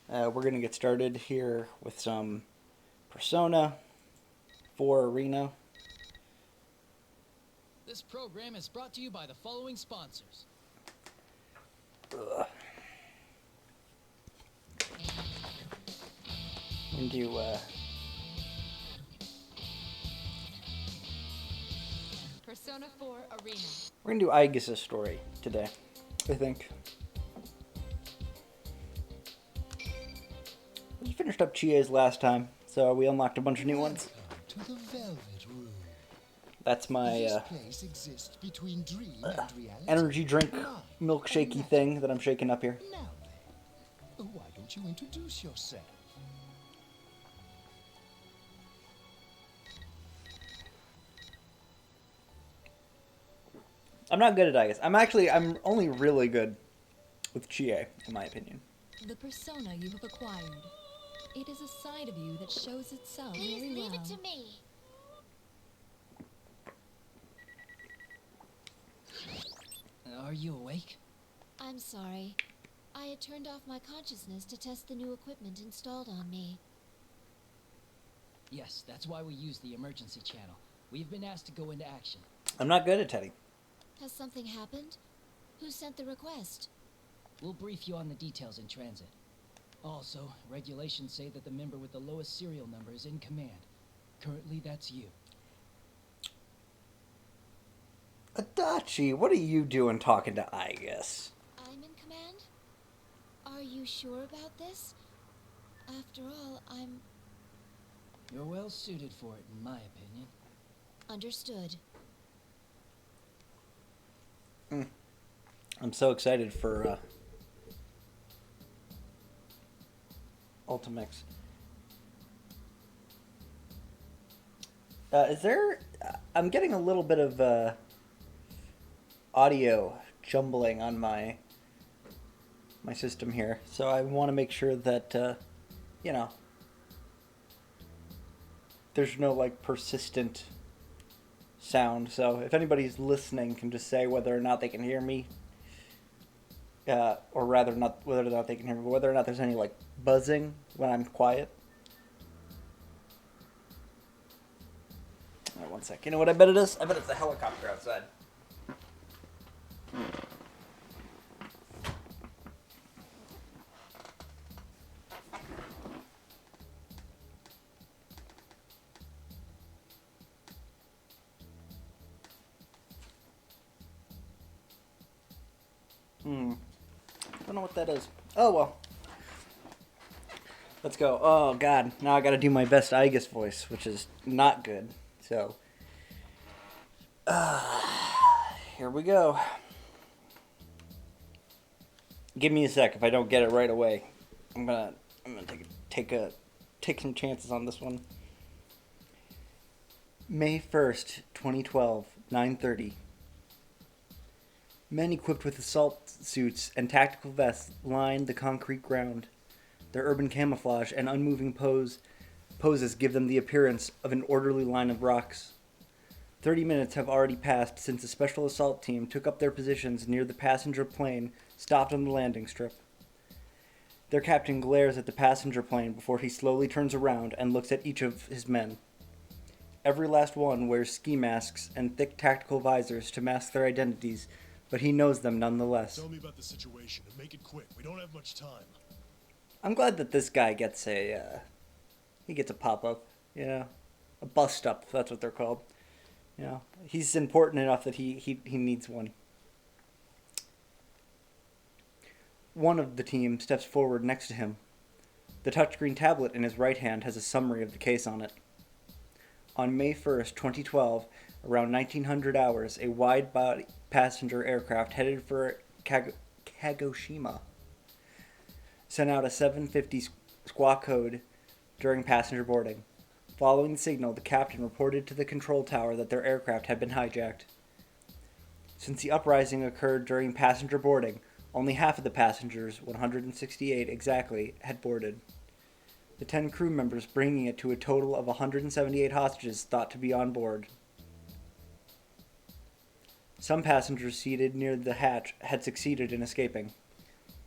We're going to get started here with some Persona 4 Arena. This program is brought to you by the following sponsors. Ugh. And do, Persona 4 Arena. we're going to do Aigis' story today, I think. We finished up Chie's last time, so we unlocked a bunch of new ones. Welcome to the Velvet Room. That's my This place exists between dream and reality. energy drink Mind milkshakey and thing that I'm shaking up here. Now then, why don't you introduce yourself? I'm not good at Aigis. I'm only really good with Chie, in my opinion. The persona you have acquired. It is a side of you that shows itself Please very leave well. it to me. Are you awake? I'm sorry. I had turned off my consciousness to test the new equipment installed on me. Yes, that's why we use the emergency channel. We've been asked to go into action. I'm not good at Teddy. Has something happened? Who sent the request? We'll brief you on the details in transit. Also, regulations say that the member with the lowest serial number is in command. Currently, that's you. Adachi, what are you doing talking to Aigis? I'm in command? Are you sure about this? After all, I'm You're well suited for it, in my opinion. understood. I'm so excited for Ultimix. Is there... I'm getting a little bit of audio jumbling on my system here, so I want to make sure that, you know, there's no, like, persistent sound. So if anybody's listening can just say whether or not they can hear me, or rather not whether or not they can hear me, but whether or not there's any, like, buzzing when I'm quiet. All right, one sec. You know what I bet it is? I bet it's a helicopter outside. Don't know what that is. Oh, well. Let's go. Oh, God. Now I gotta do my best Aigis voice, which is not good. So, here we go. Give me a sec if I don't get it right away. I'm gonna take some chances on this one. May 1st, 2012, 9:30. Men equipped with assault suits and tactical vests line the concrete ground. Their urban camouflage and unmoving poses give them the appearance of an orderly line of rocks. 30 minutes have already passed since a special assault team took up their positions near the passenger plane stopped on the landing strip. Their captain glares at the passenger plane before he slowly turns around and looks at each of his men. Every last one wears ski masks and thick tactical visors to mask their identities, but he knows them nonetheless. Tell me about the situation and make it quick. We don't have much time. I'm glad that this guy gets he gets a pop-up, you know? A bust-up, that's what they're called. You know, he's important enough that he needs one. One of the team steps forward next to him. The touchscreen tablet in his right hand has a summary of the case on it. On May 1st, 2012, around 1900 hours, a wide-body passenger aircraft headed for Kagoshima sent out a 750 squawk code during passenger boarding. Following the signal, the captain reported to the control tower that their aircraft had been hijacked. Since the uprising occurred during passenger boarding, only half of the passengers, 168 exactly, had boarded. The 10 crew members, bringing it to a total of 178 hostages thought to be on board. Some passengers seated near the hatch had succeeded in escaping.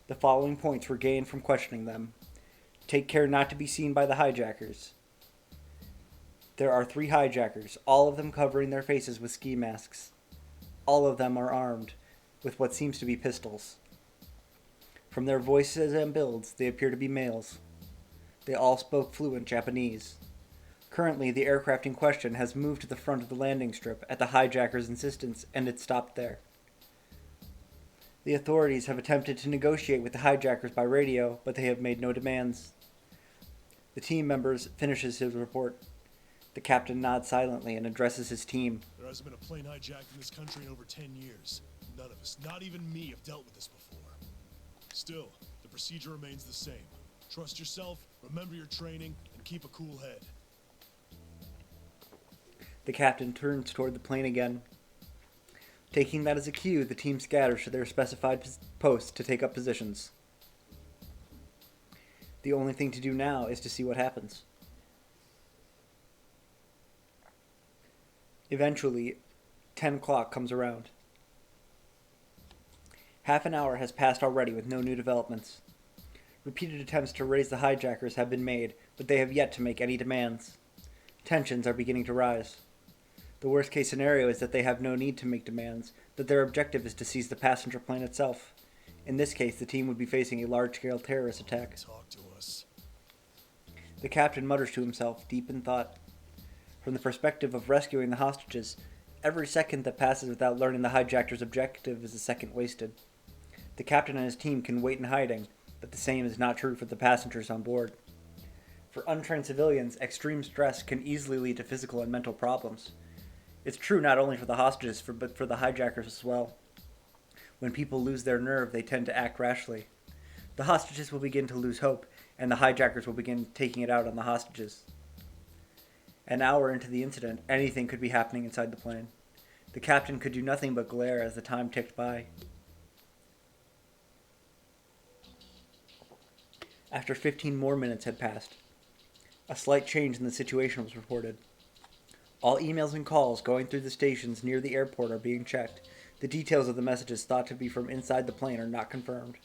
The following points were gained from questioning them. Take care not to be seen by the hijackers. There are 3 hijackers, all of them covering their faces with ski masks. All of them are armed with what seems to be pistols. From their voices and builds, they appear to be males. They all spoke fluent Japanese. Currently, the aircraft in question has moved to the front of the landing strip at the hijackers' insistence, and it stopped there. The authorities have attempted to negotiate with the hijackers by radio, but they have made no demands. The team member finishes his report. The captain nods silently and addresses his team. There hasn't been a plane hijacked in this country in over 10 years. None of us, not even me, have dealt with this before. Still, the procedure remains the same. Trust yourself, remember your training, and keep a cool head. The captain turns toward the plane again. Taking that as a cue, the team scatters to their specified posts to take up positions. The only thing to do now is to see what happens. Eventually, 10 o'clock comes around. Half an hour has passed already with no new developments. Repeated attempts to raise the hijackers have been made, but they have yet to make any demands. Tensions are beginning to rise. The worst case scenario is that they have no need to make demands, that their objective is to seize the passenger plane itself. In this case, the team would be facing a large-scale terrorist attack. Talk to us. The captain mutters to himself, deep in thought. From the perspective of rescuing the hostages, every second that passes without learning the hijackers' objective is a second wasted. The captain and his team can wait in hiding, but the same is not true for the passengers on board. For untrained civilians, extreme stress can easily lead to physical and mental problems. It's true not only for the hostages, but for the hijackers as well. When people lose their nerve, they tend to act rashly. The hostages will begin to lose hope, and the hijackers will begin taking it out on the hostages. An hour into the incident, anything could be happening inside the plane. The captain could do nothing but glare as the time ticked by. After 15 more minutes had passed, a slight change in the situation was reported. All emails and calls going through the stations near the airport are being checked. The details of the messages thought to be from inside the plane are not confirmed.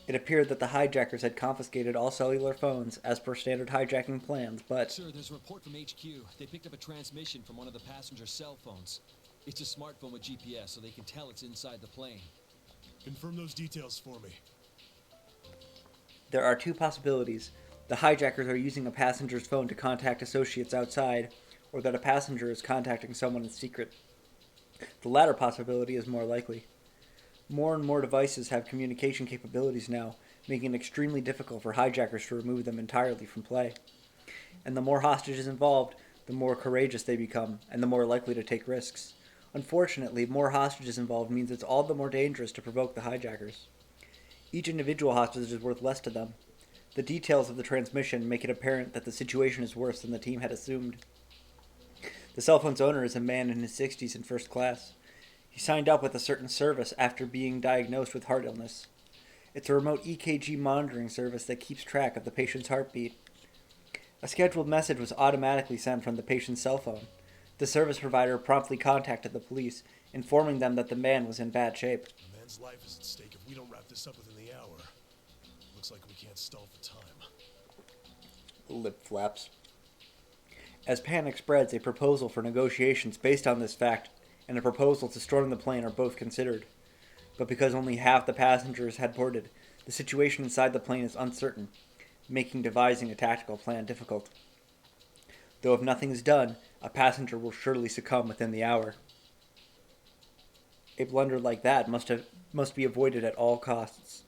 It appeared that the hijackers had confiscated all cellular phones as per standard hijacking plans, but... Sir, there's a report from HQ. They picked up a transmission from one of the passenger cell phones. It's a smartphone with GPS, so they can tell it's inside the plane. Confirm those details for me. There are 2 possibilities. The hijackers are using a passenger's phone to contact associates outside, or that a passenger is contacting someone in secret. The latter possibility is more likely. More and more devices have communication capabilities now, making it extremely difficult for hijackers to remove them entirely from play. And the more hostages involved, the more courageous they become, and the more likely to take risks. Unfortunately, more hostages involved means it's all the more dangerous to provoke the hijackers. Each individual hostage is worth less to them. The details of the transmission make it apparent that the situation is worse than the team had assumed. The cell phone's owner is a man in his 60s in first class. He signed up with a certain service after being diagnosed with heart illness. It's a remote EKG monitoring service that keeps track of the patient's heartbeat. A scheduled message was automatically sent from the patient's cell phone. The service provider promptly contacted the police, informing them that the man was in bad shape. A man's life is at stake if we don't wrap this up within the hour. Looks like we can't stall for time. Lip flaps. As panic spreads, a proposal for negotiations based on this fact and a proposal to storm the plane are both considered. But because only half the passengers had boarded, the situation inside the plane is uncertain, making devising a tactical plan difficult. Though if nothing is done, a passenger will surely succumb within the hour. A blunder like that must be avoided at all costs.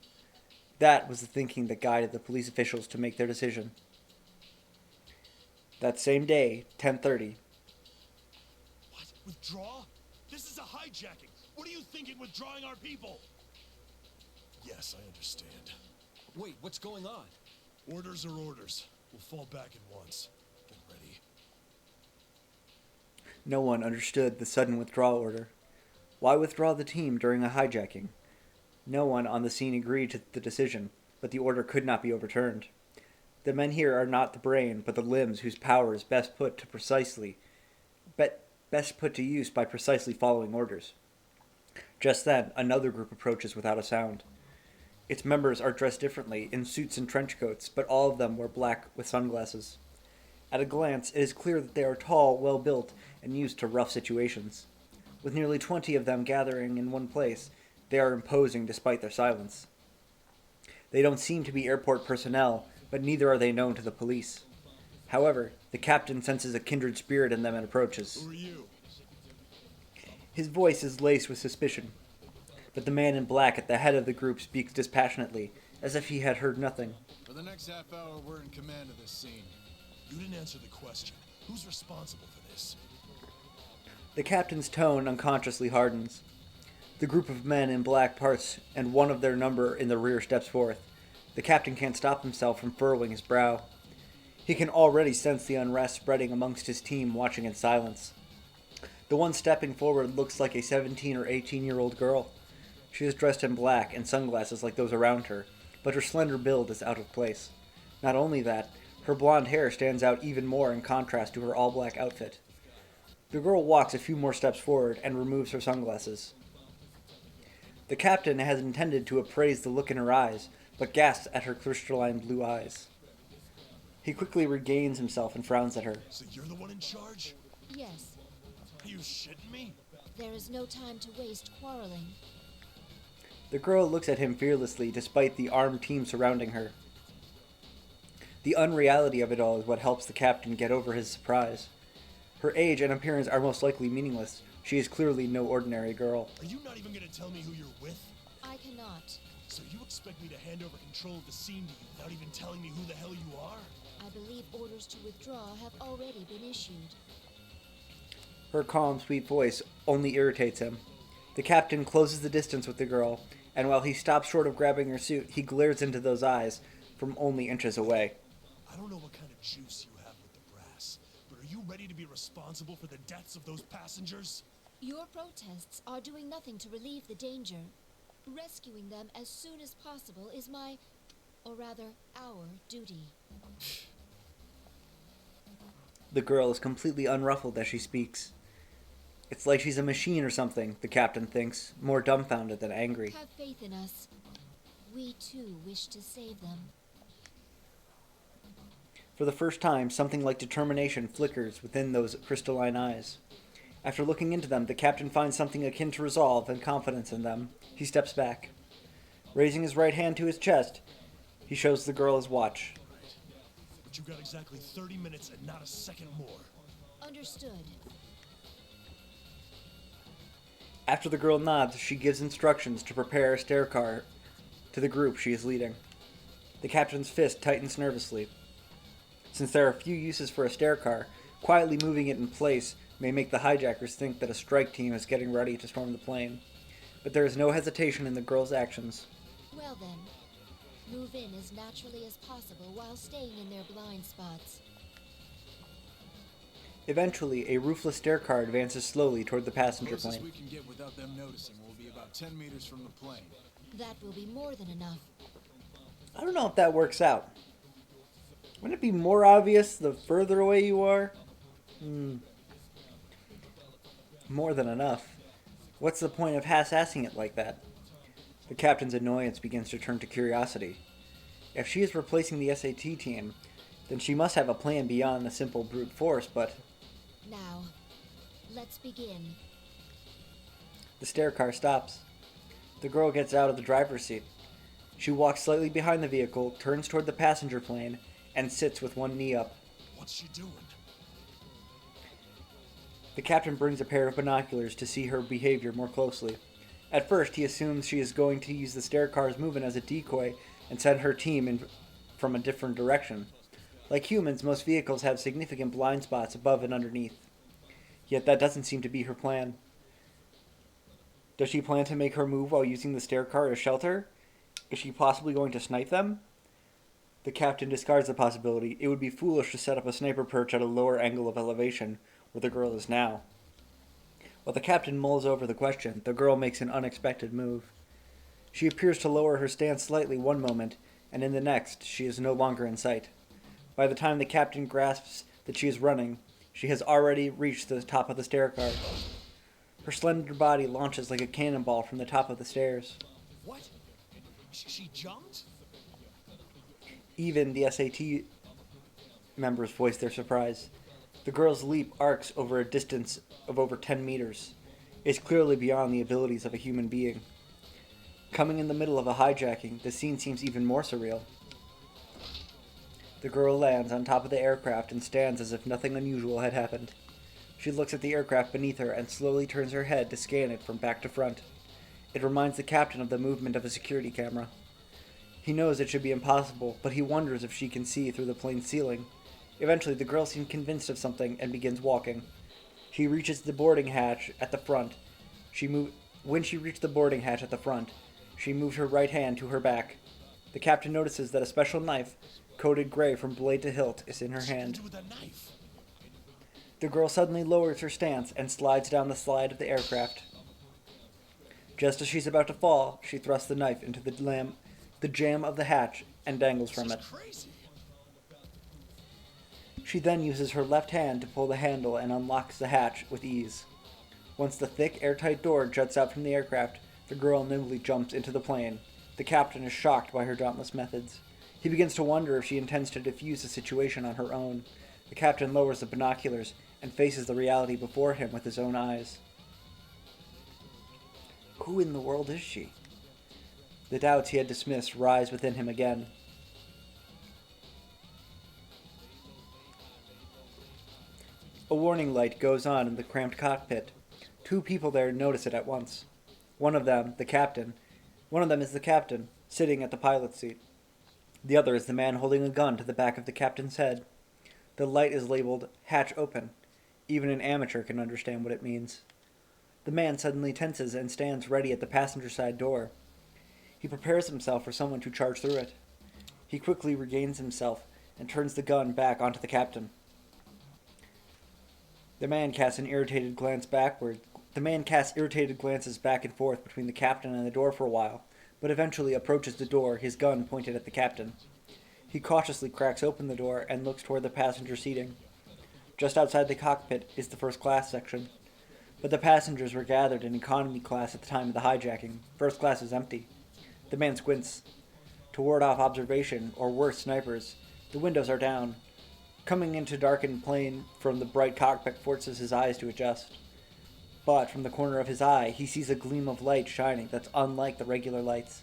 That was the thinking that guided the police officials to make their decision. That same day, 10:30. What? Withdraw? This is a hijacking. What are you thinking, withdrawing our people? Yes, I understand. Wait, what's going on? Orders are orders. We'll fall back at once. Get ready. No one understood the sudden withdrawal order. Why withdraw the team during a hijacking? No one on the scene agreed to the decision, but the order could not be overturned. The men here are not the brain, but the limbs whose power is best put to use by precisely following orders. Just then, another group approaches without a sound. Its members are dressed differently, in suits and trench coats, but all of them wear black with sunglasses. At a glance, it is clear that they are tall, well built, and used to rough situations. With nearly 20 of them gathering in one place, they are imposing despite their silence. They don't seem to be airport personnel, but neither are they known to the police. However, the captain senses a kindred spirit in them and approaches. Who are you? His voice is laced with suspicion, but the man in black at the head of the group speaks dispassionately, as if he had heard nothing. For the next half hour, we're in command of this scene. You didn't answer the question. Who's responsible for this? The captain's tone unconsciously hardens. The group of men in black parts, and one of their number in the rear steps forth. The captain can't stop himself from furrowing his brow. He can already sense the unrest spreading amongst his team watching in silence. The one stepping forward looks like a 17 or 18-year-old girl. She is dressed in black and sunglasses like those around her, but her slender build is out of place. Not only that, her blonde hair stands out even more in contrast to her all-black outfit. The girl walks a few more steps forward and removes her sunglasses. The captain has intended to appraise the look in her eyes, but gasps at her crystalline blue eyes. He quickly regains himself and frowns at her. So you're the one in charge? Yes, Are you shitting me? there is no time to waste quarreling. The girl looks at him fearlessly despite the armed team surrounding her. The unreality of it all is what helps the captain get over his surprise. Her age and appearance are most likely meaningless. She is clearly no ordinary girl. Are you not even gonna tell me who you're with? I cannot. So you expect me to hand over control of the scene to you without even telling me who the hell you are? I believe orders to withdraw have already been issued. Her calm, sweet voice only irritates him. The captain closes the distance with the girl, and while he stops short of grabbing her suit, he glares into those eyes from only inches away. I don't know what kind of juice you have with the brass, but are you ready to be responsible for the deaths of those passengers? Your protests are doing nothing to relieve the danger. Rescuing them as soon as possible is my, or rather, our duty. The girl is completely unruffled as she speaks. It's like she's a machine or something, the captain thinks, more dumbfounded than angry. Have faith in us. We too wish to save them. For the first time, something like determination flickers within those crystalline eyes. After looking into them, the captain finds something akin to resolve and confidence in them. He steps back. Raising his right hand to his chest, he shows the girl his watch. But you got exactly 30 minutes and not a second more. Understood. After the girl nods, she gives instructions to prepare a stair car to the group she is leading. The captain's fist tightens nervously. Since there are few uses for a stair car, quietly moving it in place may make the hijackers think that a strike team is getting ready to storm the plane. But there is no hesitation in the girl's actions. Well then, move in as naturally as possible while staying in their blind spots. Eventually, a roofless stair car advances slowly toward the passenger Closest plane. we can get without them noticing will be about 10 meters from the plane. That will be more than enough. I don't know if that works out. Wouldn't it be more obvious the further away you are? More than enough. What's the point of half-assing it like that? The captain's annoyance begins to turn to curiosity. If she is replacing the SAT team, then she must have a plan beyond the simple brute force, but Now, let's begin. the stair car stops. The girl gets out of the driver's seat. She walks slightly behind the vehicle, turns toward the passenger plane, and sits with one knee up. What's she doing? The captain brings a pair of binoculars to see her behavior more closely. At first, he assumes she is going to use the stair car's movement as a decoy and send her team in from a different direction. Like humans, most vehicles have significant blind spots above and underneath. Yet that doesn't seem to be her plan. Does she plan to make her move while using the stair car as shelter? Is she possibly going to snipe them? The captain discards the possibility. It would be foolish to set up a sniper perch at a lower angle of elevation, where the girl is now. While the captain mulls over the question, the girl makes an unexpected move. She appears to lower her stance slightly one moment, and in the next, she is no longer in sight. By the time the captain grasps that she is running, she has already reached the top of the stair car. Her slender body launches like a cannonball from the top of the stairs. What? She jumped? Even the SAT members voice their surprise. The girl's leap arcs over a distance of over 10 meters. It's clearly beyond the abilities of a human being. Coming in the middle of a hijacking, the scene seems even more surreal. The girl lands on top of the aircraft and stands as if nothing unusual had happened. She looks at the aircraft beneath her and slowly turns her head to scan it from back to front. It reminds the captain of the movement of a security camera. He knows it should be impossible, but he wonders if she can see through the plane's ceiling. Eventually, the girl seems convinced of something and begins walking. She reaches the boarding hatch at the front. When she reached the boarding hatch at the front, she moved her right hand to her back. The captain notices that a special knife, coated gray from blade to hilt, is in her hand. With that knife. The girl suddenly lowers her stance and slides down the slide of the aircraft. Just as she's about to fall, she thrusts the knife into the jamb of the hatch and dangles from it. This is crazy. She then uses her left hand to pull the handle and unlocks the hatch with ease. Once the thick, airtight door juts out from the aircraft, the girl nimbly jumps into the plane. The captain is shocked by her dauntless methods. He begins to wonder if she intends to defuse the situation on her own. The captain lowers the binoculars and faces the reality before him with his own eyes. Who in the world is she? The doubts he had dismissed rise within him again. A warning light goes on in the cramped cockpit. Two people there notice it at once. One of them is the captain, sitting at the pilot's seat. The other is the man holding a gun to the back of the captain's head. The light is labeled hatch open. Even an amateur can understand what it means. The man suddenly tenses and stands ready at the passenger side door. He prepares himself for someone to charge through it. He quickly regains himself and turns the gun back onto the captain. The man casts irritated glances back and forth between the captain and the door for a while, but eventually approaches the door, his gun pointed at the captain. He cautiously cracks open the door and looks toward the passenger seating. Just outside the cockpit is the first class section, but the passengers were gathered in economy class at the time of the hijacking. First class is empty. The man squints. To ward off observation, or worse, snipers, the windows are down. Coming into darkened plane from the bright cockpit forces his eyes to adjust. But from the corner of his eye, he sees a gleam of light shining that's unlike the regular lights.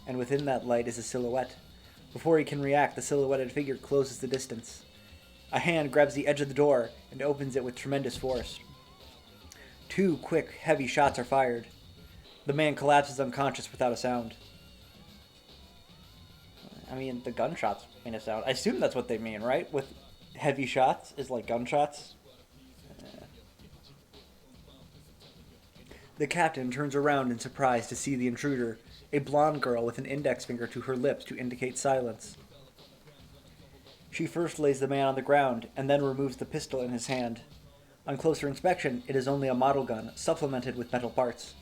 And within that light is a silhouette. Before he can react, the silhouetted figure closes the distance. A hand grabs the edge of the door and opens it with tremendous force. Two quick, heavy shots are fired. The man collapses unconscious without a sound. I mean, the gunshots made a sound. I assume that's what they mean, right? With heavy shots is like gunshots. The captain turns around in surprise to see the intruder, a blonde girl with an index finger to her lips to indicate silence. She first lays the man on the ground and then removes the pistol in his hand. On closer inspection, it is only a model gun, supplemented with metal parts.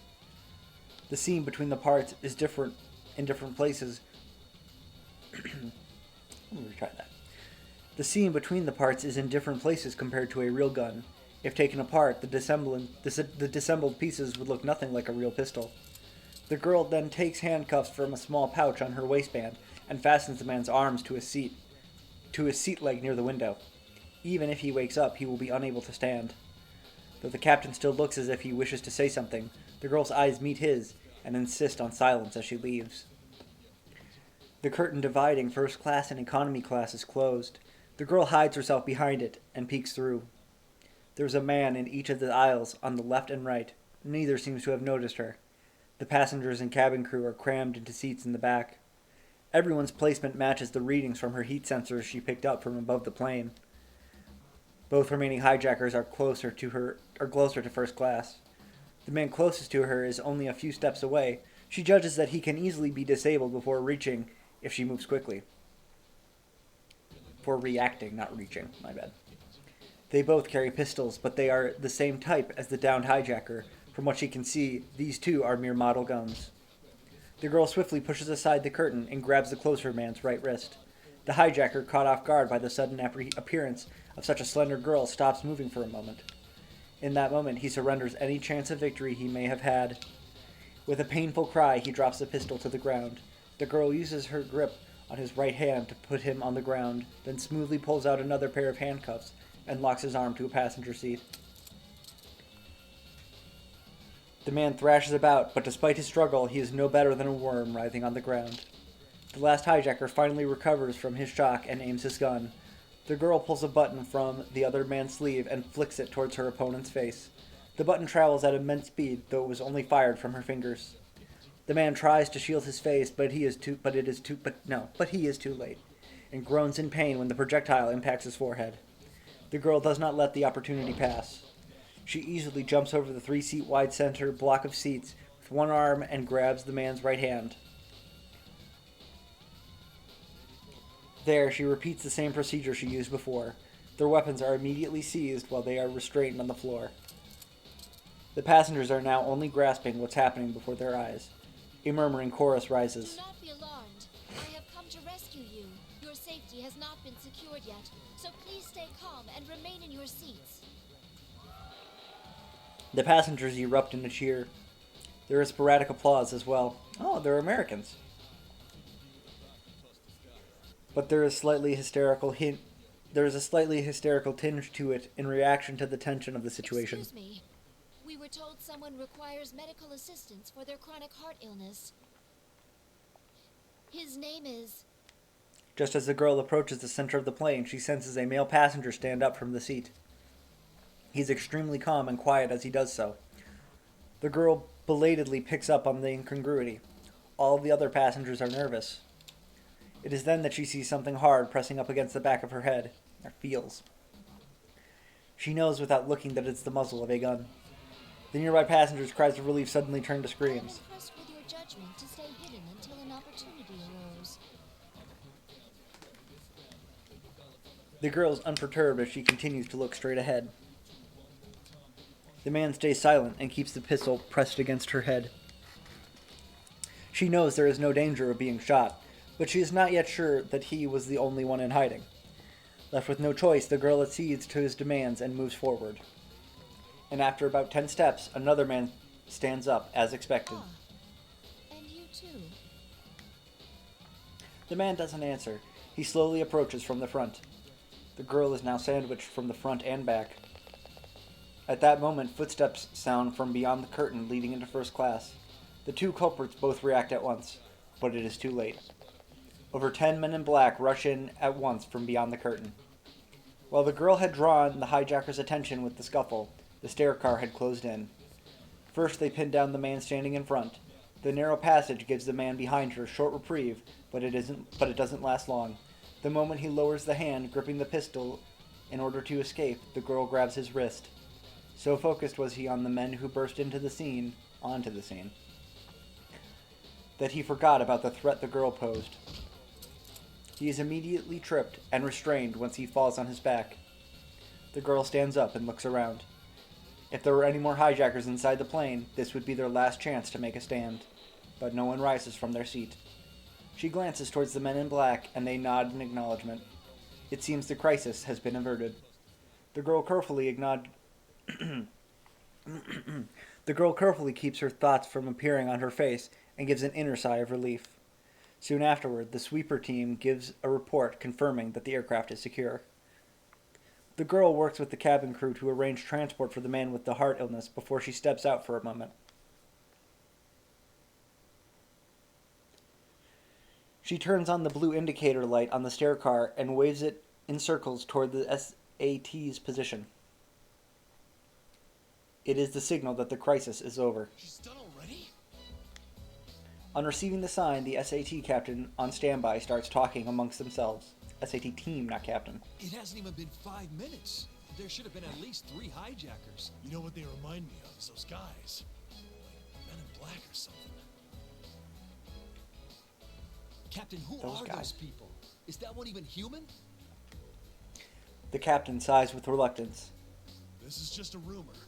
The seam between the parts is different in different places. Let me retry that. The seam between the parts is in different places compared to a real gun. If taken apart, the disassembled pieces would look nothing like a real pistol. The girl then takes handcuffs from a small pouch on her waistband and fastens the man's arms to his seat leg near the window. Even if he wakes up, he will be unable to stand. Though the captain still looks as if he wishes to say something, the girl's eyes meet his and insist on silence as she leaves. The curtain dividing first class and economy class is closed. The girl hides herself behind it and peeks through. There's a man in each of the aisles on the left and right. Neither seems to have noticed her. The passengers and cabin crew are crammed into seats in the back. Everyone's placement matches the readings from her heat sensors she picked up from above the plane. Both remaining hijackers are closer to first class. The man closest to her is only a few steps away. She judges that he can easily be disabled before reaching if she moves quickly. For reacting, not reaching, my bad. They both carry pistols, but they are the same type as the downed hijacker. From what she can see, these two are mere model guns. The girl swiftly pushes aside the curtain and grabs the closer man's right wrist. The hijacker, caught off guard by the sudden appearance of such a slender girl, stops moving for a moment. In that moment, he surrenders any chance of victory he may have had. With a painful cry, he drops the pistol to the ground. The girl uses her grip on his right hand to put him on the ground, then smoothly pulls out another pair of handcuffs and locks his arm to a passenger seat. The man thrashes about, but despite his struggle, he is no better than a worm writhing on the ground. The last hijacker finally recovers from his shock and aims his gun. The girl pulls a button from the other man's sleeve and flicks it towards her opponent's face. The button travels at immense speed, though it was only fired from her fingers. The man tries to shield his face, but he is too late, and groans in pain when the projectile impacts his forehead. The girl does not let the opportunity pass. She easily jumps over the 3-seat wide center block of seats with one arm and grabs the man's right hand. There, she repeats the same procedure she used before. Their weapons are immediately seized while they are restrained on the floor. The passengers are now only grasping what's happening before their eyes. A murmuring chorus rises. Do not be alarmed. I have come to rescue you. Your safety has not been secured yet, so please stay calm and remain in your seats. The passengers erupt in a cheer. There is sporadic applause as well. Oh, they're Americans. But there is a slightly hysterical tinge to it in reaction to the tension of the situation. Excuse me. We were told someone requires medical assistance for their chronic heart illness. His name is... Just as the girl approaches the center of the plane, she senses a male passenger stand up from the seat. He's extremely calm and quiet as he does so. The girl belatedly picks up on the incongruity. All of the other passengers are nervous. It is then that she sees something hard pressing up against the back of her head, or feels. She knows without looking that it's the muzzle of a gun. The nearby passengers' cries of relief suddenly turn to I am screams. impressed with your judgment to stay hidden until an opportunity arose. The girl is unperturbed as she continues to look straight ahead. The man stays silent and keeps the pistol pressed against her head. She knows there is no danger of being shot, but she is not yet sure that he was the only one in hiding. Left with no choice, the girl accedes to his demands and moves forward. And after about 10 steps, another man stands up, as expected. And you too. The man doesn't answer. He slowly approaches from the front. The girl is now sandwiched from the front and back. At that moment, footsteps sound from beyond the curtain leading into first class. The two culprits both react at once, but it is too late. Over 10 men in black rush in at once from beyond the curtain. While the girl had drawn the hijacker's attention with the scuffle, the stair car had closed in. First, they pinned down the man standing in front. The narrow passage gives the man behind her a short reprieve, but it doesn't last long. The moment he lowers the hand, gripping the pistol in order to escape, the girl grabs his wrist. So focused was he on the men who burst onto the scene, that he forgot about the threat the girl posed. He is immediately tripped and restrained once he falls on his back. The girl stands up and looks around. If there were any more hijackers inside the plane, this would be their last chance to make a stand. But no one rises from their seat. She glances towards the men in black, and they nod in acknowledgement. It seems the crisis has been averted. The girl carefully keeps her thoughts from appearing on her face and gives an inner sigh of relief. Soon afterward, the sweeper team gives a report confirming that the aircraft is secure. The girl works with the cabin crew to arrange transport for the man with the heart illness before she steps out for a moment. She turns on the blue indicator light on the stair car and waves it in circles toward the SAT's position. It is the signal that the crisis is over. She's done already? On receiving the sign, the SAT captain on standby starts talking amongst themselves. SAT team, not captain. It hasn't even been 5 minutes. There should have been at least 3 hijackers. You know what they remind me of is those guys. Like Men in Black or something. Captain, who Those are guys. those people? Is that one even human? The captain sighs with reluctance. This is just a rumor.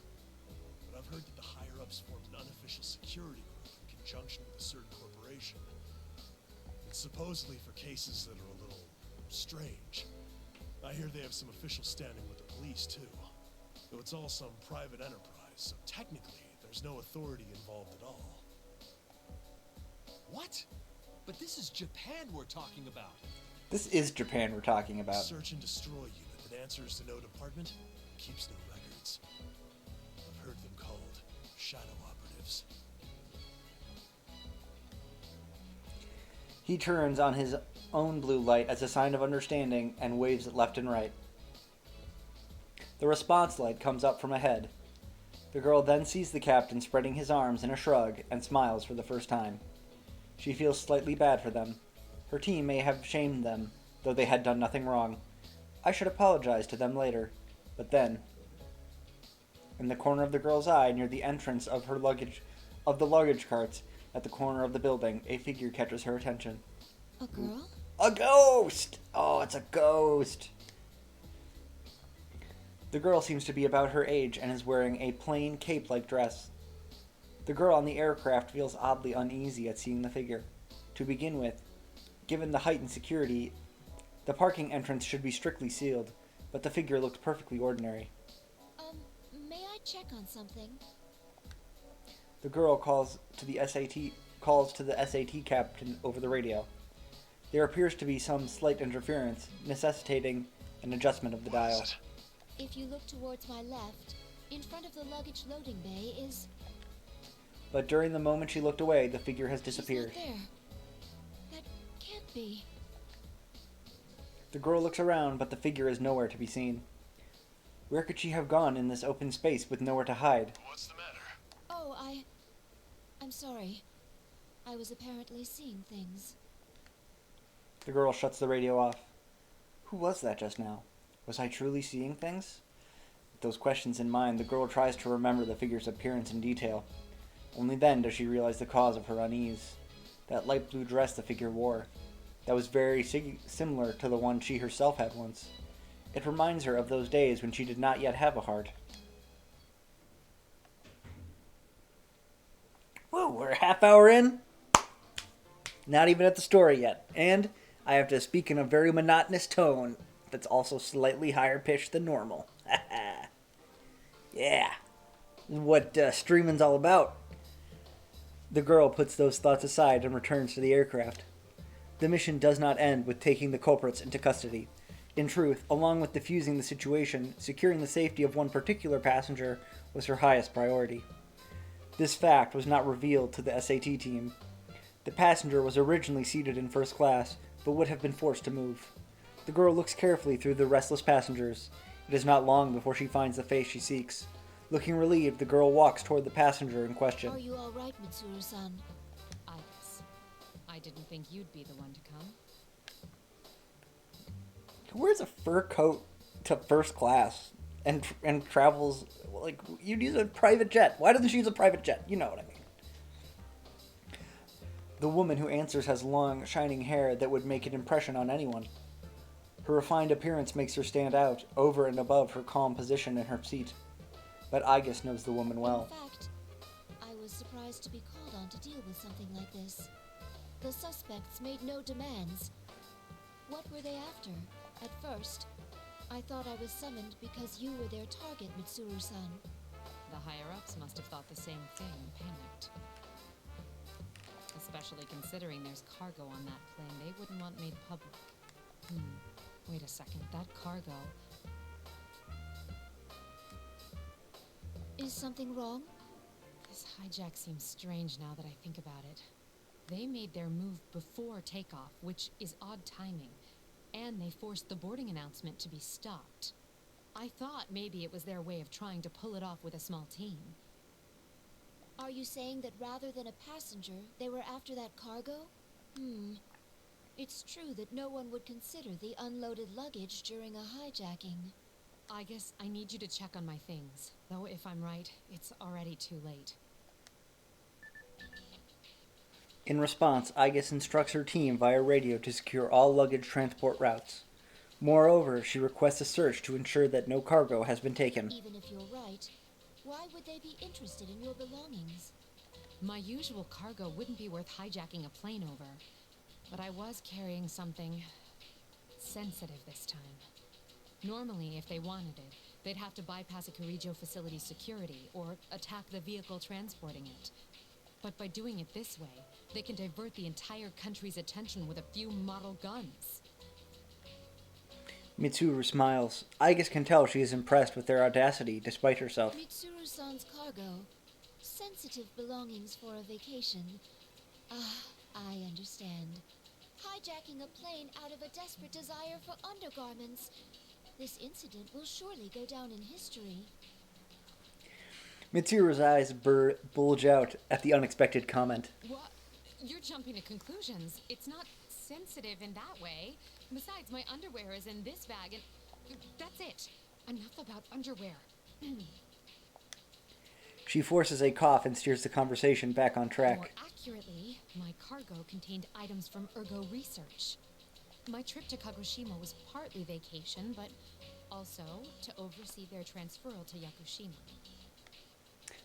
But I've heard that the higher-ups formed an unofficial security group in conjunction with a certain corporation. It's supposedly for cases that are a little strange. I hear they have some official standing with the police, too. Though it's all some private enterprise, so technically, there's no authority involved at all. What? But this is Japan we're talking about. This is Japan we're talking about. Search and destroy unit that answers to no department keeps no records. I've heard them called shadow operatives. He turns on his own blue light as a sign of understanding and waves it left and right. The response light comes up from ahead. The girl then sees the captain spreading his arms in a shrug and smiles for the first time. She feels slightly bad for them. Her team may have shamed them, though they had done nothing wrong. I should apologize to them later. But then, in the corner of the girl's eye near the entrance of the luggage carts at the corner of the building, a figure catches her attention. A girl? A ghost! Oh, it's a ghost! The girl seems to be about her age and is wearing a plain cape-like dress. The girl on the aircraft feels oddly uneasy at seeing the figure. To begin with, given the heightened security, the parking entrance should be strictly sealed, but the figure looked perfectly ordinary. May I check on something? The girl calls to the SAT captain over the radio. There appears to be some slight interference, necessitating an adjustment of the dial. If you look towards my left, in front of the luggage loading bay is... But during the moment she looked away, the figure has disappeared. She's not there. That can't be. The girl looks around, but the figure is nowhere to be seen. Where could she have gone in this open space with nowhere to hide? What's the matter? Oh, I'm sorry. I was apparently seeing things. The girl shuts the radio off. Who was that just now? Was I truly seeing things? With those questions in mind, the girl tries to remember the figure's appearance in detail. Only then does she realize the cause of her unease. That light blue dress the figure wore. That was very similar to the one she herself had once. It reminds her of those days when she did not yet have a heart. Woo, we're a half hour in. Not even at the story yet. And I have to speak in a very monotonous tone that's also slightly higher pitched than normal. Yeah. This is what streaming's all about. The girl puts those thoughts aside and returns to the aircraft. The mission does not end with taking the culprits into custody. In truth, along with defusing the situation, securing the safety of one particular passenger was her highest priority. This fact was not revealed to the SAT team. The passenger was originally seated in first class, but would have been forced to move. The girl looks carefully through the restless passengers. It is not long before she finds the face she seeks. Looking relieved, the girl walks toward the passenger in question. Are you all right, Mitsuru-san? Aigis. I didn't think you'd be the one to come. Who wears a fur coat to first class and travels, like, you'd use a private jet. Why doesn't she use a private jet? You know what I mean. The woman who answers has long, shining hair that would make an impression on anyone. Her refined appearance makes her stand out, over and above her calm position in her seat. But Aigis knows the woman well. In fact, I was surprised to be called on to deal with something like this. The suspects made no demands. What were they after? At first, I thought I was summoned because you were their target, Mitsuru-san. The higher-ups must have thought the same thing and panicked. Especially considering there's cargo on that plane they wouldn't want made public. Wait a second, that cargo... Is something wrong? This hijack seems strange now that I think about it. They made their move before takeoff, which is odd timing. And they forced the boarding announcement to be stopped. I thought maybe it was their way of trying to pull it off with a small team. Are you saying that rather than a passenger, they were after that cargo? It's true that no one would consider the unloaded luggage during a hijacking. I guess I need you to check on my things. Though if I'm right, it's already too late. In response, Aigis instructs her team via radio to secure all luggage transport routes. Moreover, she requests a search to ensure that no cargo has been taken. Even if you're right, why would they be interested in your belongings? My usual cargo wouldn't be worth hijacking a plane over. But I was carrying something sensitive this time. Normally, if they wanted it, they'd have to bypass a Kirijo facility's security or attack the vehicle transporting it. But by doing it this way, they can divert the entire country's attention with a few model guns. Mitsuru smiles. Aigis can tell she is impressed with their audacity, despite herself. Mitsuru-san's cargo. Sensitive belongings for a vacation. Ah, I understand. Hijacking a plane out of a desperate desire for undergarments. This incident will surely go down in history. Mitsuru's eyes bulge out at the unexpected comment. What? You're jumping to conclusions. It's not sensitive in that way. Besides, my underwear is in this bag, and that's it. Enough about underwear. She forces a cough and steers the conversation back on More track. accurately, my cargo contained items from Ergo Research. My trip to Kagoshima was partly vacation, but also to oversee their transferal to Yakushima.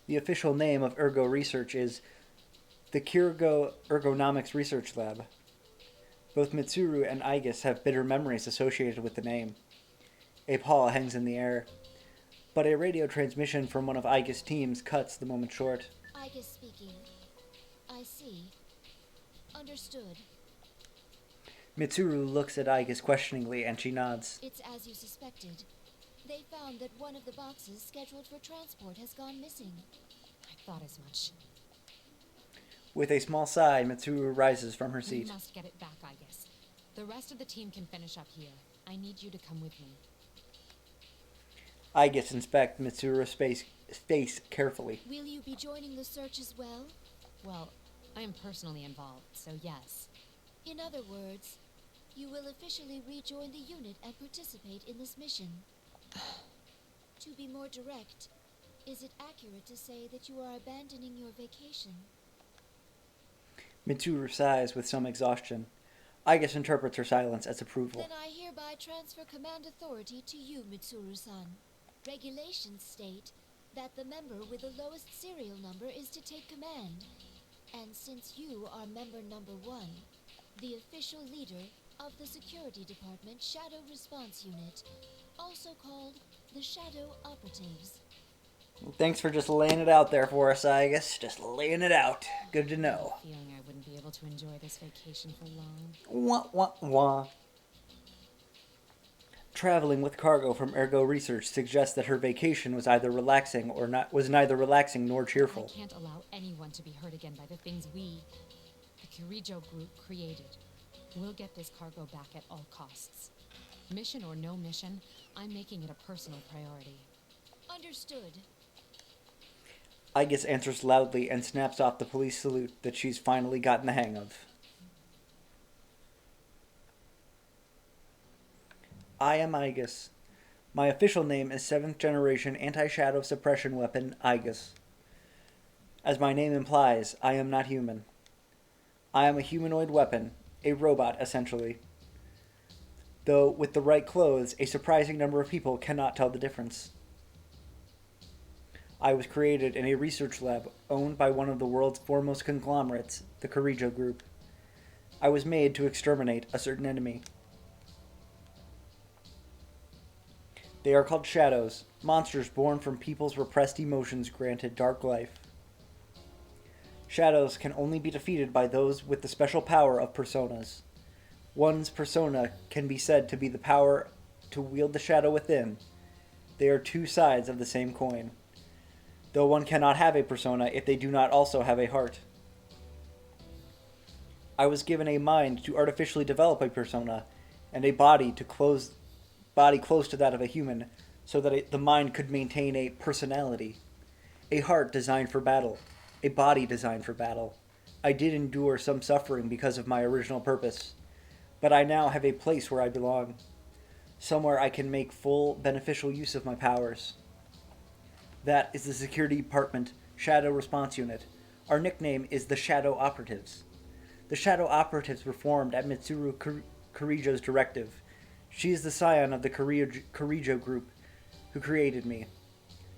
The official name of Ergo Research is the Kirigo Ergonomics Research Lab. Both Mitsuru and Aigis have bitter memories associated with the name. A paw hangs in the air, but a radio transmission from one of Aigis' teams cuts the moment short. Aigis speaking. I see. Understood. Mitsuru looks at Aigis questioningly and she nods. It's as you suspected. They found that one of the boxes scheduled for transport has gone missing. I thought as much. With a small sigh, Mitsuru rises from her We seat. must get it back, I guess. The rest of the team can finish up here. I need you to come with me. Aigis inspects Mitsuru's face carefully. Will you be joining the search as well? Well, I am personally involved, so yes. In other words, you will officially rejoin the unit and participate in this mission. To be more direct, is it accurate to say that you are abandoning your vacation? Mitsuru sighs with some exhaustion. Aigis interprets her silence as approval. Then I hereby transfer command authority to you, Mitsuru-san. Regulations state that the member with the lowest serial number is to take command. And since you are member number 1, the official leader of the Security Department Shadow Response Unit, also called the Shadow Operatives. Thanks for just laying it out there for us, Aigis. Just laying it out. Good to know. Feeling I wouldn't be able to enjoy this vacation for long. Wah, wah, wah. Traveling with cargo from Ergo Research suggests that her vacation was either relaxing or not was neither relaxing nor cheerful. I can't allow anyone to be hurt again by the things we, the Kirijo group, created. We'll get this cargo back at all costs. Mission or no mission, I'm making it a personal priority. Understood. Aigis answers loudly and snaps off the police salute that she's finally gotten the hang of. I am Aigis. My official name is 7th Generation Anti-Shadow Suppression Weapon, Aigis. As my name implies, I am not human. I am a humanoid weapon, a robot essentially. Though, with the right clothes, a surprising number of people cannot tell the difference. I was created in a research lab owned by one of the world's foremost conglomerates, the Kirijo Group. I was made to exterminate a certain enemy. They are called shadows, monsters born from people's repressed emotions granted dark life. Shadows can only be defeated by those with the special power of personas. One's persona can be said to be the power to wield the shadow within. They are two sides of the same coin, though one cannot have a persona if they do not also have a heart. I was given a mind to artificially develop a persona, and a body close to that of a human, so that the mind could maintain a personality. A heart designed for battle, a body designed for battle. I did endure some suffering because of my original purpose, but I now have a place where I belong, somewhere I can make full, beneficial use of my powers. That is the Security Department Shadow Response Unit. Our nickname is the Shadow Operatives. The Shadow Operatives were formed at Mitsuru Kirijo's directive. She is the scion of the Kirijo group who created me.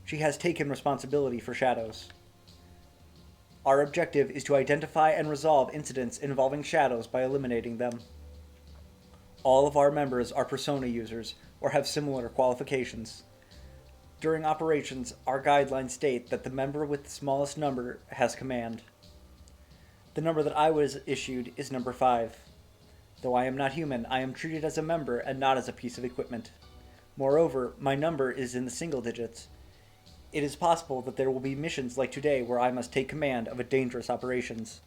She has taken responsibility for shadows. Our objective is to identify and resolve incidents involving shadows by eliminating them. All of our members are persona users or have similar qualifications. During operations, our guidelines state that the member with the smallest number has command. The number that I was issued is number 5. Though I am not human, I am treated as a member and not as a piece of equipment. Moreover, my number is in the single digits. It is possible that there will be missions like today where I must take command of a dangerous operations.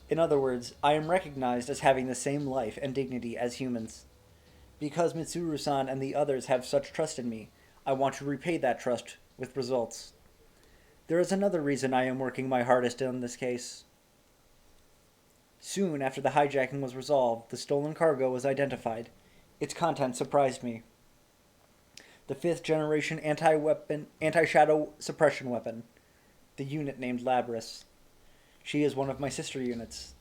In other words, I am recognized as having the same life and dignity as humans. Because Mitsuru-san and the others have such trust in me, I want to repay that trust with results. There is another reason I am working my hardest on this case. Soon after the hijacking was resolved, the stolen cargo was identified. Its content surprised me. The 5th generation anti-shadow suppression weapon. The unit named Labris. She is one of my sister units.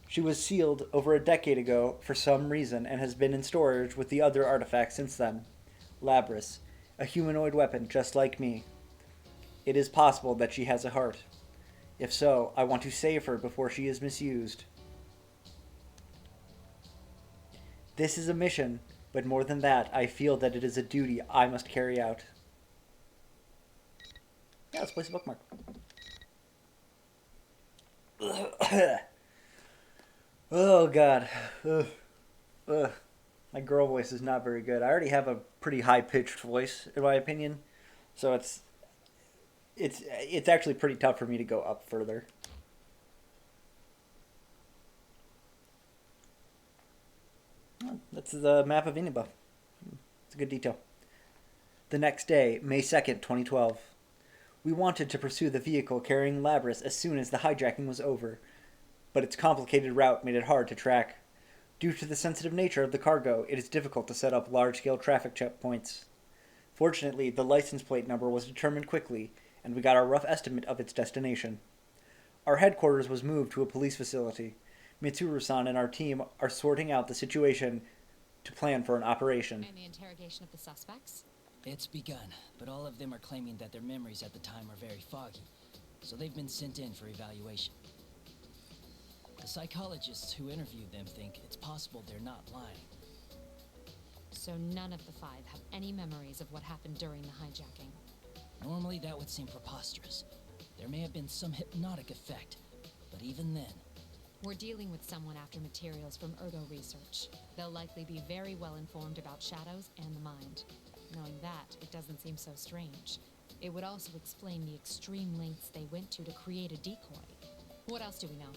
She was sealed over a decade ago for some reason and has been in storage with the other artifacts since then. Labris, a humanoid weapon just like me. It is possible that she has a heart. If so, I want to save her before she is misused. This is a mission, but more than that, I feel that it is a duty I must carry out. Yeah, let's place a bookmark. Oh, God. Ugh. Ugh. My girl voice is not very good. I already have a pretty high-pitched voice, in my opinion. So it's actually pretty tough for me to go up further. Oh, that's the map of Inaba. It's a good detail. The next day, May 2nd, 2012. We wanted to pursue the vehicle carrying Labris as soon as the hijacking was over, but its complicated route made it hard to track. Due to the sensitive nature of the cargo, it is difficult to set up large-scale traffic checkpoints. Fortunately, the license plate number was determined quickly, and we got a rough estimate of its destination. Our headquarters was moved to a police facility. Mitsuru-san and our team are sorting out the situation to plan for an operation. And the interrogation of the suspects? It's begun, but all of them are claiming that their memories at the time are very foggy, so they've been sent in for evaluation. The psychologists who interviewed them think it's possible they're not lying. So none of the 5 have any memories of what happened during the hijacking. Normally that would seem preposterous. There may have been some hypnotic effect, but even then... We're dealing with someone after materials from Ergo research. They'll likely be very well informed about shadows and the mind. Knowing that, it doesn't seem so strange. It would also explain the extreme lengths they went to create a decoy. What else do we know?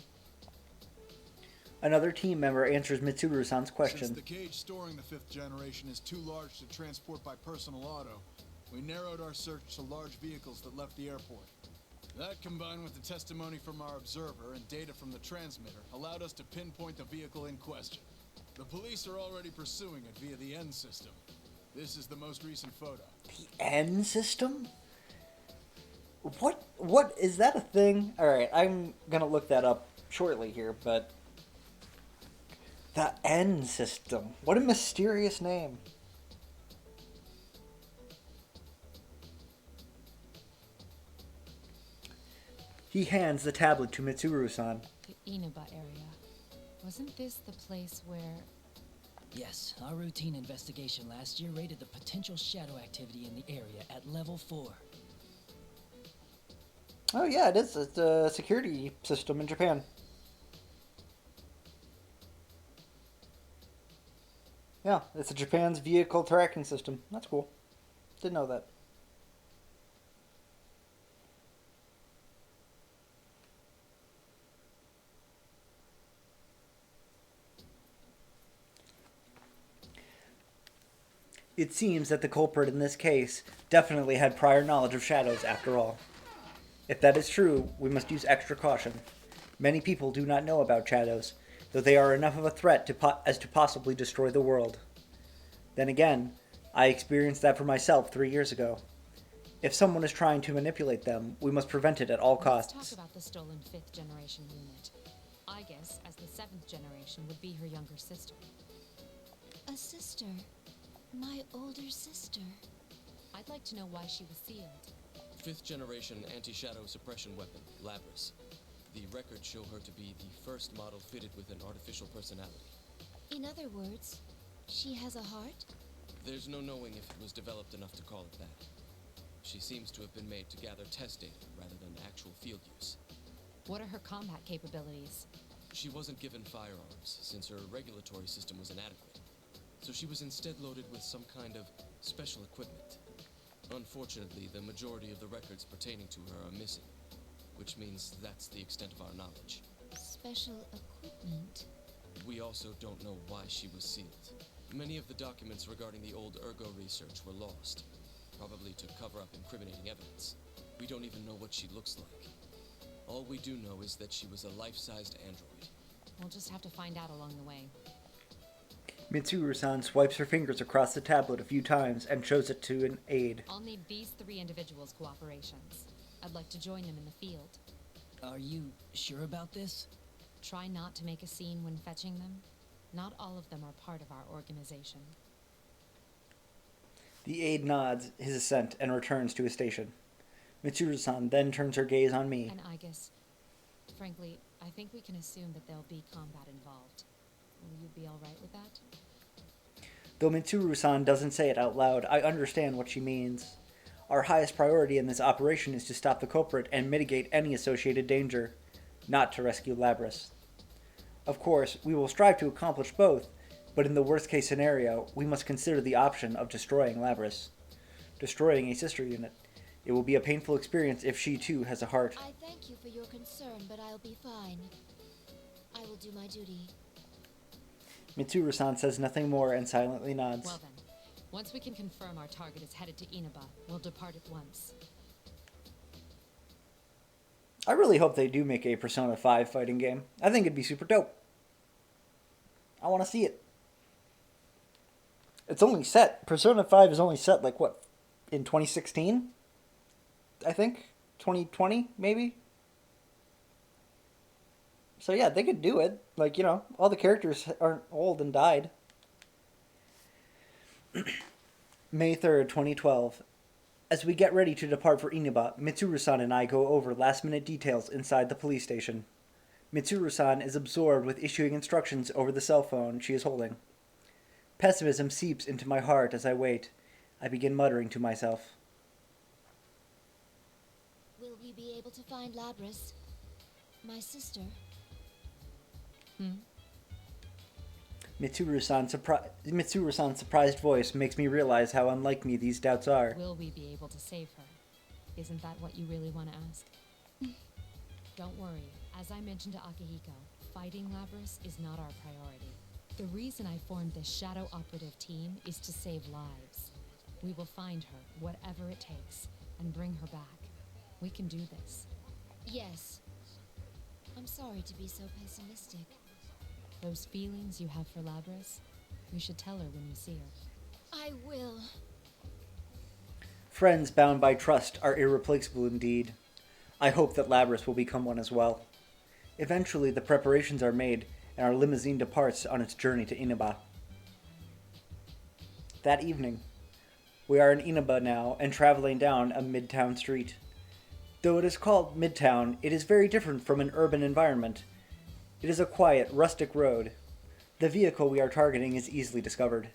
Another team member answers Mitsuru-san's question. Since the cage storing the 5th generation is too large to transport by personal auto, we narrowed our search to large vehicles that left the airport. That, combined with the testimony from our observer and data from the transmitter, allowed us to pinpoint the vehicle in question. The police are already pursuing it via the N system. This is the most recent photo. The N system? What is that a thing? Alright, I'm gonna look that up shortly here, but... The N system. What a mysterious name. He hands the tablet to Mitsuru-san. The Inaba area. Wasn't this the place where... Yes, our routine investigation last year rated the potential shadow activity in the area at level 4. Oh yeah, it is. It's a security system in Japan. Yeah, it's Japan's vehicle tracking system. That's cool. Didn't know that. It seems that the culprit in this case definitely had prior knowledge of shadows after all. If that is true, we must use extra caution. Many people do not know about shadows, though they are enough of a threat as to possibly destroy the world. Then again, I experienced that for myself 3 years ago. If someone is trying to manipulate them, we must prevent it at all costs. Let's talk about the stolen 5th generation unit. Aigis, as the 7th generation, would be her younger sister. A sister. My older sister. I'd like to know why she was sealed. 5th generation anti-shadow suppression weapon, Labris. The records show her to be the first model fitted with an artificial personality. In other words, she has a heart? There's no knowing if it was developed enough to call it that. She seems to have been made to gather test data rather than actual field use. What are her combat capabilities? She wasn't given firearms, since her regulatory system was inadequate. So she was instead loaded with some kind of special equipment. Unfortunately, the majority of the records pertaining to her are missing, which means that's the extent of our knowledge. Special equipment? We also don't know why she was sealed. Many of the documents regarding the old Ergo research were lost, probably to cover up incriminating evidence. We don't even know what she looks like. All we do know is that she was a life-sized android. We'll just have to find out along the way. Mitsuru-san swipes her fingers across the tablet a few times and shows it to an aide. I'll need these 3 individuals' cooperations. I'd like to join them in the field. Are you sure about this? Try not to make a scene when fetching them. Not all of them are part of our organization. The aide nods his assent and returns to his station. Mitsuru-san then turns her gaze on me. And Aigis, frankly, I think we can assume that there'll be combat involved. Will you be alright with that? Though Mitsuru-san doesn't say it out loud, I understand what she means. Our highest priority in this operation is to stop the culprit and mitigate any associated danger, not to rescue Labris. Of course, we will strive to accomplish both, but in the worst-case scenario, we must consider the option of destroying Labris. Destroying a sister unit. It will be a painful experience if she too has a heart. I thank you for your concern, but I'll be fine. I will do my duty. Mitsuru-san says nothing more and silently nods. Well then, once we can confirm our target is headed to Inaba, we'll depart at once. I really hope they do make a Persona 5 fighting game. I think it'd be super dope. I want to see it. It's only set. Persona 5 is only set, like, what, in 2016? I think? 2020, maybe? So yeah, they could do it. Like, you know, all the characters aren't old and died. May 3rd, 2012. As we get ready to depart for Inaba, Mitsuru-san and I go over last-minute details inside the police station. Mitsuru-san is absorbed with issuing instructions over the cell phone she is holding. Pessimism seeps into my heart as I wait. I begin muttering to myself. Will we be able to find Labris? My sister? Mitsuru-san's surprised voice makes me realize how unlike me these doubts are. Will we be able to save her? Isn't that what you really want to ask? Don't worry. As I mentioned to Akihiko, fighting Labris is not our priority. The reason I formed this shadow operative team is to save lives. We will find her, whatever it takes, and bring her back. We can do this. Yes. I'm sorry to be so pessimistic. Those feelings you have for Labris, you should tell her when you see her. I will. Friends bound by trust are irreplaceable indeed. I hope that Labris will become one as well. Eventually, the preparations are made, and our limousine departs on its journey to Inaba. That evening, we are in Inaba now and traveling down a midtown street. Though it is called Midtown, it is very different from an urban environment. It is a quiet, rustic road. The vehicle we are targeting is easily discovered.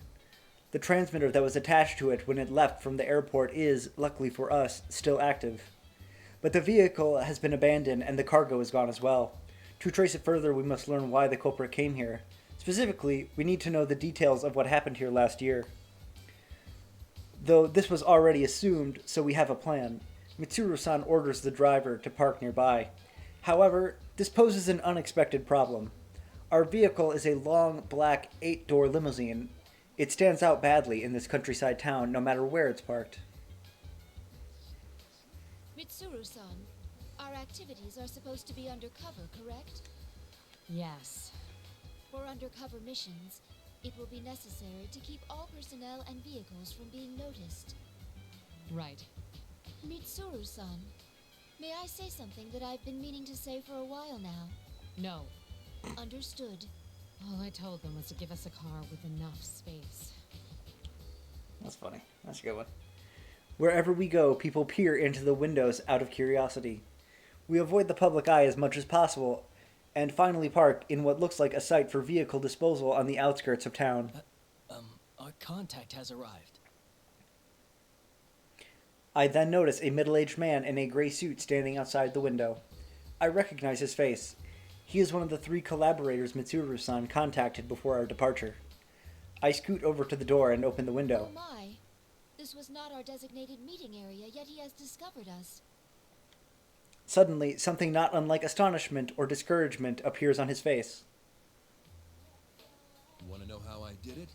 The transmitter that was attached to it when it left from the airport is, luckily for us, still active. But the vehicle has been abandoned and the cargo is gone as well. To trace it further, we must learn why the culprit came here. Specifically, we need to know the details of what happened here last year. Though this was already assumed, so we have a plan. Mitsuru-san orders the driver to park nearby. However, this poses an unexpected problem. Our vehicle is a long, black, 8-door limousine. It stands out badly in this countryside town, no matter where it's parked. Mitsuru-san, our activities are supposed to be undercover, correct? Yes. For undercover missions, it will be necessary to keep all personnel and vehicles from being noticed. Right. Mitsuru-san, may I say something that I've been meaning to say for a while now? No. Understood. All I told them was to give us a car with enough space. That's funny. That's a good one. Wherever we go, people peer into the windows out of curiosity. We avoid the public eye as much as possible, and finally park in what looks like a site for vehicle disposal on the outskirts of town. Our contact has arrived. I then notice a middle-aged man in a gray suit standing outside the window. I recognize his face. He is one of the 3 collaborators Mitsuru-san contacted before our departure. I scoot over to the door and open the window. Oh my. This was not our designated meeting area, yet he has discovered us. Suddenly, something not unlike astonishment or discouragement appears on his face. Want to know how I did it?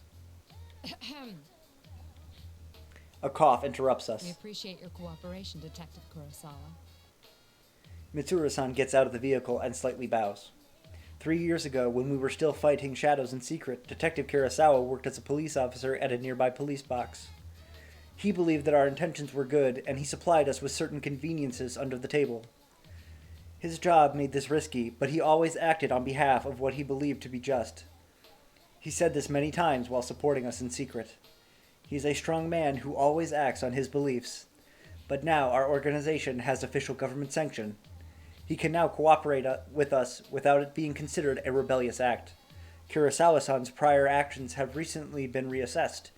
A cough interrupts We us. appreciate your cooperation, Detective Kurosawa. Mitsuru-san gets out of the vehicle and slightly bows. 3 years ago, when we were still fighting shadows in secret, Detective Kurosawa worked as a police officer at a nearby police box. He believed that our intentions were good, and he supplied us with certain conveniences under the table. His job made this risky, but he always acted on behalf of what he believed to be just. He said this many times while supporting us in secret. He is a strong man who always acts on his beliefs. But now our organization has official government sanction. He can now cooperate with us without it being considered a rebellious act. Kurosawa-san's prior actions have recently been reassessed.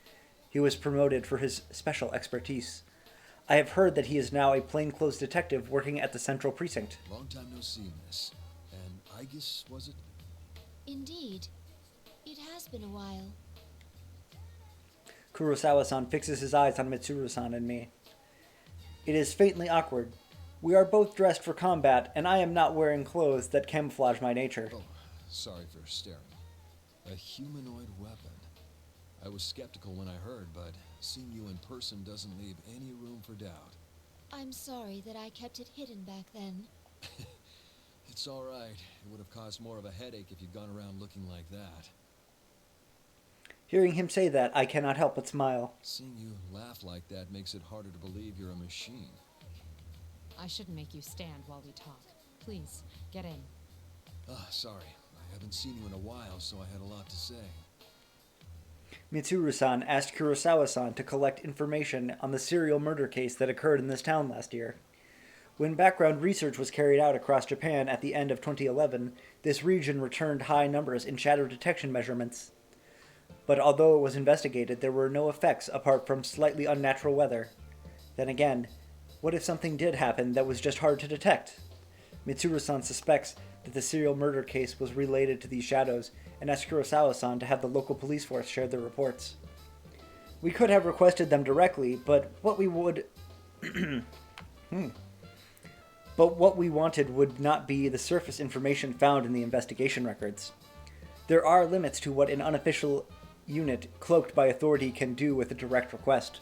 He was promoted for his special expertise. I have heard that he is now a plainclothes detective working at the Central Precinct. Long time no see, miss. And Aigis, was it? Indeed. It has been a while. Kurosawa-san fixes his eyes on Mitsuru-san and me. It is faintly awkward. We are both dressed for combat, and I am not wearing clothes that camouflage my nature. Oh, sorry for staring. A humanoid weapon. I was skeptical when I heard, but seeing you in person doesn't leave any room for doubt. I'm sorry that I kept it hidden back then. It's all right. It would have caused more of a headache if you'd gone around looking like that. Hearing him say that, I cannot help but smile. Seeing you laugh like that makes it harder to believe you're a machine. I shouldn't make you stand while we talk. Please, get in. Sorry. I haven't seen you in a while, so I had a lot to say. Mitsuru-san asked Kurosawa-san to collect information on the serial murder case that occurred in this town last year. When background research was carried out across Japan at the end of 2011, this region returned high numbers in shadow detection measurements. But although it was investigated, there were no effects apart from slightly unnatural weather. Then again, what if something did happen that was just hard to detect? Mitsuru-san suspects that the serial murder case was related to these shadows and asked Kurosawa-san to have the local police force share their reports. We could have requested them directly, but what we wanted would not be the surface information found in the investigation records. There are limits to what an unofficial unit cloaked by authority can do with a direct request.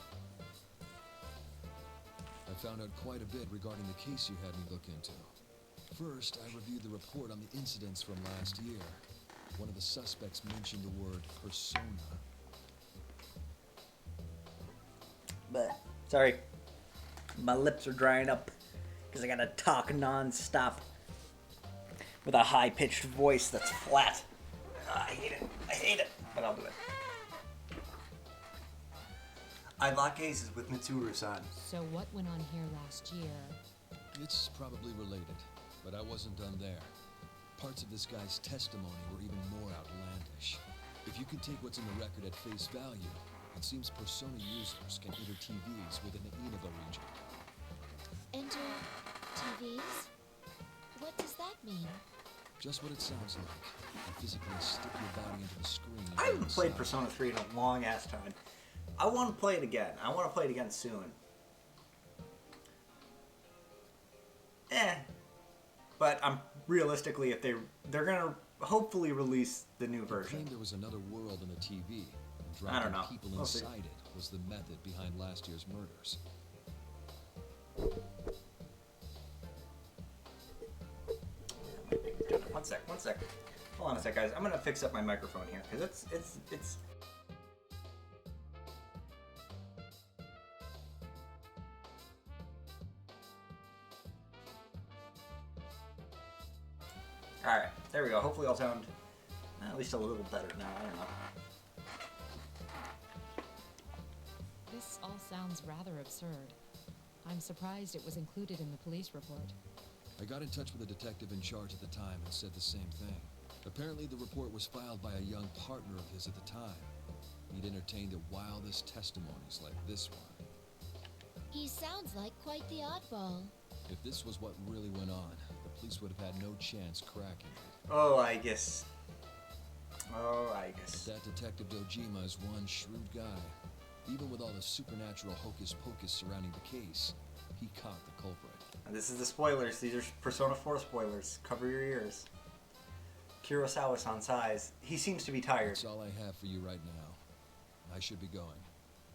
I found out quite a bit regarding the case you had me look into. First, I reviewed the report on the incidents from last year. One of the suspects mentioned the word persona. But sorry, my lips are drying up because I gotta talk non-stop with a high-pitched voice that's flat. I hate it, but I'll do it. I lock cases with Mitsuru-san. So what went on here last year? It's probably related, but I wasn't done there. Parts of this guy's testimony were even more outlandish. If you can take what's in the record at face value, it seems persona users can enter TVs within the Inaba region. Enter TVs? What does that mean? Just what it sounds like. You physically stick your body into the screen. and I go haven't played inside. Persona 3 in a long-ass time. I want to play it again. I want to play it again soon. But I'm realistically, if they're gonna hopefully release the new They version. claimed there was another world in the TV. And I don't dropping know. people We'll see. inside it was the method behind last year's murders. One sec. Hold on a sec, guys. I'm gonna fix up my microphone here because it's. All right, there we go. Hopefully, I'll sound at least a little better now. I don't know. This all sounds rather absurd. I'm surprised it was included in the police report. I got in touch with the detective in charge at the time and said the same thing. Apparently, the report was filed by a young partner of his at the time. He'd entertained the wildest testimonies like this one. He sounds like quite the oddball. If this was what really went on, the police would have had no chance cracking it. Oh, Aigis. Oh, Aigis. That Detective Dojima is one shrewd guy. Even with all the supernatural hocus-pocus surrounding the case, he caught the culprit. And this is the spoilers. These are Persona 4 spoilers. Cover your ears. Kurosawa-san sighs. He seems to be tired. That's all I have for you right now. I should be going.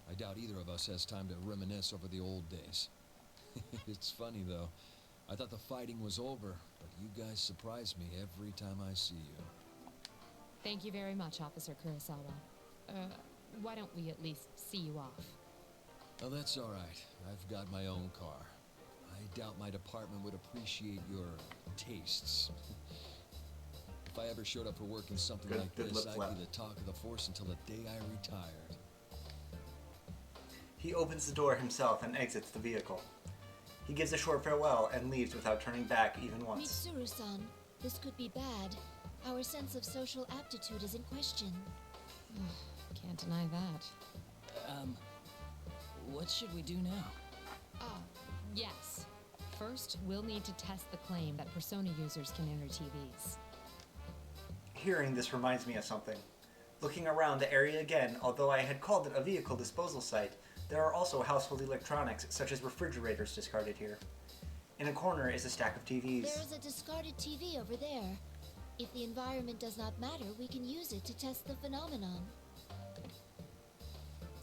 I doubt either of us has time to reminisce over the old days. It's funny, though. I thought the fighting was over, but you guys surprise me every time I see you. Thank you very much, Officer Kurosawa. Why don't we at least see you off? Oh, that's all right. I've got my own car. I doubt my department would appreciate your tastes. If I ever showed up for work in something like this, I'd be the talk of the force until the day I retired. He opens the door himself and exits the vehicle. He gives a short farewell and leaves without turning back even once. Mitsuru-san, this could be bad. Our sense of social aptitude is in question. Can't deny that. What should we do now? Yes. First, we'll need to test the claim that Persona users can enter TVs. Hearing this reminds me of something. Looking around the area again, although I had called it a vehicle disposal site, there are also household electronics, such as refrigerators, discarded here. In a corner is a stack of TVs. There is a discarded TV over there. If the environment does not matter, we can use it to test the phenomenon.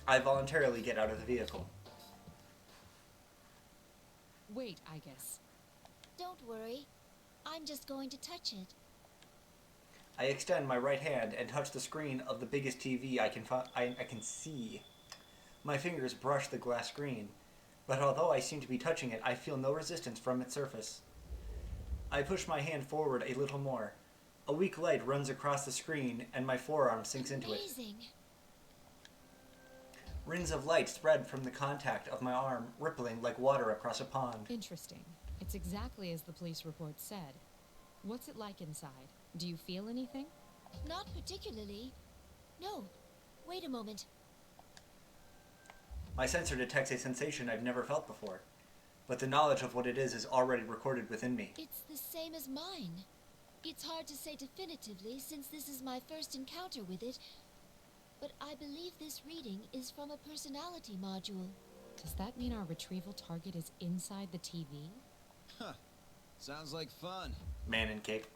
I voluntarily get out of the vehicle. Wait, Aigis. Don't worry. I'm just going to touch it. I extend my right hand and touch the screen of the biggest TV I can see. My fingers brush the glass screen, but although I seem to be touching it, I feel no resistance from its surface. I push my hand forward a little more. A weak light runs across the screen, and my forearm sinks into it. Amazing. Rings of light spread from the contact of my arm, rippling like water across a pond. Interesting. It's exactly as the police report said. What's it like inside? Do you feel anything? Not particularly. No. Wait a moment. My sensor detects a sensation I've never felt before, but the knowledge of what it is already recorded within me. It's the same as mine. It's hard to say definitively since this is my first encounter with it, but I believe this reading is from a personality module. Does that mean our retrieval target is inside the TV? Huh. Sounds like fun. Man in cape.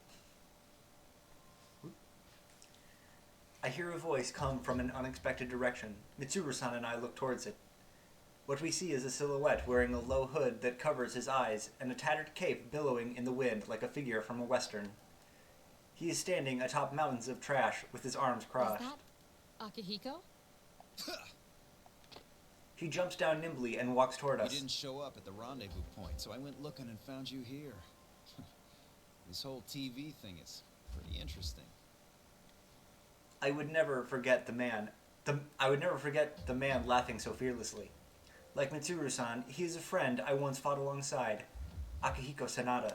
I hear a voice come from an unexpected direction. Mitsuru-san and I look towards it. What we see is a silhouette wearing a low hood that covers his eyes and a tattered cape billowing in the wind like a figure from a western. He is standing atop mountains of trash with his arms crossed. Is that Akihiko? He jumps down nimbly and walks toward us. You didn't show up at the rendezvous point, so I went looking and found you here. This whole TV thing is pretty interesting. I would never forget the man. I would never forget the man laughing so fearlessly. Like Mitsuru-san, he is a friend I once fought alongside, Akihiko Sanada.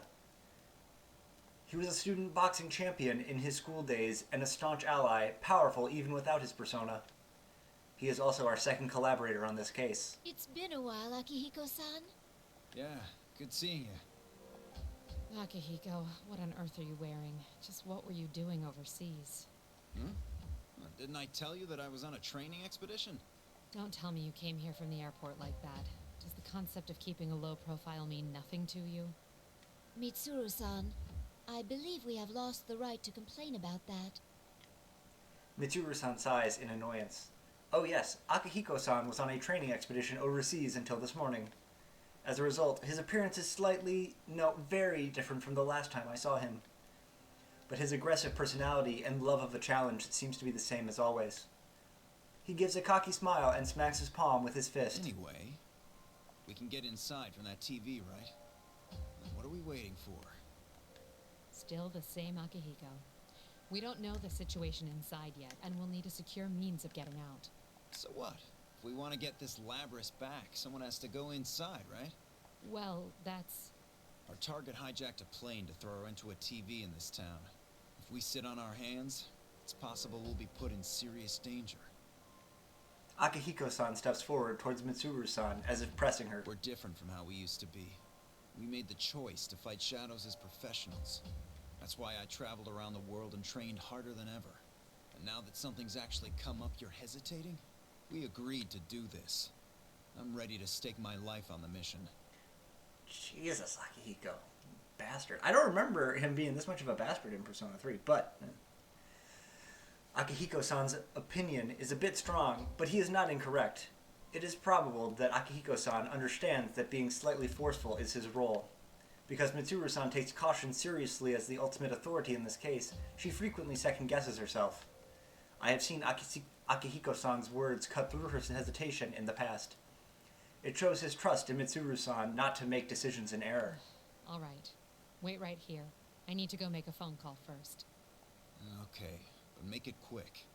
He was a student boxing champion in his school days and a staunch ally, powerful even without his persona. He is also our second collaborator on this case. It's been a while, Akihiko-san. Yeah, good seeing you. Akihiko, what on earth are you wearing? Just what were you doing overseas? Didn't I tell you that I was on a training expedition? Don't tell me you came here from the airport like that. Does the concept of keeping a low profile mean nothing to you? Mitsuru-san, I believe we have lost the right to complain about that. Mitsuru-san sighs in annoyance. Oh yes, Akihiko-san was on a training expedition overseas until this morning. As a result, his appearance is very different from the last time I saw him. But his aggressive personality and love of a challenge seems to be the same as always. He gives a cocky smile and smacks his palm with his fist. Anyway, we can get inside from that TV, right? What are we waiting for? Still the same Akihiko. We don't know the situation inside yet, and we'll need a secure means of getting out. So what? If we want to get this Labrys back, someone has to go inside, right? Well, that's... Our target hijacked a plane to throw her into a TV in this town. If we sit on our hands, it's possible we'll be put in serious danger. Akihiko-san steps forward towards Mitsuru-san as if pressing her. We're different from how we used to be. We made the choice to fight shadows as professionals. That's why I traveled around the world and trained harder than ever. And now that something's actually come up, you're hesitating? We agreed to do this. I'm ready to stake my life on the mission. Jesus, Akihiko. Bastard. I don't remember him being this much of a bastard in Persona 3, but Akihiko-san's opinion is a bit strong, but he is not incorrect. It is probable that Akihiko-san understands that being slightly forceful is his role. Because Mitsuru-san takes caution seriously as the ultimate authority in this case, she frequently second-guesses herself. I have seen Akihiko-san's words cut through her hesitation in the past. It shows his trust in Mitsuru-san not to make decisions in error. All right. Wait right here. I need to go make a phone call first. Okay, but make it quick.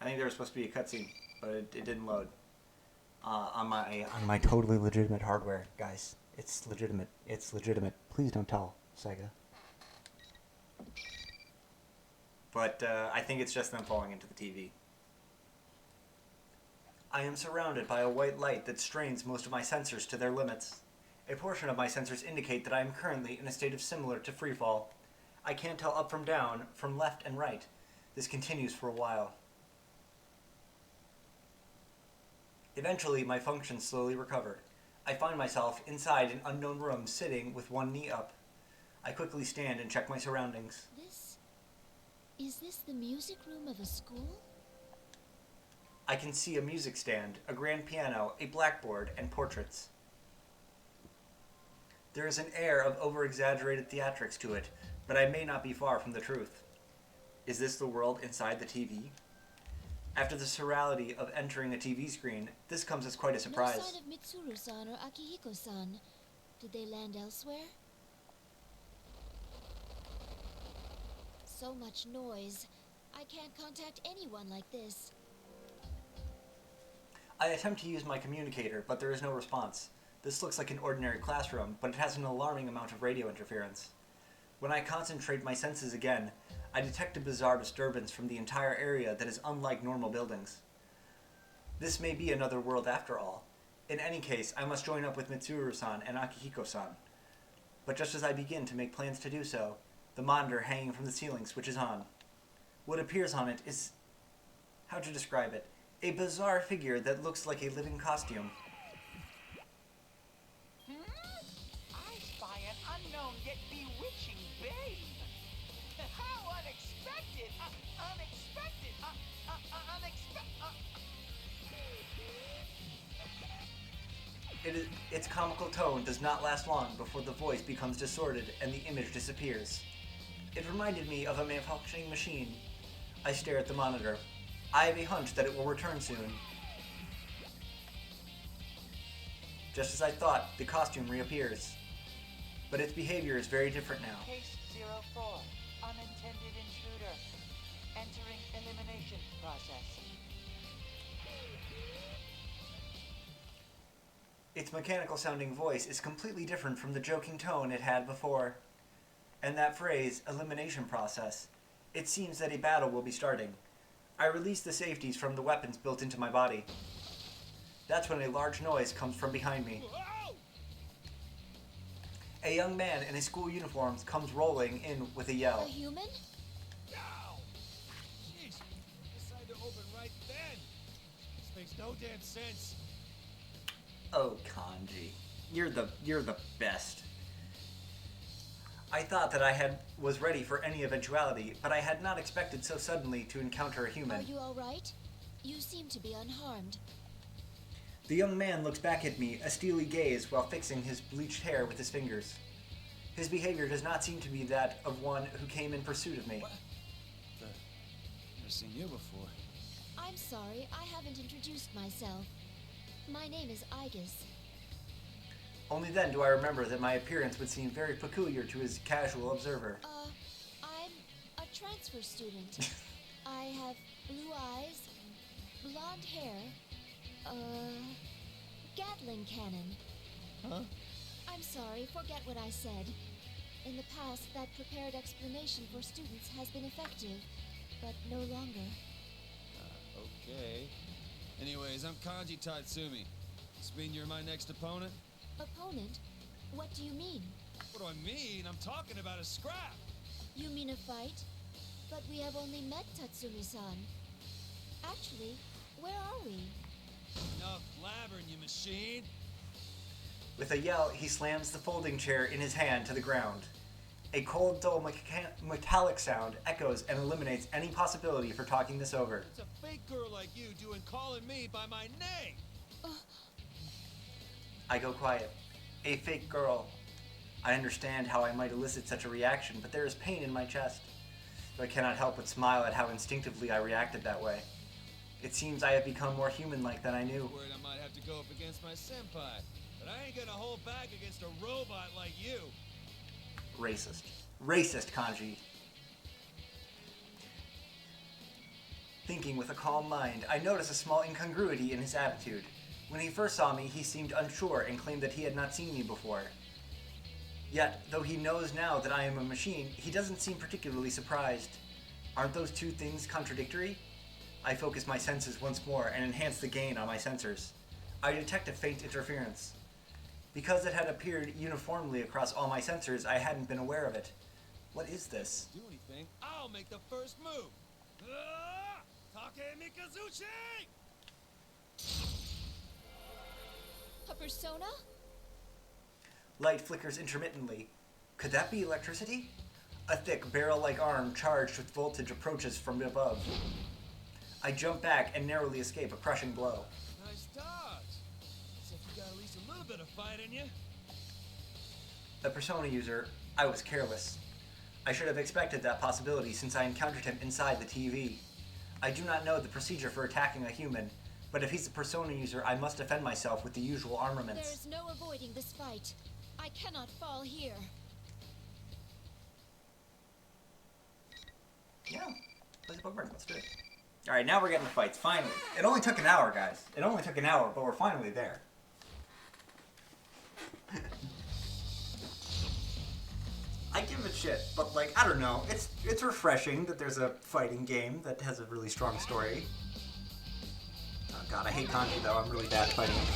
I think there was supposed to be a cutscene, but it didn't load. On my totally legitimate hardware, guys. It's legitimate. It's legitimate. Please don't tell Sega. But I think it's just them falling into the TV. I am surrounded by a white light that strains most of my sensors to their limits. A portion of my sensors indicate that I am currently in a state of similar to freefall. I can't tell up from down, from left and right. This continues for a while. Eventually, my functions slowly recover. I find myself inside an unknown room, sitting with one knee up. I quickly stand and check my surroundings. Is this the music room of a school? I can see a music stand, a grand piano, a blackboard, and portraits. There is an air of over-exaggerated theatrics to it, but I may not be far from the truth. Is this the world inside the TV? After the surreality of entering a TV screen, this comes as quite a surprise. No sign of Mitsuru-san or Akihiko-san. Did they land elsewhere? So much noise. I can't contact anyone like this. I attempt to use my communicator, but there is no response. This looks like an ordinary classroom, but it has an alarming amount of radio interference. When I concentrate my senses again, I detect a bizarre disturbance from the entire area that is unlike normal buildings. This may be another world after all. In any case, I must join up with Mitsuru-san and Akihiko-san. But just as I begin to make plans to do so, the monitor hanging from the ceiling switches on. What appears on it is... how to describe it? A bizarre figure that looks like a living costume. I spy an unknown yet bewitching babe. How unexpected! Unexpected! Its comical tone does not last long before the voice becomes distorted and the image disappears. It reminded me of a malfunctioning machine. I stare at the monitor. I have a hunch that it will return soon. Just as I thought, the costume reappears. But its behavior is very different now. Case 04, unintended intruder. Entering elimination process. Its mechanical-sounding voice is completely different from the joking tone it had before. And that phrase, elimination process, it seems that a battle will be starting. I release the safeties from the weapons built into my body. That's when a large noise comes from behind me. A young man in a school uniform comes rolling in with a yell. A human? Ow! Jeez, decided to open right then. This makes no damn sense. Oh, Kanji, you're the best. I thought that I was ready for any eventuality, but I had not expected so suddenly to encounter a human. Are you all right? You seem to be unharmed. The young man looks back at me, a steely gaze, while fixing his bleached hair with his fingers. His behavior does not seem to be that of one who came in pursuit of me. What? Never seen you before. I'm sorry, I haven't introduced myself. My name is Aigis. Only then do I remember that my appearance would seem very peculiar to his casual observer. I'm a transfer student. I have blue eyes, blonde hair, Gatling cannon. Huh? I'm sorry, forget what I said. In the past, that prepared explanation for students has been effective, but no longer. Okay. Anyways, I'm Kanji Tatsumi. This mean you're my next opponent? Opponent? What do you mean? What do I mean? I'm talking about a scrap! You mean a fight? But we have only met Tatsumi-san. Actually, where are we? Enough blabbering, you machine! With a yell, he slams the folding chair in his hand to the ground. A cold, dull, metallic sound echoes and eliminates any possibility for talking this over. It's a fake girl like you doing calling me by my name! I go quiet. A fake girl. I understand how I might elicit such a reaction, but there is pain in my chest. I cannot help but smile at how instinctively I reacted that way. It seems I have become more human-like than I knew. Worried I might have to go up against my senpai, but I ain't gonna hold back against a robot like you. Racist. Racist, Kanji. Thinking with a calm mind, I notice a small incongruity in his attitude. When he first saw me, he seemed unsure and claimed that he had not seen me before. Yet, though he knows now that I am a machine, he doesn't seem particularly surprised. Aren't those two things contradictory? I focus my senses once more and enhance the gain on my sensors. I detect a faint interference. Because it had appeared uniformly across all my sensors, I hadn't been aware of it. What is this? Do anything, I'll make the first move. Take Mikazuchi! A persona? Light flickers intermittently. Could that be electricity? A thick, barrel-like arm charged with voltage approaches from above. I jump back and narrowly escape a crushing blow. Nice dodge. Looks like you got at least a little bit of fight in you. The persona user, I was careless. I should have expected that possibility since I encountered him inside the TV. I do not know the procedure for attacking a human, but if he's a persona user, I must defend myself with the usual armaments. There is no avoiding this fight. I cannot fall here. Yeah, let's bookmark. Let's do it. All right, now we're getting the fights. Finally, it only took an hour, guys. It only took an hour, but we're finally there. I give it shit, but like I don't know. It's refreshing that there's a fighting game that has a really strong story. Oh god, I hate Kanji though. I'm really bad at fighting him.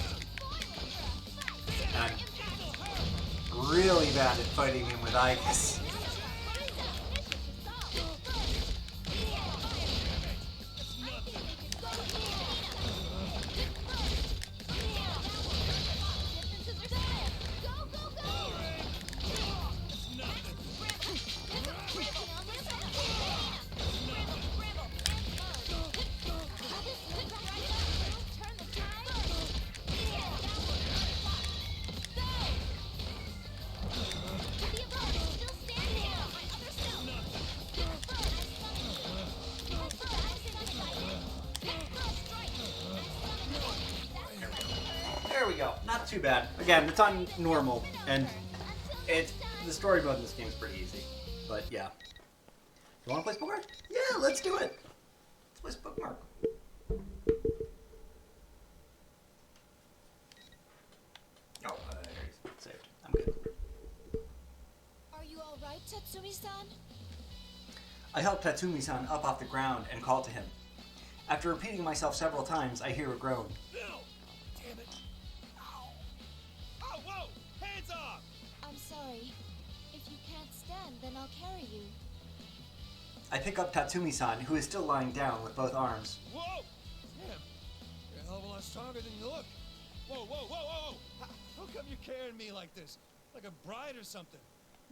And I'm really bad at fighting him with Aigis. There we go. Not too bad. Again, it's on normal, and the story mode in this game is pretty easy. But yeah. You want to play Bookmark? Yeah, let's do it. Let's play Bookmark. Oh, there it is. Saved. I'm good. Are you all right, Tatsumi-san? I help Tatsumi-san up off the ground and call to him. After repeating myself several times, I hear a groan. No! Damn it! Ow! Oh, whoa! Hands off! I'm sorry. If you can't stand, then I'll carry you. I pick up Tatsumi-san, who is still lying down with both arms. Whoa! Damn! You're a hell of a lot stronger than you look. Whoa, whoa, whoa, whoa! How come you're carrying me like this? Like a bride or something?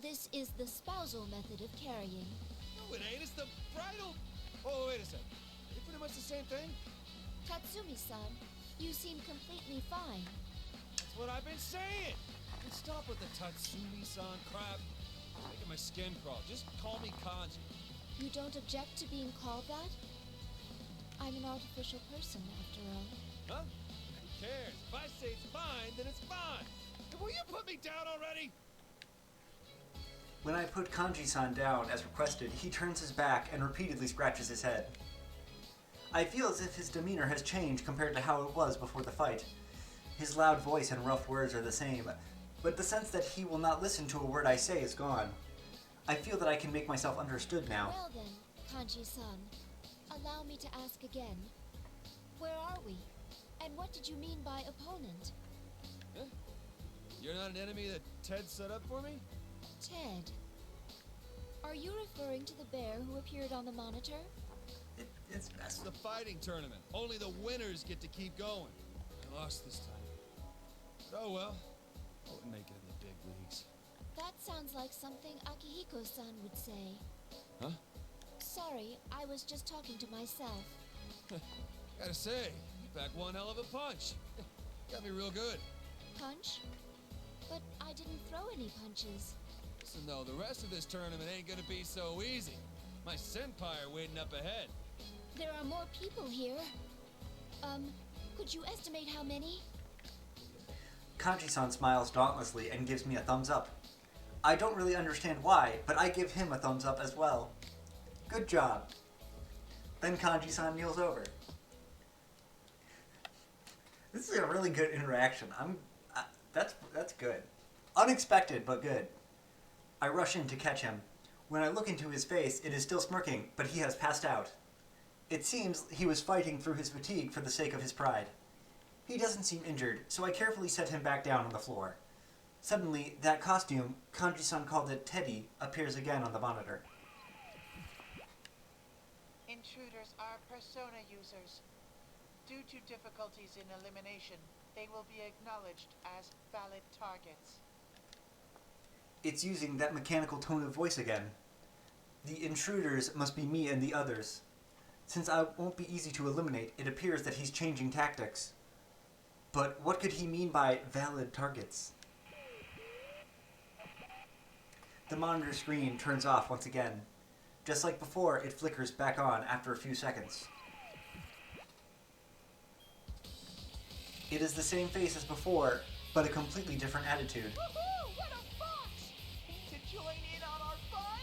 This is the spousal method of carrying. No, it ain't. It's the bridal... Oh, wait a sec. Are they pretty much the same thing? Tatsumi-san, you seem completely fine. That's what I've been saying! And stop with the Tatsumi-san crap. Making my skin crawl. Just call me Kanji. You don't object to being called that? I'm an artificial person, after all. Huh? Who cares? If I say it's fine, then it's fine. Will you put me down already? When I put Kanji-san down as requested, he turns his back and repeatedly scratches his head. I feel as if his demeanor has changed compared to how it was before the fight. His loud voice and rough words are the same, but the sense that he will not listen to a word I say is gone. I feel that I can make myself understood now. Well then, Kanji-san, allow me to ask again. Where are we? And what did you mean by opponent? Huh? You're not an enemy that Ted set up for me? Ted. Are you referring to the bear who appeared on the monitor? That's the fighting tournament. Only the winners get to keep going. I lost this time. But oh well. I wouldn't make it in the big leagues. That sounds like something Akihiko-san would say. Huh? Sorry, I was just talking to myself. Gotta say, you pack one hell of a punch. Got me real good. Punch? But I didn't throw any punches. Listen though, the rest of this tournament ain't gonna be so easy. My senpai are waiting up ahead. There are more people here. Could you estimate how many? Kanji-san smiles dauntlessly and gives me a thumbs up. I don't really understand why, but I give him a thumbs up as well. Good job. Then Kanji-san kneels over. This is a really good interaction. That's good. Unexpected, but good. I rush in to catch him. When I look into his face, it is still smirking, but he has passed out. It seems he was fighting through his fatigue for the sake of his pride. He doesn't seem injured, so I carefully set him back down on the floor. Suddenly, that costume, Kanji-san called it Teddy, appears again on the monitor. Intruders are persona users. Due to difficulties in elimination, they will be acknowledged as valid targets. It's using that mechanical tone of voice again. The intruders must be me and the others. Since I won't be easy to eliminate, it appears that he's changing tactics. But what could he mean by valid targets? The monitor screen turns off once again. Just like before, it flickers back on after a few seconds. It is the same face as before, but a completely different attitude. Woohoo! What a fox! To join in on our fun?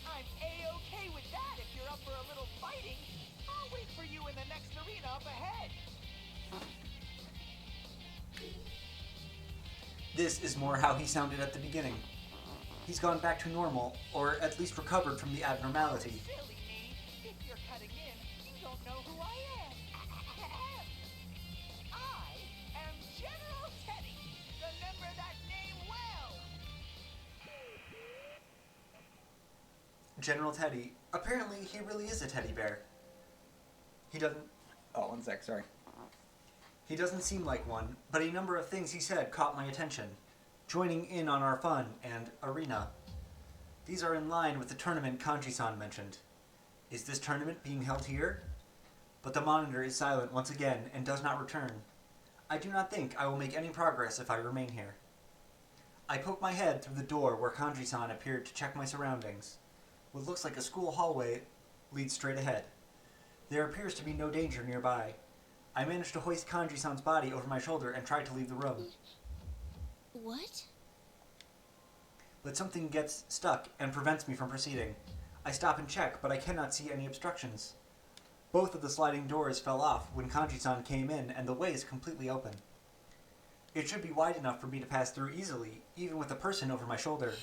I'm A-okay with that if you're up for a little fighting. I'll wait for you in the next arena up ahead. This is more how he sounded at the beginning. He's gone back to normal, or at least recovered from the abnormality. Silly me. If you're cutting in, you don't know who I am. I am General Teddy. Remember that name well. General Teddy. Apparently, he really is a teddy bear. He doesn't... Oh, one sec, sorry. He doesn't seem like one, but a number of things he said caught my attention. Joining in on our fun and arena. These are in line with the tournament Kanji-san mentioned. Is this tournament being held here? But the monitor is silent once again and does not return. I do not think I will make any progress if I remain here. I poke my head through the door where Kanji-san appeared to check my surroundings. What looks like a school hallway leads straight ahead. There appears to be no danger nearby. I manage to hoist Kanji-san's body over my shoulder and try to leave the room. What? But something gets stuck and prevents me from proceeding. I stop and check, but I cannot see any obstructions. Both of the sliding doors fell off when Kanji-san came in, and the way is completely open. It should be wide enough for me to pass through easily, even with a person over my shoulder.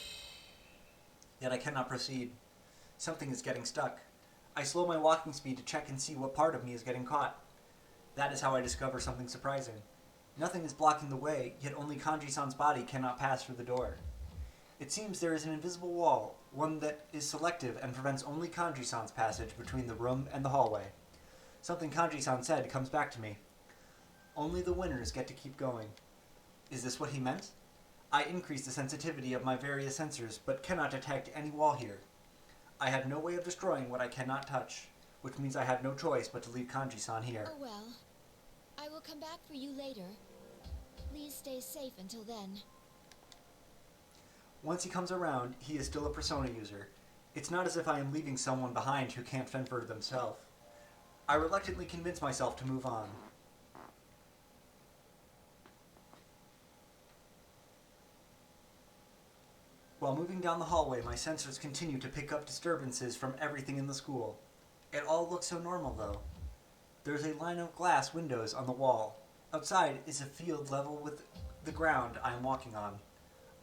Yet I cannot proceed. Something is getting stuck. I slow my walking speed to check and see what part of me is getting caught. That is how I discover something surprising. Nothing is blocking the way, yet only Kanji-san's body cannot pass through the door. It seems there is an invisible wall, one that is selective and prevents only Kanji-san's passage between the room and the hallway. Something Kanji-san said comes back to me. Only the winners get to keep going. Is this what he meant? I increase the sensitivity of my various sensors, but cannot detect any wall here. I have no way of destroying what I cannot touch, which means I have no choice but to leave Kanji-san here. Oh well. I will come back for you later. Please stay safe until then. Once he comes around, he is still a persona user. It's not as if I am leaving someone behind who can't fend for themselves. I reluctantly convince myself to move on. While moving down the hallway, my sensors continue to pick up disturbances from everything in the school. It all looks so normal, though. There's a line of glass windows on the wall. Outside is a field level with the ground I am walking on.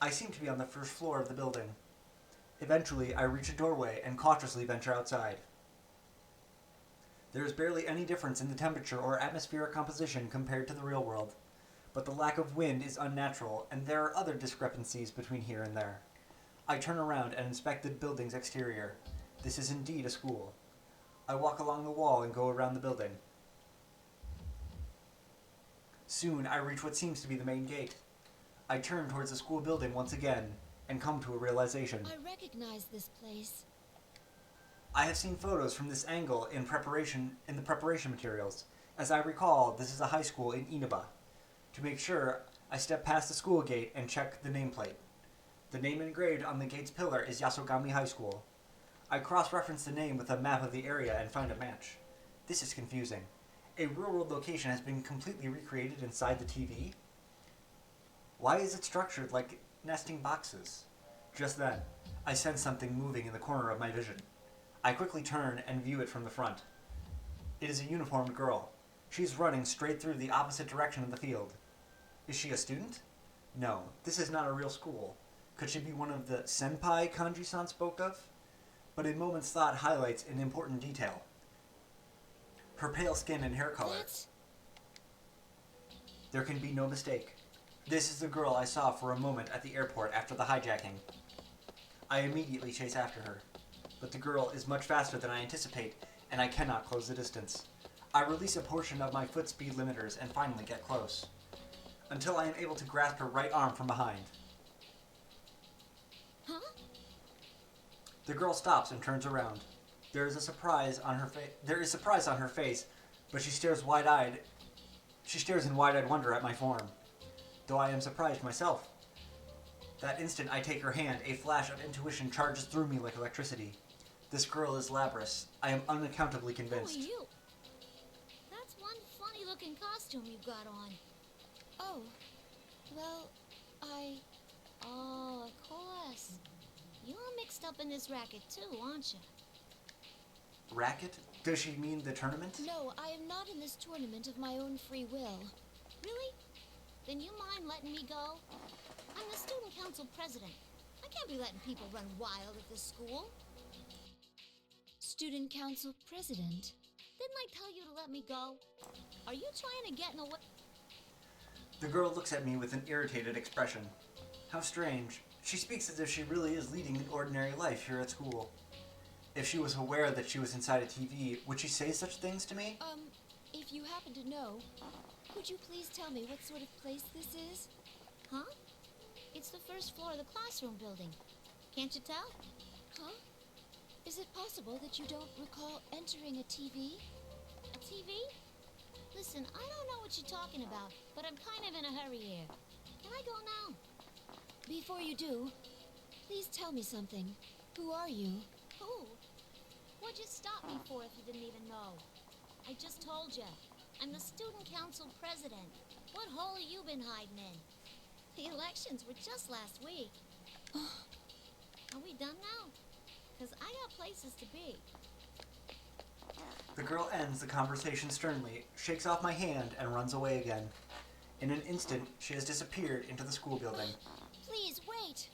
I seem to be on the first floor of the building. Eventually, I reach a doorway and cautiously venture outside. There is barely any difference in the temperature or atmospheric composition compared to the real world, but the lack of wind is unnatural, and there are other discrepancies between here and there. I turn around and inspect the building's exterior. This is indeed a school. I walk along the wall and go around the building. Soon, I reach what seems to be the main gate. I turn towards the school building once again, and come to a realization. I recognize this place. I have seen photos from this angle in the preparation materials. As I recall, this is a high school in Inaba. To make sure, I step past the school gate and check the nameplate. The name engraved on the gate's pillar is Yasogami High School. I cross-reference the name with a map of the area and find a match. This is confusing. A real-world location has been completely recreated inside the TV? Why is it structured like nesting boxes? Just then, I sense something moving in the corner of my vision. I quickly turn and view it from the front. It is a uniformed girl. She's running straight through the opposite direction of the field. Is she a student? No, this is not a real school. Could she be one of the senpai Kanji-san spoke of? But a moment's thought highlights an important detail. Her pale skin and hair color. What? There can be no mistake. This is the girl I saw for a moment at the airport after the hijacking. I immediately chase after her, but the girl is much faster than I anticipate, and I cannot close the distance. I release a portion of my foot speed limiters and finally get close, until I am able to grasp her right arm from behind. Huh? The girl stops and turns around. There is surprise on her face, but she stares in wide-eyed wonder at my form, though I am surprised myself. That instant I take her hand, a flash of intuition charges through me like electricity. This girl is Labris. I am unaccountably convinced. Who are you? That's one funny-looking costume you've got on. Oh, well, Oh, of course. You're mixed up in this racket too, aren't you? Racket? Does she mean the tournament? No, I am not in this tournament of my own free will. Really? Then you mind letting me go? I'm the student council president. I can't be letting people run wild at this school. Student council president? Didn't I tell you to let me go? Are you trying to get in the way? The girl looks at me with an irritated expression. How strange. She speaks as if she really is leading an ordinary life here at school. If she was aware that she was inside a TV, would she say such things to me? If you happen to know, could you please tell me what sort of place this is? Huh? It's the first floor of the classroom building. Can't you tell? Huh? Is it possible that you don't recall entering a TV? A TV? Listen, I don't know what you're talking about, but I'm kind of in a hurry here. Can I go now? Before you do, please tell me something. Who are you? Who? What'd you stop me for if you didn't even know? I just told you. I'm the student council president. What hole have you been hiding in? The elections were just last week. Are we done now? Because I got places to be. The girl ends the conversation sternly, shakes off my hand, and runs away again. In an instant, she has disappeared into the school building. Please, wait!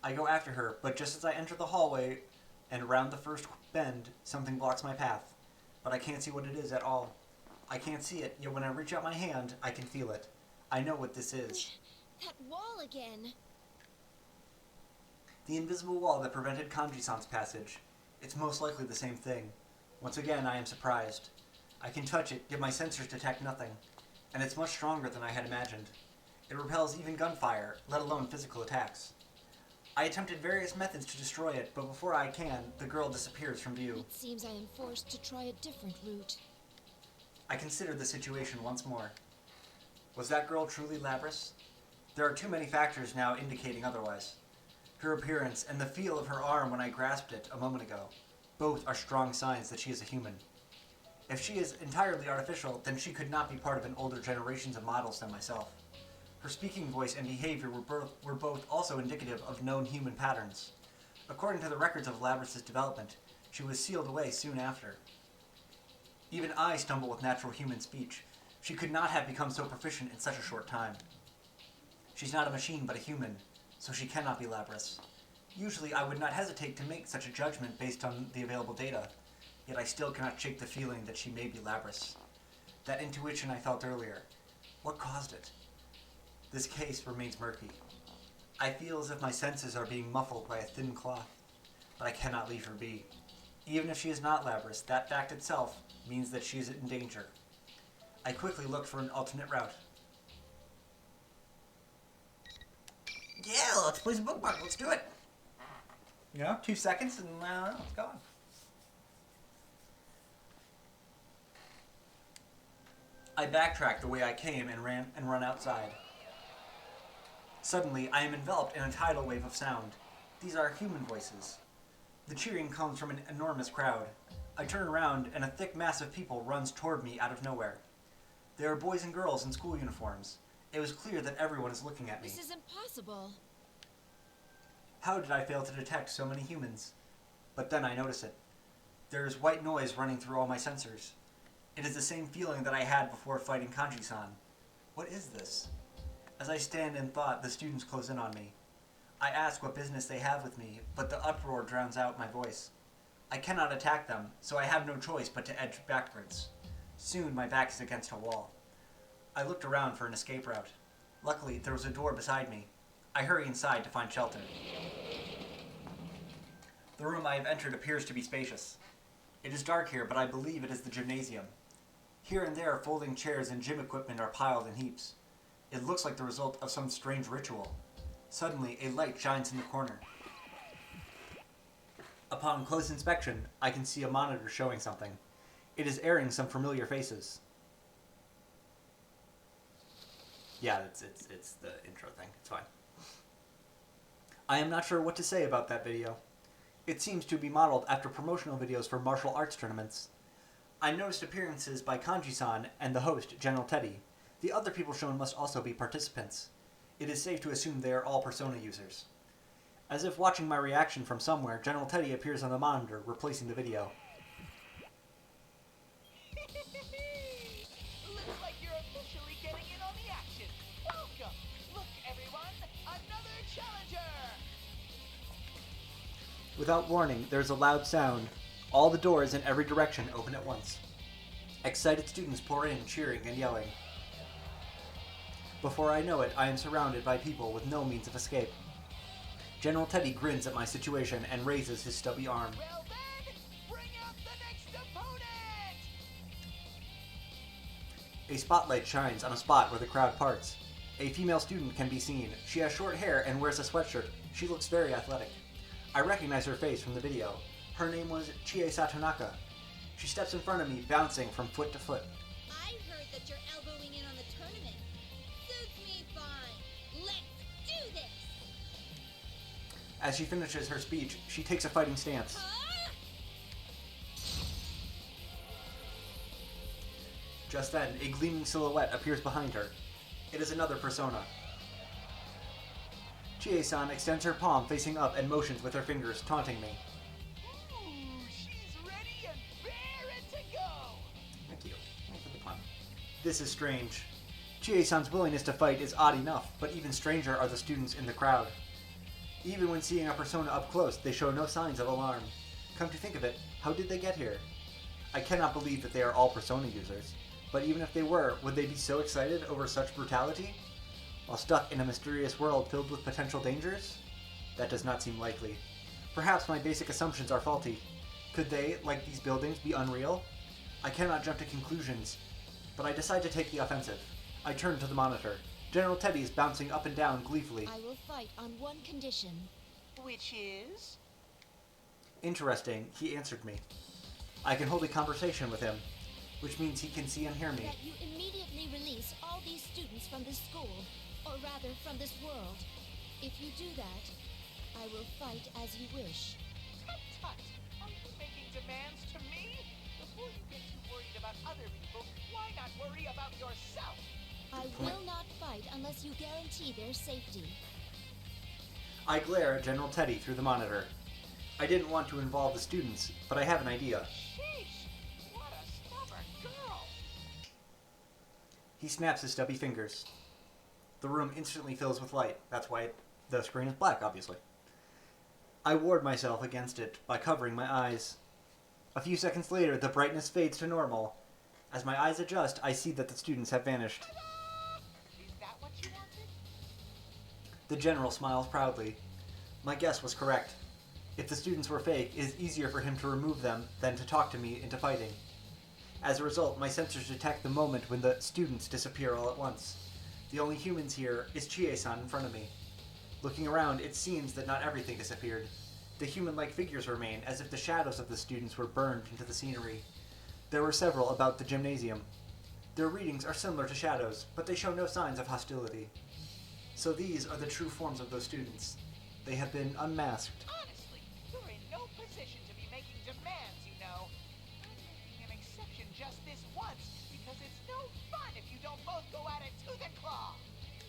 I go after her, but just as I enter the hallway and around the first bend, something blocks my path. But I can't see what it is at all. I can't see it, yet when I reach out my hand, I can feel it. I know what this is. That wall again! The invisible wall that prevented Kanji-san's passage. It's most likely the same thing. Once again, I am surprised. I can touch it, yet my sensors detect nothing. And it's much stronger than I had imagined. It repels even gunfire, let alone physical attacks. I attempted various methods to destroy it, but before I can, the girl disappears from view. It seems I am forced to try a different route. I considered the situation once more. Was that girl truly Labris? There are too many factors now indicating otherwise. Her appearance and the feel of her arm when I grasped it a moment ago, both are strong signs that she is a human. If she is entirely artificial, then she could not be part of an older generation of models than myself. Her speaking voice and behavior were both also indicative of known human patterns. According to the records of Labris' development, she was sealed away soon after. Even I stumble with natural human speech. She could not have become so proficient in such a short time. She's not a machine, but a human. so she cannot be Labrys. Usually I would not hesitate to make such a judgment based on the available data, yet I still cannot shake the feeling that she may be Labrys. That intuition I felt earlier, what caused it? This case remains murky. I feel as if my senses are being muffled by a thin cloth, but I cannot leave her be. Even if she is not Labrys, that fact itself means that she is in danger. I quickly looked for an alternate route. Yeah, let's place a bookmark. Let's do it. 2 seconds and it's gone. I backtracked the way I came and run outside. Suddenly, I am enveloped in a tidal wave of sound. These are human voices. The cheering comes from an enormous crowd. I turn around and a thick mass of people runs toward me out of nowhere. There are boys and girls in school uniforms. It was clear that everyone is looking at me. This is impossible. How did I fail to detect so many humans? But then I notice it. There is white noise running through all my sensors. It is the same feeling that I had before fighting Kanji-san. What is this? As I stand in thought, the students close in on me. I ask what business they have with me, but the uproar drowns out my voice. I cannot attack them, so I have no choice but to edge backwards. Soon my back is against a wall. I looked around for an escape route. Luckily, there was a door beside me. I hurry inside to find shelter. The room I have entered appears to be spacious. It is dark here, but I believe it is the gymnasium. Here and there, folding chairs and gym equipment are piled in heaps. It looks like the result of some strange ritual. Suddenly, a light shines in the corner. Upon close inspection, I can see a monitor showing something. It is airing some familiar faces. Yeah, it's the intro thing. It's fine. I am not sure what to say about that video. It seems to be modeled after promotional videos for martial arts tournaments. I noticed appearances by Kanji-san and the host, General Teddy. The other people shown must also be participants. It is safe to assume they are all Persona users. As if watching my reaction from somewhere, General Teddy appears on the monitor, replacing the video. Looks like you're officially getting in on the action. Welcome! Look, everyone, another challenger! Without warning, there's a loud sound. All the doors in every direction open at once. Excited students pour in, cheering and yelling. Before I know it, I am surrounded by people with no means of escape. General Teddy grins at my situation and raises his stubby arm. Well then, bring out the next opponent! A spotlight shines on a spot where the crowd parts. A female student can be seen. She has short hair and wears a sweatshirt. She looks very athletic. I recognize her face from the video. Her name was Chie Satonaka. She steps in front of me, bouncing from foot to foot. I heard that you're elbowing in on the tournament. Suits me fine. Let's do this! As she finishes her speech, she takes a fighting stance. Just then, a gleaming silhouette appears behind her. It is another Persona. Chie-san extends her palm facing up and motions with her fingers, taunting me. Ooh, she's ready and raring to go! Thank you. Thanks for the pun. This is strange. Chie-san's willingness to fight is odd enough, but even stranger are the students in the crowd. Even when seeing a Persona up close, they show no signs of alarm. Come to think of it, how did they get here? I cannot believe that they are all Persona users, but even if they were, would they be so excited over such brutality? While stuck in a mysterious world filled with potential dangers? That does not seem likely. Perhaps my basic assumptions are faulty. Could they, like these buildings, be unreal? I cannot jump to conclusions, but I decide to take the offensive. I turn to the monitor. General Teddy is bouncing up and down gleefully. I will fight on one condition. Which is? Interesting, he answered me. I can hold a conversation with him, which means he can see and hear me. That you immediately release all these students from this school, or rather from this world. If you do that, I will fight as you wish. Tut tut! Are you making demands to me? Before you get too worried about other people, why not worry about yourself? I will not fight unless you guarantee their safety. I glare at General Teddy through the monitor. I didn't want to involve the students, but I have an idea. Sheesh! What a stubborn girl! He snaps his stubby fingers. The room instantly fills with light. That's why it The screen is black, obviously. I ward myself against it by covering my eyes. A few seconds later, the brightness fades to normal. As my eyes adjust, I see that the students have vanished. Is that what you wanted? The general smiles proudly. My guess was correct. If the students were fake, it is easier for him to remove them than to talk to me into fighting. As a result, my sensors detect the moment when the students disappear all at once. The only humans here is Chie-san in front of me. Looking around, it seems that not everything disappeared. The human-like figures remain, as if the shadows of the students were burned into the scenery. There were several about the gymnasium. Their readings are similar to shadows, but they show no signs of hostility. So these are the true forms of those students. They have been unmasked. Honestly, you're in no position to be making demands, you know. I'm making an exception just this once, because it's no fun if you don't both go at it tooth and claw.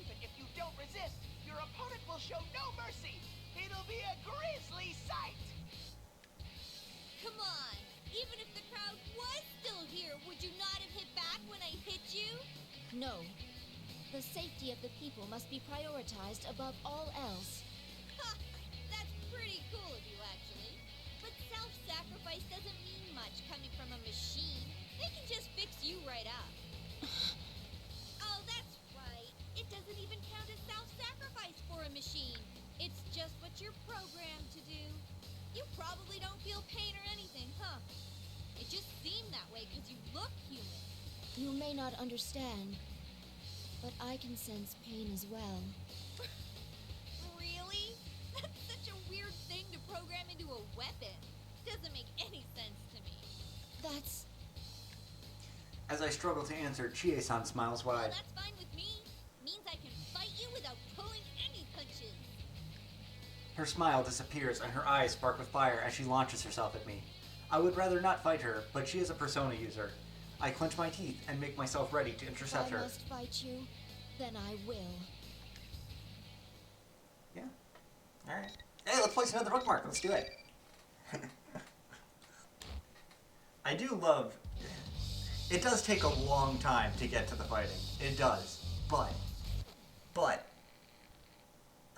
Even if you don't resist, your opponent will show no mercy. It'll be a grisly sight. Come on! Even if the crowd was still here, would you not have hit back when I hit you? No. The safety of the people must be prioritized above all else. Ha! That's pretty cool of you, actually. But self-sacrifice doesn't mean much coming from a machine. They can just fix you right up. Oh, that's right. It doesn't even count as self-sacrifice for a machine. It's just what you're programmed to do. You probably don't feel pain or anything, huh? It just seemed that way because you look human. You may not understand, but I can sense pain as well. Really? That's such a weird thing to program into a weapon. Doesn't make any sense to me. That's... As I struggle to answer, Chie-san smiles Well, wide. that's fine with me. Means I can fight you without pulling any punches. Her smile disappears and her eyes spark with fire as she launches herself at me. I would rather not fight her, but she is a persona user. I clench my teeth and make myself ready to intercept If I her. must fight you, then I will. Yeah. Alright. Hey, let's place another bookmark. Let's do it. I do love... It does take a long time to get to the fighting. It does. But...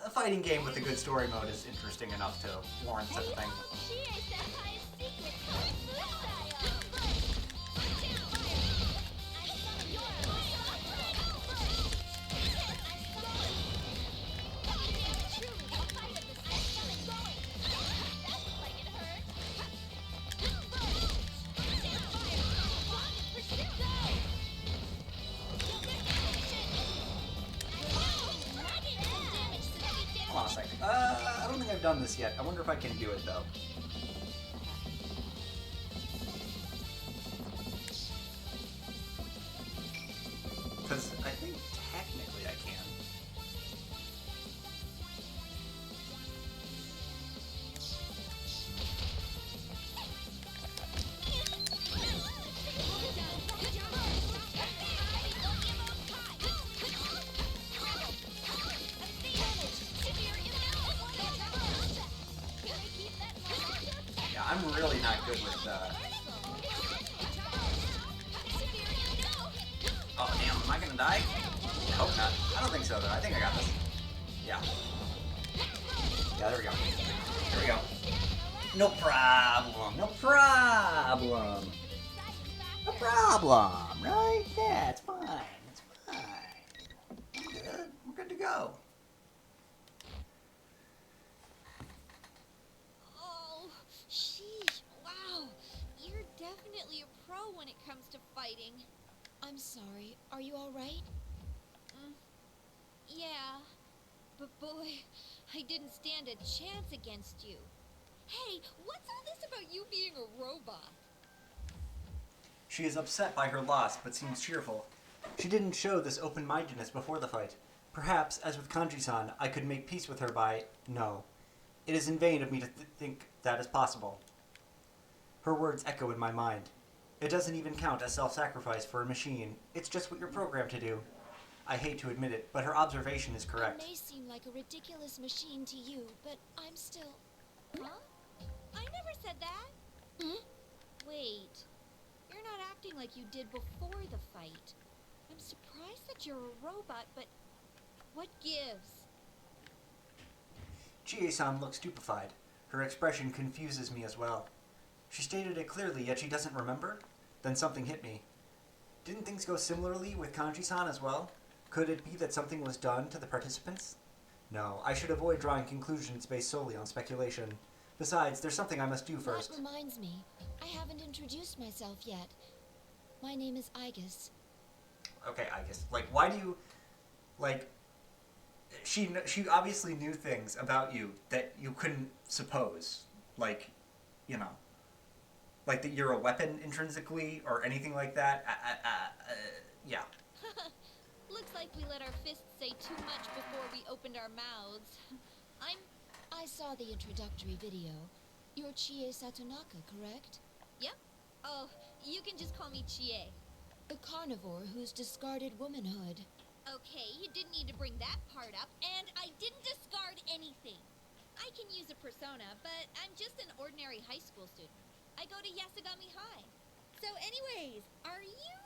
A fighting game with a good story mode is interesting enough to warrant such a thing. Hold on a second. I don't think I've done this yet. I wonder if I can do it, though. Because I think technically I can. Yeah, I'm really not good with, Oh, damn, am I gonna die? I hope not. I don't think so, though. I think I got this. Yeah. Yeah, there we go. There we go. No problem. No problem. No problem, right? Yeah, it's fine. It's fine. I'm good. We're good to go. Oh, sheesh. Wow. You're definitely a pro when it comes to fighting. I'm sorry. Are you all right? Yeah. But boy, I didn't stand a chance against you. Hey, what's all this about you being a robot? She is upset by her loss, but seems cheerful. She didn't show this open-mindedness before the fight. Perhaps, as with Kanji-san, I could make peace with her by... No. It is in vain of me to think that is possible. Her words echo in my mind. It doesn't even count as self-sacrifice for a machine. It's just what you're programmed to do. I hate to admit it, but her observation is correct. It may seem like a ridiculous machine to you, but I'm still... Huh? I never said that. Wait. You're not acting like you did before the fight. I'm surprised that you're a robot, but what gives? Chie-san looks stupefied. Her expression confuses me as well. She stated it clearly, yet she doesn't remember? Then something hit me. Didn't things go similarly with Kanji-san as well? Could it be that something was done to the participants? No, I should avoid drawing conclusions based solely on speculation. Besides, there's something I must do first. That reminds me, I haven't introduced myself yet. My name is Aigis. Okay, Aigis. Like, why do you... Like, she obviously knew things about you that you couldn't suppose. Like, you know... Like that you're a weapon intrinsically or anything like that. Yeah. Looks like we let our fists say too much before we opened our mouths. I saw the introductory video. You're Chie Satonaka, correct? Yep. Oh, you can just call me Chie. The carnivore who's discarded womanhood. Okay, you didn't need to bring that part up, and I didn't discard anything. I can use a persona, but I'm just an ordinary high school student. I go to Yasugami High. So anyways, are you,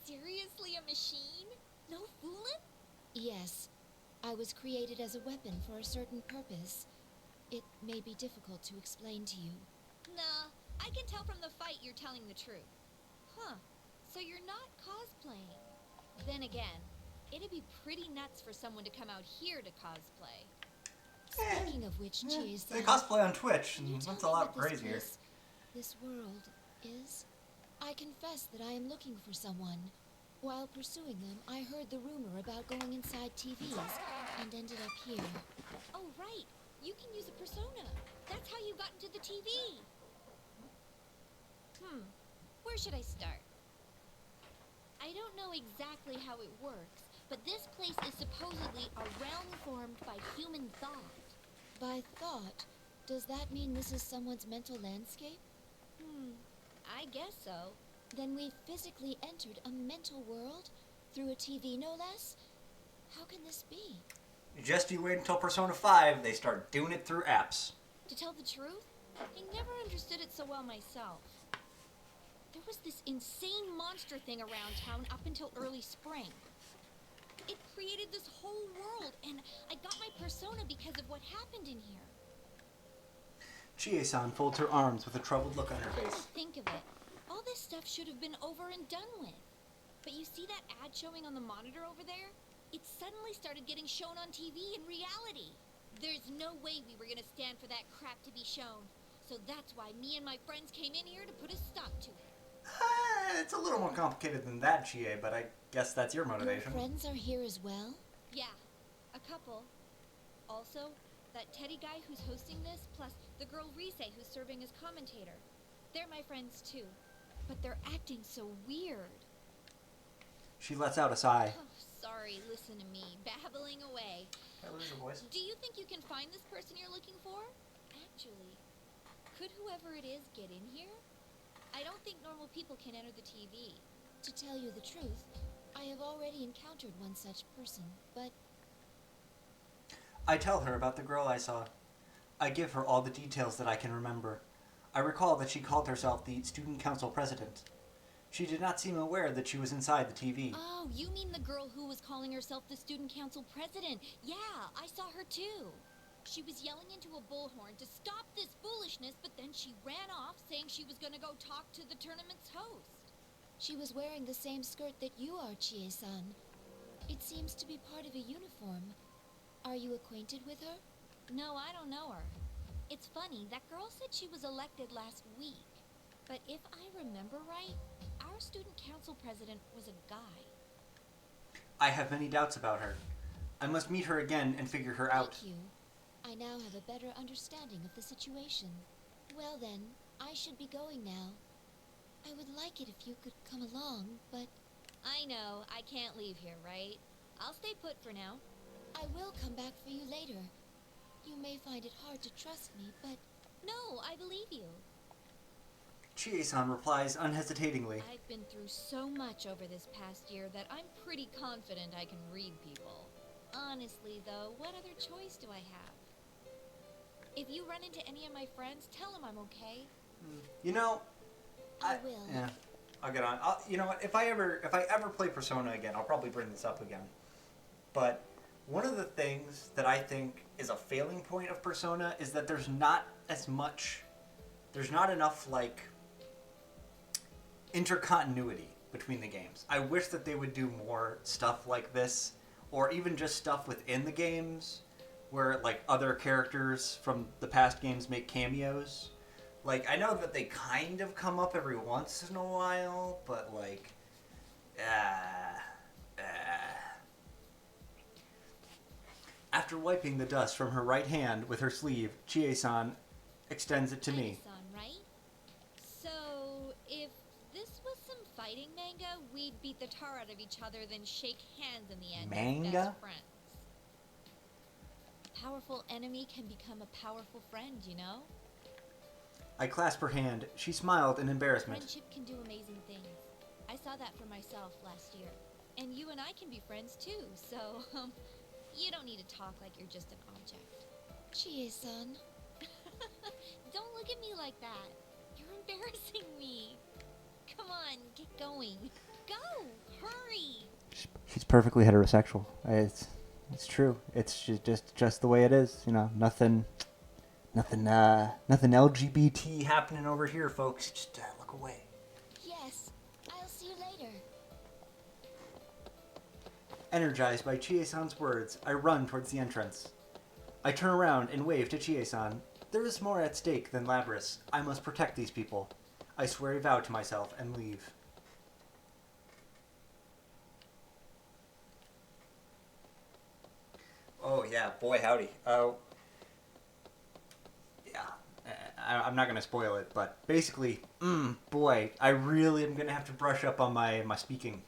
seriously a machine? No foolin'? Yes. I was created as a weapon for a certain purpose. It may be difficult to explain to you. Nah, I can tell from the fight you're telling the truth. Huh, so you're not cosplaying. Then again, it'd be pretty nuts for someone to come out here to cosplay. Speaking of which, Chie-san... They cosplay on Twitch, and that's a lot crazier. This world is... I confess that I am looking for someone. While pursuing them, I heard the rumor about going inside TVs and ended up here. Oh, right. You can use a persona. That's how you got into the TV. Where should I start? I don't know exactly how it works, but this place is supposedly a realm formed by human thought. By thought? Does that mean this is someone's mental landscape? I guess so. Then we've physically entered a mental world? Through a TV, no less? How can this be? Just you wait until Persona 5, they start doing it through apps. To tell the truth, I never understood it so well myself. There was this insane monster thing around town up until early spring. It created this whole world, and I got my persona because of what happened in here. Chie-san folds her arms with a troubled look on her face. Think of it. All this stuff should have been over and done with. But you see that ad showing on the monitor over there? It suddenly started getting shown on TV in reality. There's no way we were gonna stand for that crap to be shown. So that's why me and my friends came in here to put a stop to it. It's a little more complicated than that, Chie, but I guess that's your motivation. Your friends are here as well? Yeah, a couple. Also, that Teddy guy who's hosting this, plus the girl Rise who's serving as commentator. They're my friends too, but they're acting so weird. She lets out a sigh. Oh, sorry, listen to me, babbling away. Can I lose your voice? Do you think you can find this person you're looking for? Actually, could whoever it is get in here? I don't think normal people can enter the TV. To tell you the truth, I have already encountered one such person, but... I tell her about the girl I saw. I give her all the details that I can remember. I recall that she called herself the student council president. She did not seem aware that she was inside the TV. Oh, you mean the girl who was calling herself the student council president? Yeah, I saw her too. She was yelling into a bullhorn to stop this foolishness, but then she ran off saying she was gonna go talk to the tournament's host. She was wearing the same skirt that you are, Chie-san. It seems to be part of a uniform. Are you acquainted with her? No, I don't know her. It's funny, that girl said she was elected last week. But if I remember right, our student council president was a guy. I have many doubts about her. I must meet her again and figure her out. Thank you. I now have a better understanding of the situation. Well then, I should be going now. I would like it if you could come along, but... I know, I can't leave here, right? I'll stay put for now. I will come back for you later. You may find it hard to trust me, but... No, I believe you. Chie-san replies unhesitatingly. I've been through so much over this past year that I'm pretty confident I can read people. Honestly, though, what other choice do I have? If you run into any of my friends, tell them I'm okay. You know, I will. Yeah, I'll get on. You know what? If I ever play Persona again, I'll probably bring this up again. But One of the things that I think is a failing point of Persona is that there's not enough, like, intercontinuity between the games. I wish that they would do more stuff like this, or even just stuff within the games, where, like, other characters from the past games make cameos. Like, I know that they kind of come up every once in a while, but, like, After wiping the dust from her right hand with her sleeve, Chie-san extends it to me. Aigis-san, right? So, if this was some fighting manga, we'd beat the tar out of each other, then shake hands in the end as Manga? best friends. A powerful enemy can become a powerful friend, you know? I clasp her hand. She smiled in embarrassment. Friendship can do amazing things. I saw that for myself last year. And you and I can be friends too, so, you don't need to talk like you're just an object. Chie-san. Don't look at me like that. You're embarrassing me. Come on, get going. Go! Hurry! She's perfectly heterosexual. It's true. It's just the way it is. You know, nothing LGBT happening over here, folks. Just look away. Yes, I'll see you later. Energized by Chie-san's words, I run towards the entrance. I turn around and wave to Chie-san. There is more at stake than Labris. I must protect these people. I swear a vow to myself and leave. Oh yeah, boy howdy. Oh, yeah. I'm not gonna spoil it, but basically, boy, I really am gonna have to brush up on my speaking.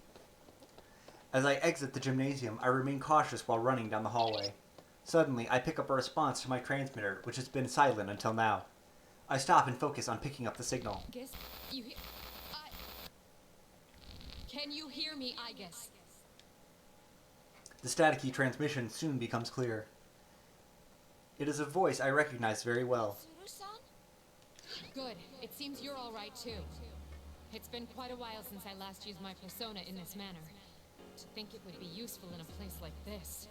As I exit the gymnasium, I remain cautious while running down the hallway. Suddenly, I pick up a response to my transmitter, which has been silent until now. I stop and focus on picking up the signal. Aigis, Can you hear me, Aigis? The staticky transmission soon becomes clear. It is a voice I recognize very well. Tsuru-san? Good. It seems you're all right, too. It's been quite a while since I last used my persona in this manner. To think it would be useful in a place like this.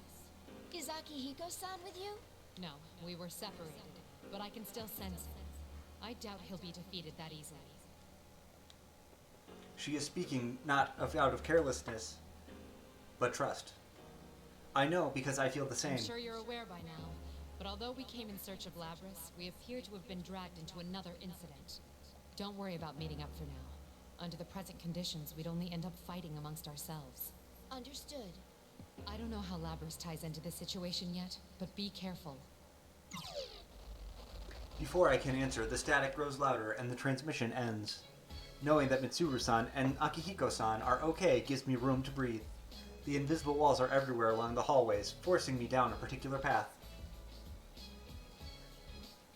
Is Akihiko-san with you? No, we were separated, but I can still sense it. I doubt he'll be defeated that easily. She is speaking not out of carelessness, but trust. I know because I feel the same. I'm sure you're aware by now, but although we came in search of Labris, we appear to have been dragged into another incident. Don't worry about meeting up for now. Under the present conditions, we'd only end up fighting amongst ourselves. Understood. I don't know how Labris ties into this situation yet, but be careful. Before I can answer, the static grows louder and the transmission ends. Knowing that Mitsuru-san and Akihiko-san are okay gives me room to breathe. The invisible walls are everywhere along the hallways, forcing me down a particular path.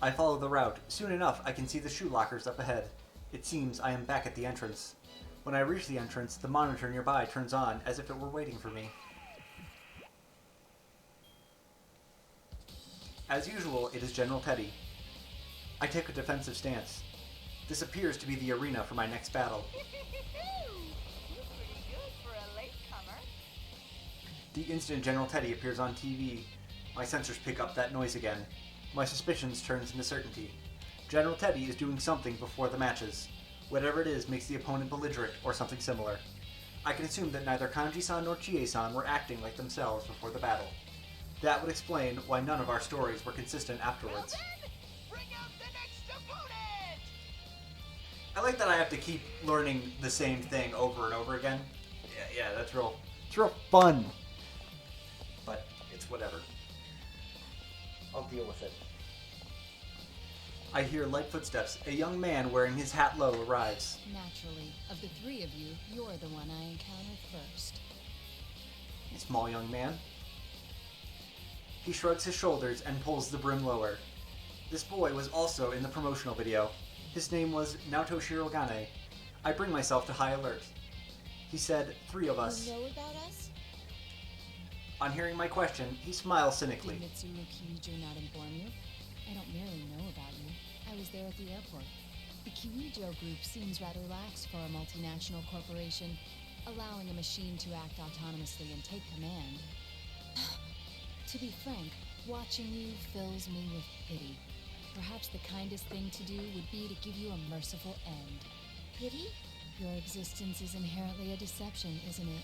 I follow the route. Soon enough, I can see the shoe lockers up ahead. It seems I am back at the entrance. When I reach the entrance, the monitor nearby turns on as if it were waiting for me. As usual, it is General Teddy. I take a defensive stance. This appears to be the arena for my next battle. You're pretty good for a latecomer. The instant General Teddy appears on TV, my sensors pick up that noise again. My suspicions turns into certainty. General Teddy is doing something before the matches. Whatever it is makes the opponent belligerent or something similar. I can assume that neither Kanji-san nor Chie-san were acting like themselves before the battle. That would explain why none of our stories were consistent afterwards. Well then, bring out the next opponent! I like that I have to keep learning the same thing over and over again. Yeah, it's real fun. But it's whatever. I'll deal with it. I hear light footsteps. A young man wearing his hat low arrives. Naturally, of the three of you, you're the one I encountered first. Small young man. He shrugs his shoulders and pulls the brim lower. This boy was also in the promotional video. His name was Naoto Shirogane. I bring myself to high alert. He said, 3 of us. You know about us? On hearing my question, he smiles cynically. Did Mitsuru Kiwijo not inform you? I don't merely know about you. I was there at the airport. The Kiwijo group seems rather lax for a multinational corporation, allowing a machine to act autonomously and take command. To be frank, watching you fills me with pity. Perhaps the kindest thing to do would be to give you a merciful end. Pity? Your existence is inherently a deception, isn't it?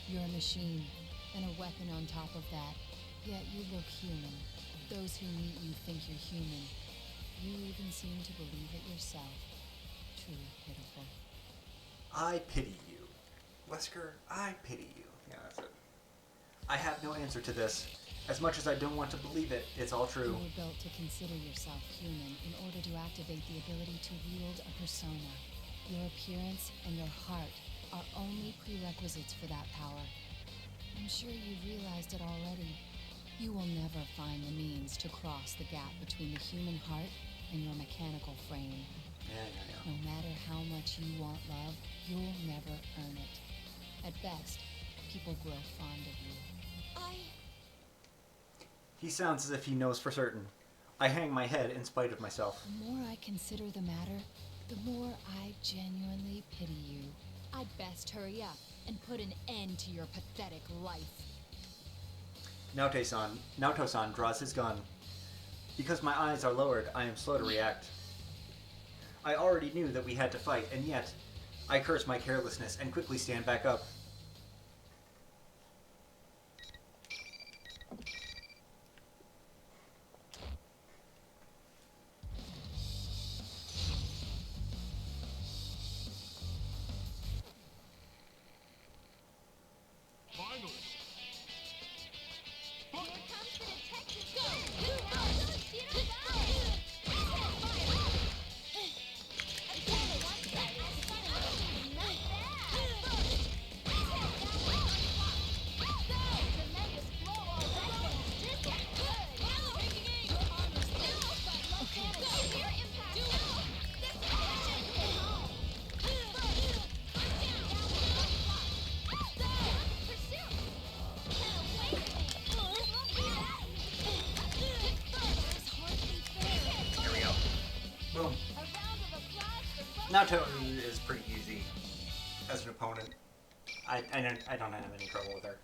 You're a machine, and a weapon on top of that. Yet you look human. Those who meet you think you're human. You even seem to believe it yourself. Truly pitiful. I pity you. Wesker, I pity you. Yeah, that's it. I have no answer to this. As much as I don't want to believe it, it's all true. You were built to consider yourself human in order to activate the ability to wield a persona. Your appearance and your heart are only prerequisites for that power. I'm sure you've realized it already. You will never find the means to cross the gap between the human heart and your mechanical frame. Yeah. No matter how much you want love, you'll never earn it. At best, people grow fond of you. He sounds as if he knows for certain. I hang my head in spite of myself. The more I consider the matter, the more I genuinely pity you. I'd best hurry up and put an end to your pathetic life. Naoto-san draws his gun. Because my eyes are lowered, I am slow to react. I already knew that we had to fight, and yet, I curse my carelessness and quickly stand back up. Finally! Here comes the detective. Go! Here we go. Boom. Naoto is pretty easy as an opponent. I don't have any trouble with her.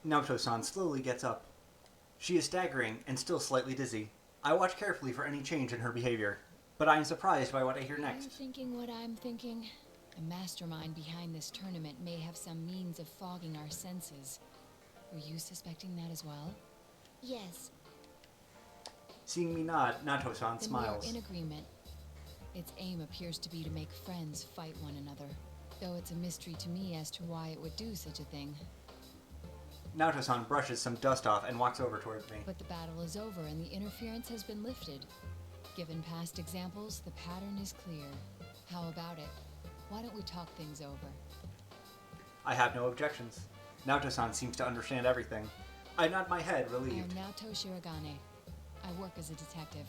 Naoto-san slowly gets up. She is staggering and still slightly dizzy. I watch carefully for any change in her behavior, but I am surprised by what I hear Are you next. thinking what I'm thinking? The mastermind behind this tournament may have some means of fogging our senses. Were you suspecting that as well? Yes. Seeing me nod, Naoto-san Then smiles. we are in agreement. Its aim appears to be to make friends fight one another, though it's a mystery to me as to why it would do such a thing. Naoto-san brushes some dust off and walks over towards me. But the battle is over and the interference has been lifted. Given past examples, the pattern is clear. How about it? Why don't we talk things over? I have no objections. Naoto-san seems to understand everything. I nod my head, I am relieved. Naoto Shirogane. I work as a detective.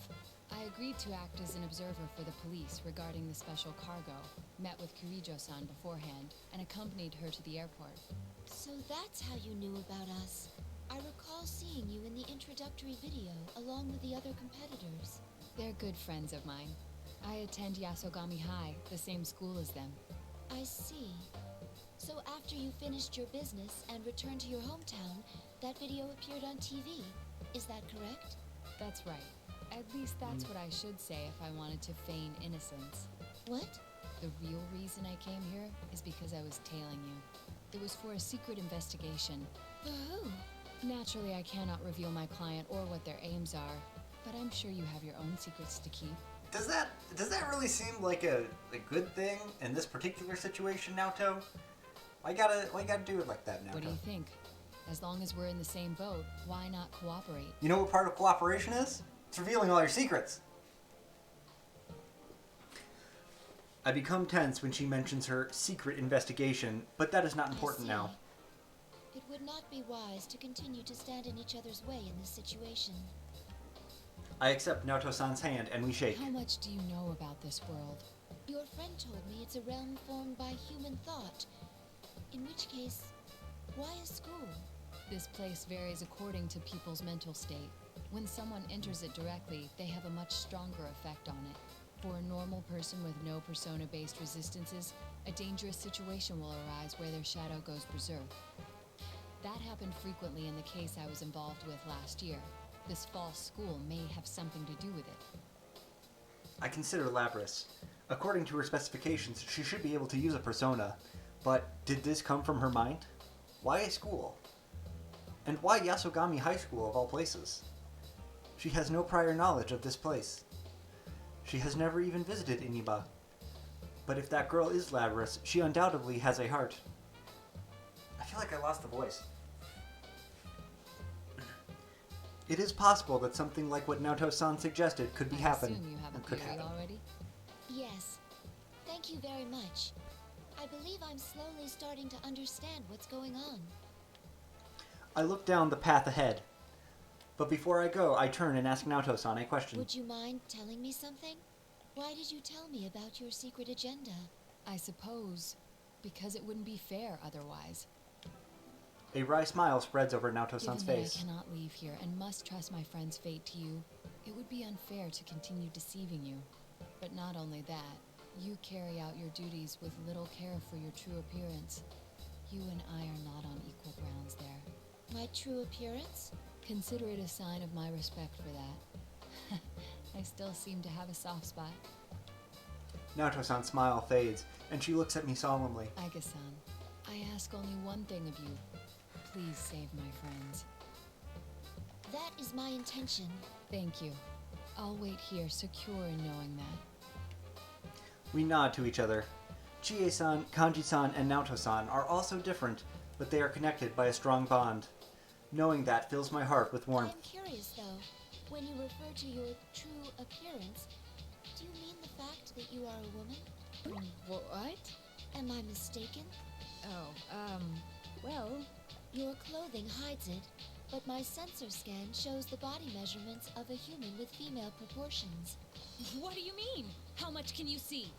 I agreed to act as an observer for the police regarding the special cargo, met with Kirijo-san beforehand, and accompanied her to the airport. So that's how you knew about us. I recall seeing you in the introductory video, along with the other competitors. They're good friends of mine. I attend Yasogami High, the same school as them. I see. So after you finished your business and returned to your hometown, that video appeared on TV. Is that correct? That's right. At least that's what I should say if I wanted to feign innocence. What? The real reason I came here is because I was tailing you. It was for a secret investigation. For who? Naturally, I cannot reveal my client or what their aims are, but I'm sure you have your own secrets to keep. Does that really seem like a good thing in this particular situation, Naoto? Why gotta do it like that, Naoto? What do you think? As long as we're in the same boat, why not cooperate? You know what part of cooperation is? It's revealing all your secrets. I become tense when she mentions her secret investigation, but that is not important I see. now. It would not be wise to continue to stand in each other's way in this situation. I accept Naoto-san's hand and we shake. How much do you know about this world? Your friend told me it's a realm formed by human thought. In which case, why a school? This place varies according to people's mental state. When someone enters it directly, they have a much stronger effect on it. For a normal person with no persona-based resistances, a dangerous situation will arise where their shadow goes berserk. That happened frequently in the case I was involved with last year. This false school may have something to do with it. I consider Labris. According to her specifications, she should be able to use a persona. But did this come from her mind? Why a school? And why Yasogami High School of all places? She has no prior knowledge of this place. She has never even visited Iniba. But if that girl is Labris, she undoubtedly has a heart. I feel like I lost the voice. It is possible that something like what Naoto-san suggested could be I happen. assume you have a and could theory happen. already? Yes. Thank you very much. I believe I'm slowly starting to understand what's going on. I look down the path ahead. But before I go, I turn and ask Naoto-san a question. Would you mind telling me something? Why did you tell me about your secret agenda? I suppose because it wouldn't be fair otherwise. A wry smile spreads over Naoto-san's Given that face. I cannot leave here and must trust my friend's fate to you, it would be unfair to continue deceiving you. But not only that, you carry out your duties with little care for your true appearance. You and I are not on equal grounds there. My true appearance? Consider it a sign of my respect for that. I still seem to have a soft spot. Naoto-san's smile fades, and she looks at me solemnly. Aigis-san, I ask only one thing of you. Please save my friends. That is my intention. Thank you. I'll wait here, secure in knowing that. We nod to each other. Chie-san, Kanji-san, and Naoto-san are also different, but they are connected by a strong bond. Knowing that fills my heart with warmth. I'm curious, though. When you refer to your true appearance, do you mean the fact that you are a woman? What? Am I mistaken? Oh, well... Your clothing hides it, but my sensor scan shows the body measurements of a human with female proportions. What do you mean? How much can you see?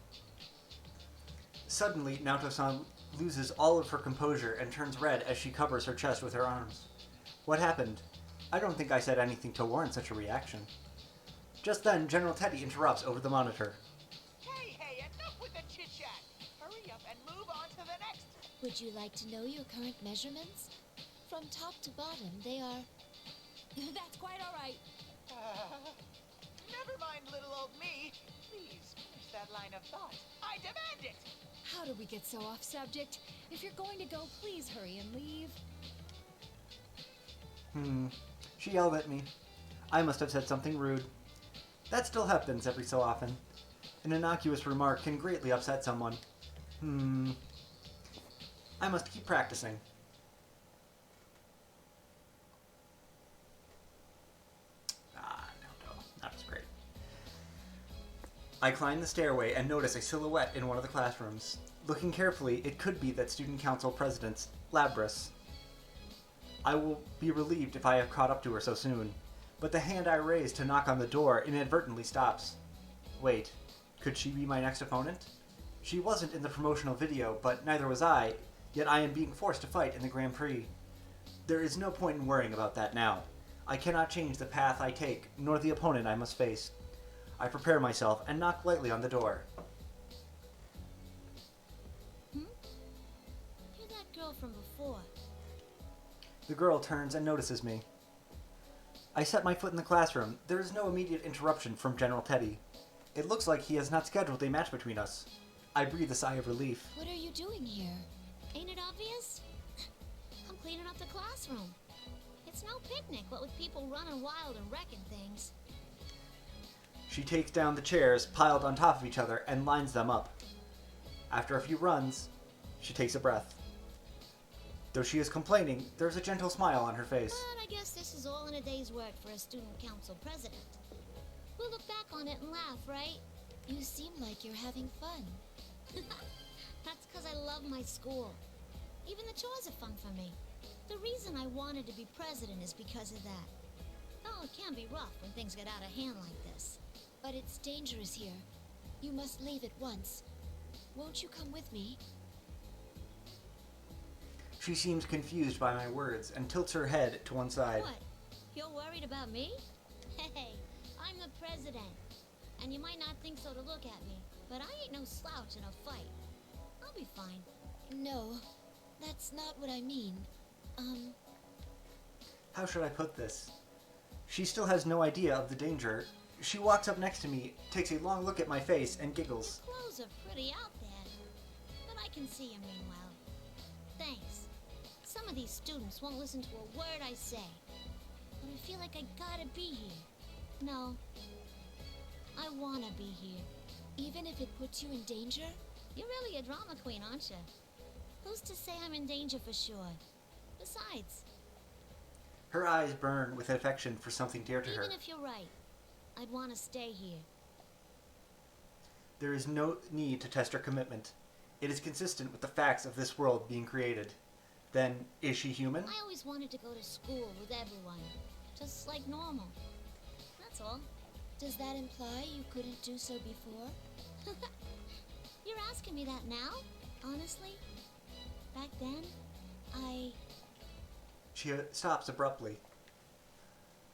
Suddenly, Naoto-san loses all of her composure and turns red as she covers her chest with her arms. What happened? I don't think I said anything to warrant such a reaction. Just then, General Teddy interrupts over the monitor. Hey, enough with the chit-chat! Hurry up and move on to the next! Would you like to know your current measurements? From top to bottom, they are... That's quite all right. Never mind little old me. Please finish that line of thought. I demand it! How did we get so off subject? If you're going to go, please hurry and leave. She yelled at me. I must have said something rude. That still happens every so often. An innocuous remark can greatly upset someone. I must keep practicing. No, that was great. I climb the stairway and notice a silhouette in one of the classrooms. Looking carefully, it could be that student council president, Labris. I will be relieved if I have caught up to her so soon, but the hand I raise to knock on the door inadvertently stops. Wait, could she be my next opponent? She wasn't in the promotional video, but neither was I, yet I am being forced to fight in the Grand Prix. There is no point in worrying about that now. I cannot change the path I take, nor the opponent I must face. I prepare myself and knock lightly on the door. You're that girl from before. The girl turns and notices me. I set my foot in the classroom. There is no immediate interruption from General Teddy. It looks like he has not scheduled a match between us. I breathe a sigh of relief. What are you doing here? Ain't it obvious? I'm cleaning up the classroom. It's no picnic, what with people running wild and wrecking things. She takes down the chairs piled on top of each other and lines them up. After a few runs, she takes a breath. Though she is complaining, there's a gentle smile on her face. But I guess this is all in a day's work for a student council president. We'll look back on it and laugh, right? You seem like you're having fun. That's because I love my school. Even the chores are fun for me. The reason I wanted to be president is because of that. Oh, it can be rough when things get out of hand like this. But it's dangerous here. You must leave at once. Won't you come with me? She seems confused by my words and tilts her head to one side. What? You're worried about me? Hey, I'm the president. and you might not think so to look at me, but I ain't no slouch in a fight. I'll be fine. No, that's not what I mean. How should I put this? She still has no idea of the danger. She walks up next to me, takes a long look at my face, and giggles. Your clothes are pretty out there, but I can see you mean well. Thanks. Some of these students won't listen to a word I say, but I feel like I gotta be here. No, I wanna be here. Even if it puts you in danger? You're really a drama queen, aren't you? Who's to say I'm in danger for sure? Besides, Her eyes burn with affection for something dear to her. even if you're right, I'd want to stay here. There is no need to test her commitment. It is consistent with the facts of this world being created. Then, is she human? I always wanted to go to school with everyone, just like normal. That's all. Does that imply you couldn't do so before? You're asking me that now? Honestly? Back then, She stops abruptly.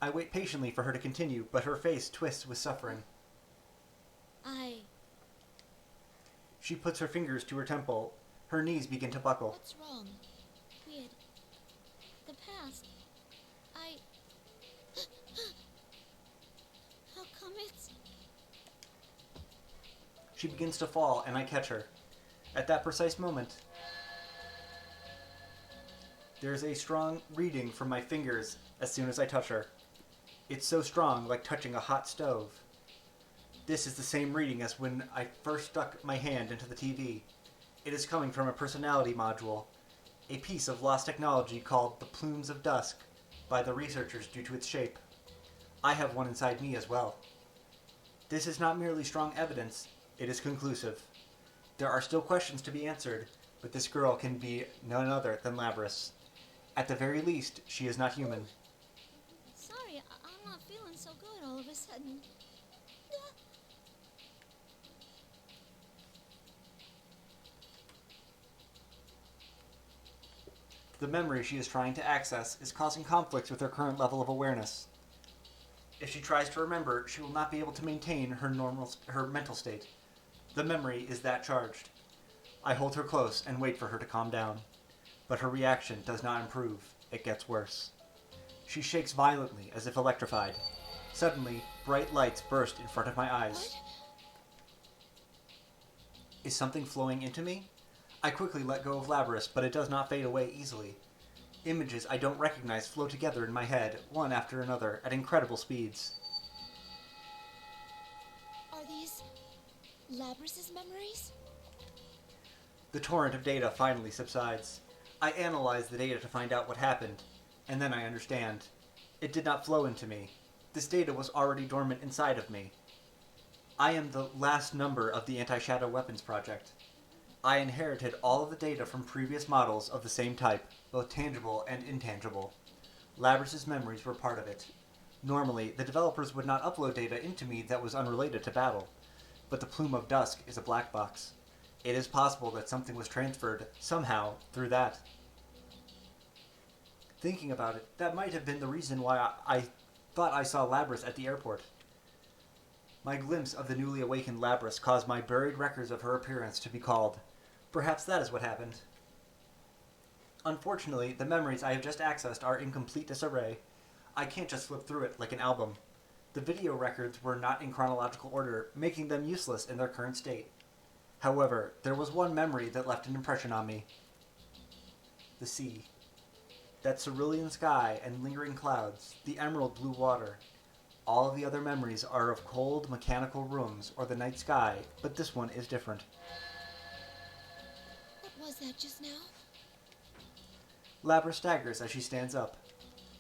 I wait patiently for her to continue, but her face twists with suffering. She puts her fingers to her temple. Her knees begin to buckle. What's wrong? Weird. The past. How come it's... She begins to fall, and I catch her. At that precise moment, there is a strong reading from my fingers as soon as I touch her. It's so strong, like touching a hot stove. This is the same reading as when I first stuck my hand into the TV. It is coming from a personality module, a piece of lost technology called the Plumes of Dusk by the researchers due to its shape. I have one inside me as well. This is not merely strong evidence, it is conclusive. There are still questions to be answered, but this girl can be none other than Labrys. At the very least, she is not human. Sorry, I'm not feeling so good all of a sudden. The memory she is trying to access is causing conflicts with her current level of awareness. If she tries to remember, she will not be able to maintain her mental state. The memory is that charged. I hold her close and wait for her to calm down. But her reaction does not improve. It gets worse. She shakes violently as if electrified. Suddenly, bright lights burst in front of my eyes. What? Is something flowing into me? I quickly let go of Labrys, but it does not fade away easily. Images I don't recognize flow together in my head, one after another, at incredible speeds. Are these... Labrys's memories? The torrent of data finally subsides. I analyze the data to find out what happened, and then I understand. It did not flow into me. This data was already dormant inside of me. I am the last number of the Anti-Shadow Weapons Project. I inherited all of the data from previous models of the same type, both tangible and intangible. Labrys's memories were part of it. Normally, the developers would not upload data into me that was unrelated to battle, but the Plume of Dusk is a black box. It is possible that something was transferred, somehow, through that. Thinking about it, that might have been the reason why I thought I saw Labrys at the airport. My glimpse of the newly awakened Labrys caused my buried records of her appearance to be called. Perhaps that is what happened. Unfortunately, the memories I have just accessed are in complete disarray. I can't just flip through it like an album. The video records were not in chronological order, making them useless in their current state. However, there was one memory that left an impression on me. The sea. That cerulean sky and lingering clouds, the emerald blue water. All of the other memories are of cold, mechanical rooms or the night sky, but this one is different. What was that just now? Labrys staggers as she stands up.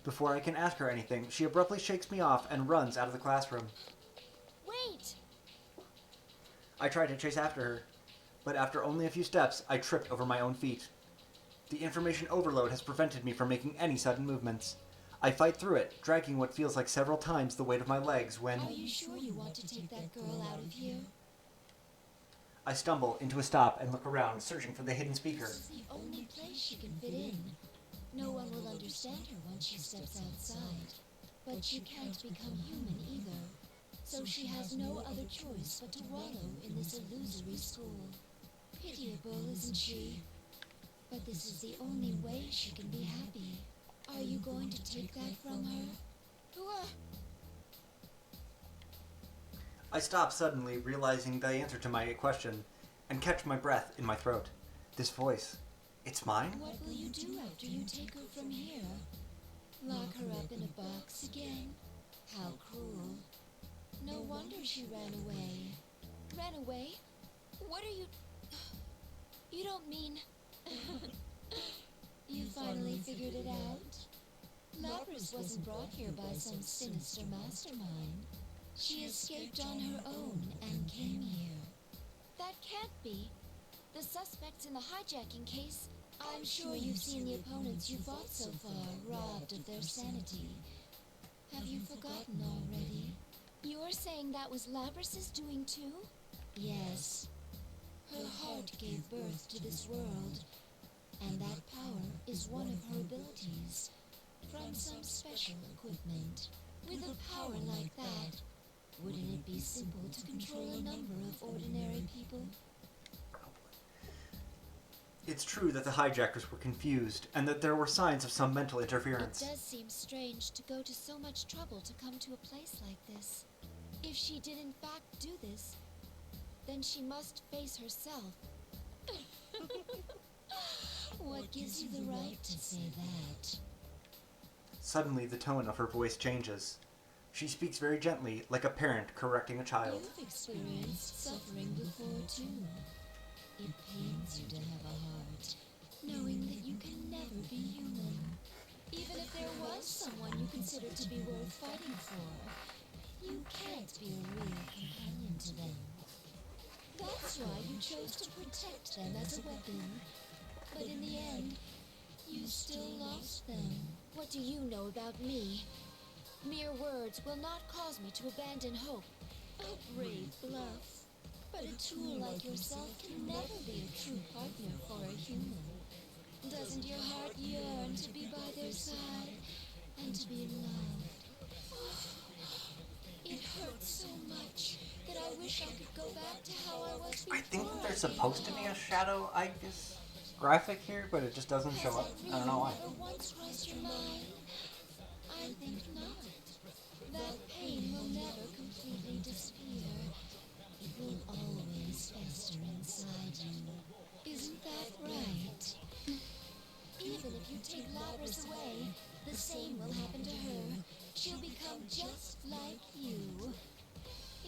Before I can ask her anything, she abruptly shakes me off and runs out of the classroom. Wait! I try to chase after her, but after only a few steps, I tripped over my own feet. The information overload has prevented me from making any sudden movements. I fight through it, dragging what feels like several times the weight of my legs when... Are you sure you want to take that girl out of here? I stumble into a stop and look around, searching for the hidden speaker. This is the only place she can fit in. No one will understand her once she steps outside. But you can't become human either. So she has no other choice but to wallow in this illusory school. Pitiable, isn't she? But this is the only way she can be happy. Are you going to take that from her? I stop suddenly, realizing the answer to my question, and catch my breath in my throat. This voice, it's mine? What will you do after you take her from here? Lock her up in a box again? How cruel. No wonder she ran away. Ran away? What are you... You don't mean... You finally figured it out? Lapras wasn't brought here by some sinister mastermind. She escaped on her own and came here. That can't be. The suspects in the hijacking case... I'm sure you've seen the opponents you fought so far robbed of their sanity. Have you forgotten already? You're saying that was Labras's doing too? Yes. Her heart gave birth to this world, and that power is one of her abilities, from some special equipment. With a power like that, wouldn't it be simple to control a number of ordinary people? It's true that the hijackers were confused, and that there were signs of some mental interference. It does seem strange to go to so much trouble to come to a place like this. If she did in fact do this, then she must face herself. What gives you the right to say that? Suddenly, the tone of her voice changes. She speaks very gently, like a parent correcting a child. You've experienced suffering before, too. It pains you to have a heart, knowing that you can never be human. Even if there was someone you considered to be worth fighting for, you can't be a real companion to them. That's why you chose to protect them as a weapon. But in the end, you still lost them. What do you know about me? Mere words will not cause me to abandon hope. A brave bluff. But a tool like yourself can never be a true partner for a human. Doesn't your heart yearn to be by their side and to be loved? It hurts so much that I wish I could go back to how I was before. I think that there's supposed to be a shadow Aigis graphic here, but it just doesn't show up. I don't know why. Never once crossed your mind? I think not. That pain will never completely disappear. It will always fester inside you. Isn't that right? Even if you take Lapras away, the same will happen to her. She'll become just like you.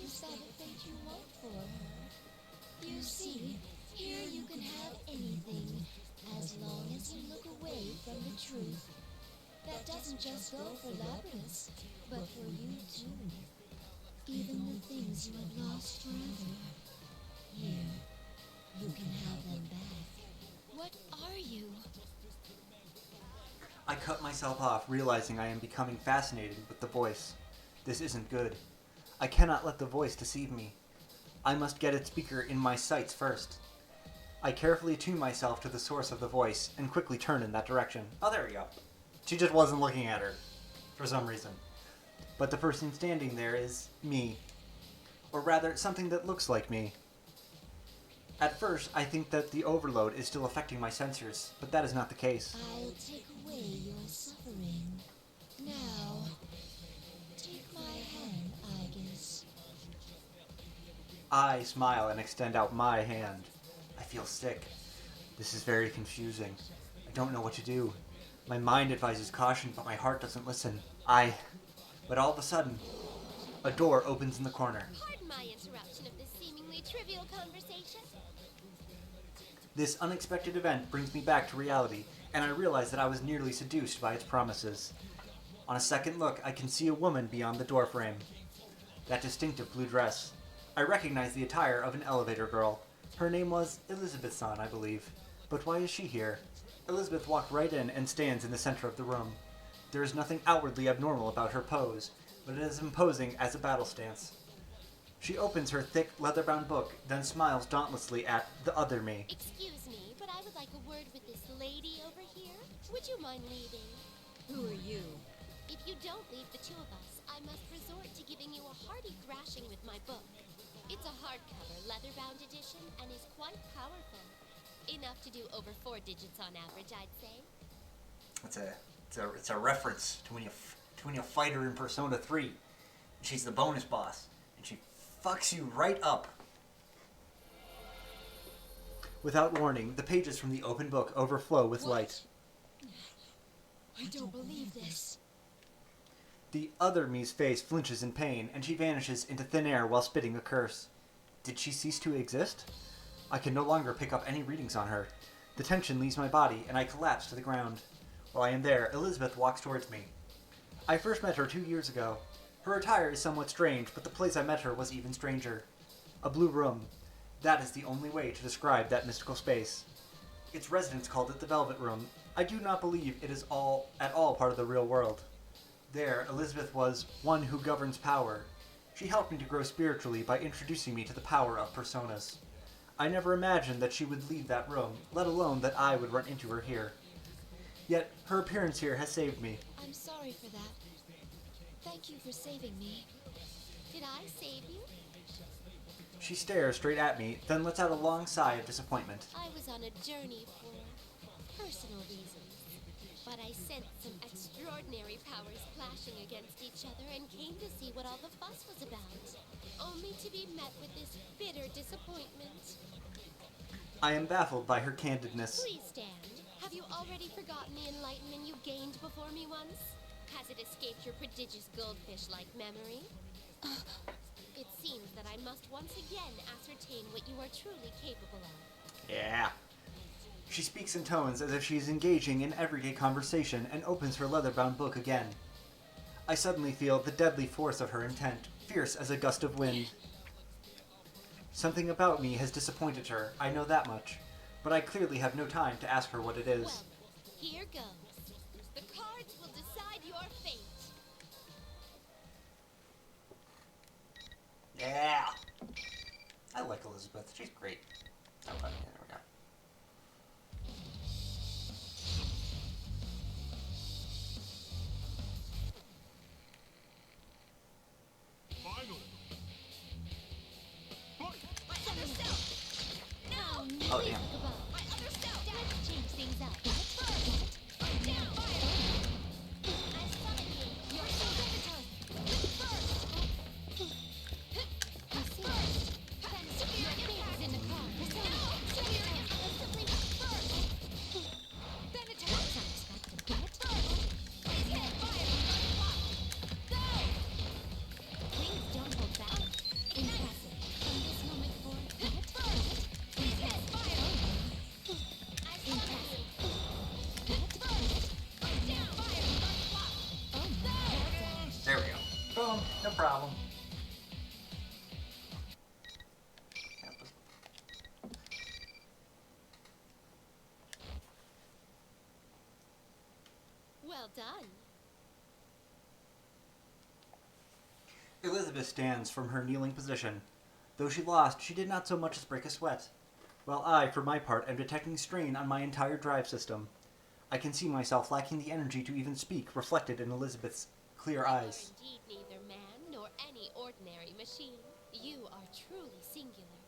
Is that a fate you want for her? You see, here you can have anything, as long as you look away from the truth. That doesn't just go for Lapras, but for you too. Even the things you have lost forever. Here, you can have them back. What are you? I cut myself off, realizing I am becoming fascinated with the voice. This isn't good. I cannot let the voice deceive me. I must get its speaker in my sights first. I carefully tune myself to the source of the voice and quickly turn in that direction. Oh, there we go. She just wasn't looking at her, for some reason. But the person standing there is me. Or rather, something that looks like me. At first, I think that the overload is still affecting my sensors, but that is not the case. I'll take away your suffering. Now, take my hand, Aigis. I smile and extend out my hand. I feel sick. This is very confusing. I don't know what to do. My mind advises caution, but my heart doesn't listen. But all of a sudden, a door opens in the corner. Pardon my interruption of this seemingly trivial conversation. This unexpected event brings me back to reality, and I realize that I was nearly seduced by its promises. On a second look, I can see a woman beyond the doorframe. That distinctive blue dress. I recognize the attire of an elevator girl. Her name was Elizabeth-san, I believe. But why is she here? Elizabeth walked right in and stands in the center of the room. There is nothing outwardly abnormal about her pose, but it is imposing as a battle stance. She opens her thick, leather-bound book, then smiles dauntlessly at the other me. Excuse me, but I would like a word with this lady over here. Would you mind leaving? Who are you? If you don't leave the two of us, I I must resort to giving you a hearty thrashing with my book. It's a hardcover, leather-bound edition, and is quite powerful. Enough to do over 4 digits on average, I'd say. It's a reference to when you fight her in Persona 3. She's the bonus boss, and she fucks you right up. Without warning, the pages from the open book overflow with light. I don't believe this. The other Mii's face flinches in pain, and she vanishes into thin air while spitting a curse. Did she cease to exist? I can no longer pick up any readings on her. The tension leaves my body, and I collapse to the ground. While I am there, Elizabeth walks towards me. I first met her 2 years ago. Her attire is somewhat strange, but the place I met her was even stranger. A blue room. That is the only way to describe that mystical space. Its residents called it the Velvet Room. I do not believe it is at all part of the real world. There, Elizabeth was one who governs power. She helped me to grow spiritually by introducing me to the power of personas. I never imagined that she would leave that room, let alone that I would run into her here. Yet, her appearance here has saved me. I'm sorry for that. Thank you for saving me. Did I save you? She stares straight at me, then lets out a long sigh of disappointment. I was on a journey for personal reasons, but I sensed some extraordinary powers clashing against each other and came to see what all the fuss was about, only to be met with this bitter disappointment. I am baffled by her candidness. Please stand. Have you already forgotten the enlightenment you gained before me once? Has it escaped your prodigious goldfish-like memory? It seems that I must once again ascertain what you are truly capable of. Yeah. She speaks in tones as if she is engaging in everyday conversation and opens her leather-bound book again. I suddenly feel the deadly force of her intent, fierce as a gust of wind. Something about me has disappointed her, I know that much, but I clearly have no time to ask her what it is. Well, here goes. The cards will decide your fate. Yeah! I like Elizabeth. She's great. Oh, there we go. Finally! My other self! No! Oh, damn. My other self! Let's change things up. First! Down! Fire! I summon you! You're so First! First! Then your fate is in the card. Simply first! Then attack! That's unexpected. Please hit! Fire! Go! Wings don't hold back. Impressive. From this moment forward, hit first! Please hit! Fire! Impressive. Hit first! Down! Fire! Oh my. There we go. Boom. No problem. Well done. Elizabeth stands from her kneeling position. Though she lost, she did not so much as break a sweat. While I, for my part, am detecting strain on my entire drive system. I can see myself lacking the energy to even speak, reflected in Elizabeth's clear eyes. You are indeed neither man nor any ordinary machine. You are truly singular.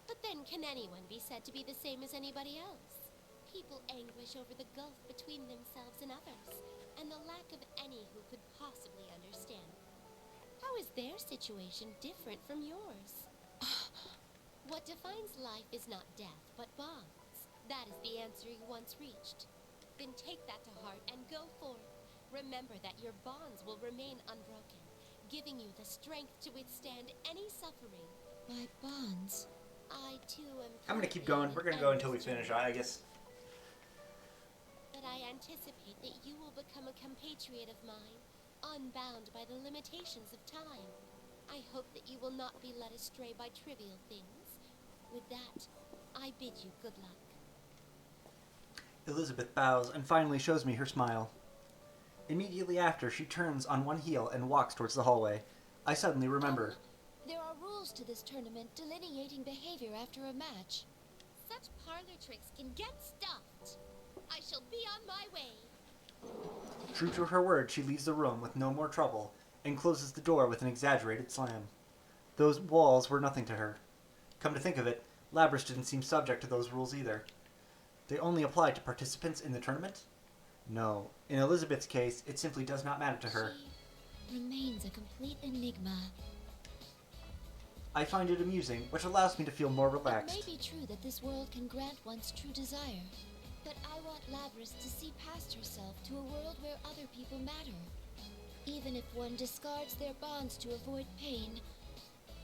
But then can anyone be said to be the same as anybody else? People anguish over the gulf between themselves and others, and the lack of any who could possibly understand. How is their situation different from yours? What defines life is not death, but bonds. That is the answer you once reached. Then take that to heart and go forth. Remember that your bonds will remain unbroken, giving you the strength to withstand any suffering. My bonds. I too am. I'm gonna keep going. We're gonna go until we finish, I guess. But I anticipate that you will become a compatriot of mine, unbound by the limitations of time. I hope that you will not be led astray by trivial things. With that, I bid you good luck. Elizabeth bows and finally shows me her smile. Immediately after, she turns on one heel and walks towards the hallway. I suddenly remember. There are rules to this tournament delineating behavior after a match. Such parlor tricks can get stuffed. I shall be on my way. True to her word, she leaves the room with no more trouble, and closes the door with an exaggerated slam. Those walls were nothing to her. Come to think of it, Labrys didn't seem subject to those rules either. They only apply to participants in the tournament? No. In Elizabeth's case, it simply does not matter to her. She remains a complete enigma. I find it amusing, which allows me to feel more It relaxed. may be true that this world can grant one's true desire, but I want Labrys to see past herself to a world where other people matter. Even if one discards their bonds to avoid pain,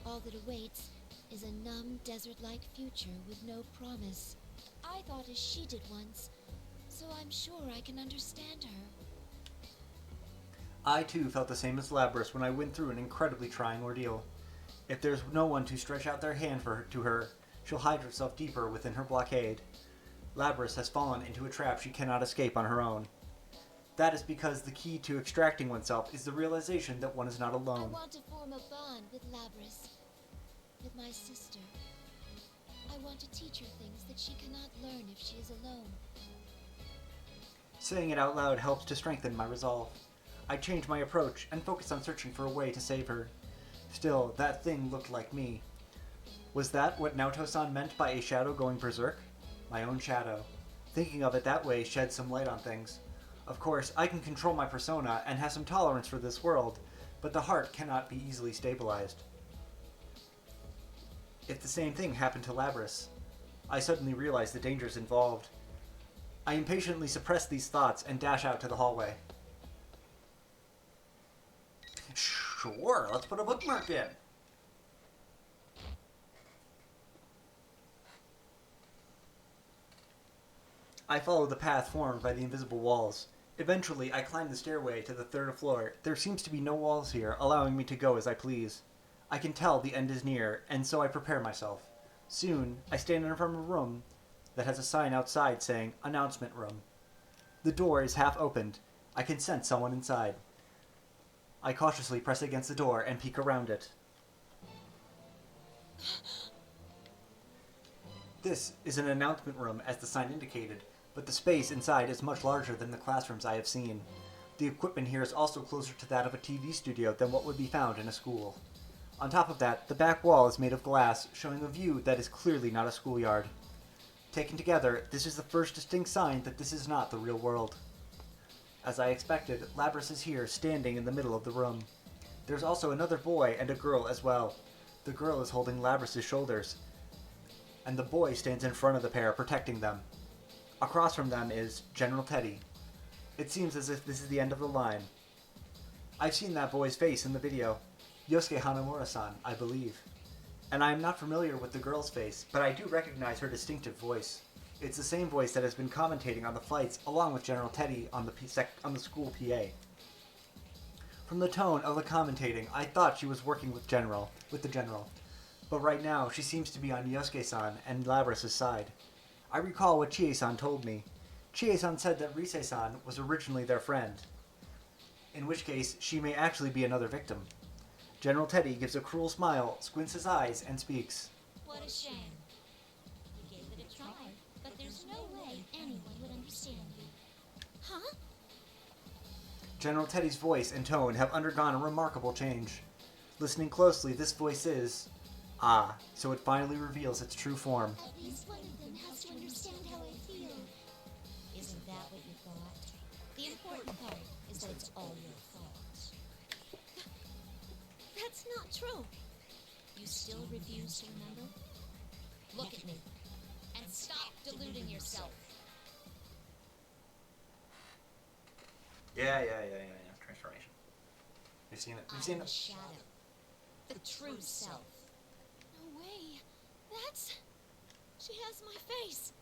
all that awaits is a numb, desert-like future with no promise. I thought as she did once, so I'm sure I can understand her. I too felt the same as Labrys when I went through an incredibly trying ordeal. If there's no one to stretch out their hand to her, she'll hide herself deeper within her blockade. Labrys has fallen into a trap she cannot escape on her own. That is because the key to extracting oneself is the realization that one is not I alone. want to form a bond with Labrys, with my sister. I want to teach her things that she cannot learn if she is alone. Saying it out loud helps to strengthen my resolve. I change my approach and focus on searching for a way to save her. Still, that thing looked like me. Was that what Naoto-san meant by a shadow going berserk? My own shadow. Thinking of it that way sheds some light on things. Of course, I can control my persona and have some tolerance for this world, but the heart cannot be easily stabilized. If the same thing happened to Labrys, I suddenly realized the dangers involved. I impatiently suppress these thoughts and dash out to the hallway. Sure, let's put a bookmark in. I follow the path formed by the invisible walls. Eventually, I climb the stairway to the third floor. There seems to be no walls here, allowing me to go as I please. I can tell the end is near, and so I prepare myself. Soon, I stand in front of a room that has a sign outside saying, Announcement Room. The door is half opened. I can sense someone inside. I cautiously press against the door and peek around it. This is an announcement room as the sign indicated, but the space inside is much larger than the classrooms I have seen. The equipment here is also closer to that of a TV studio than what would be found in a school. On top of that, the back wall is made of glass, showing a view that is clearly not a schoolyard. Taken together, this is the first distinct sign that this is not the real world. As I expected, Labrys is here, standing in the middle of the room. There's also another boy and a girl as well. The girl is holding Labrys' shoulders, and the boy stands in front of the pair, protecting them. Across from them is General Teddy. It seems as if this is the end of the line. I've seen that boy's face in the video. Yosuke Hanamura-san, I believe. And I am not familiar with the girl's face, but I do recognize her distinctive voice. It's the same voice that has been commentating on the flights, along with General Teddy on the school PA. From the tone of the commentating, I thought she was working with the General. But right now, she seems to be on Yosuke-san and Labrys' side. I recall what Chie-san told me. Chie-san said that Rise-san was originally their friend, in which case she may actually be another victim. General Teddy gives a cruel smile, squints his eyes, and speaks. What a shame. We gave it a try, but there's no way anyone would understand you. Huh? General Teddy's voice and tone have undergone a remarkable change. Listening closely, this voice is... Ah, so it finally reveals its true form. At least one of them has to understand how I feel. Isn't that what you thought? The important part is that it's all your fault. That's not true. You still refuse to remember? Look at me and stop deluding yourself. Yeah. Transformation. You've seen it. You've seen I'm the it. shadow. The true self. No way. She has my face.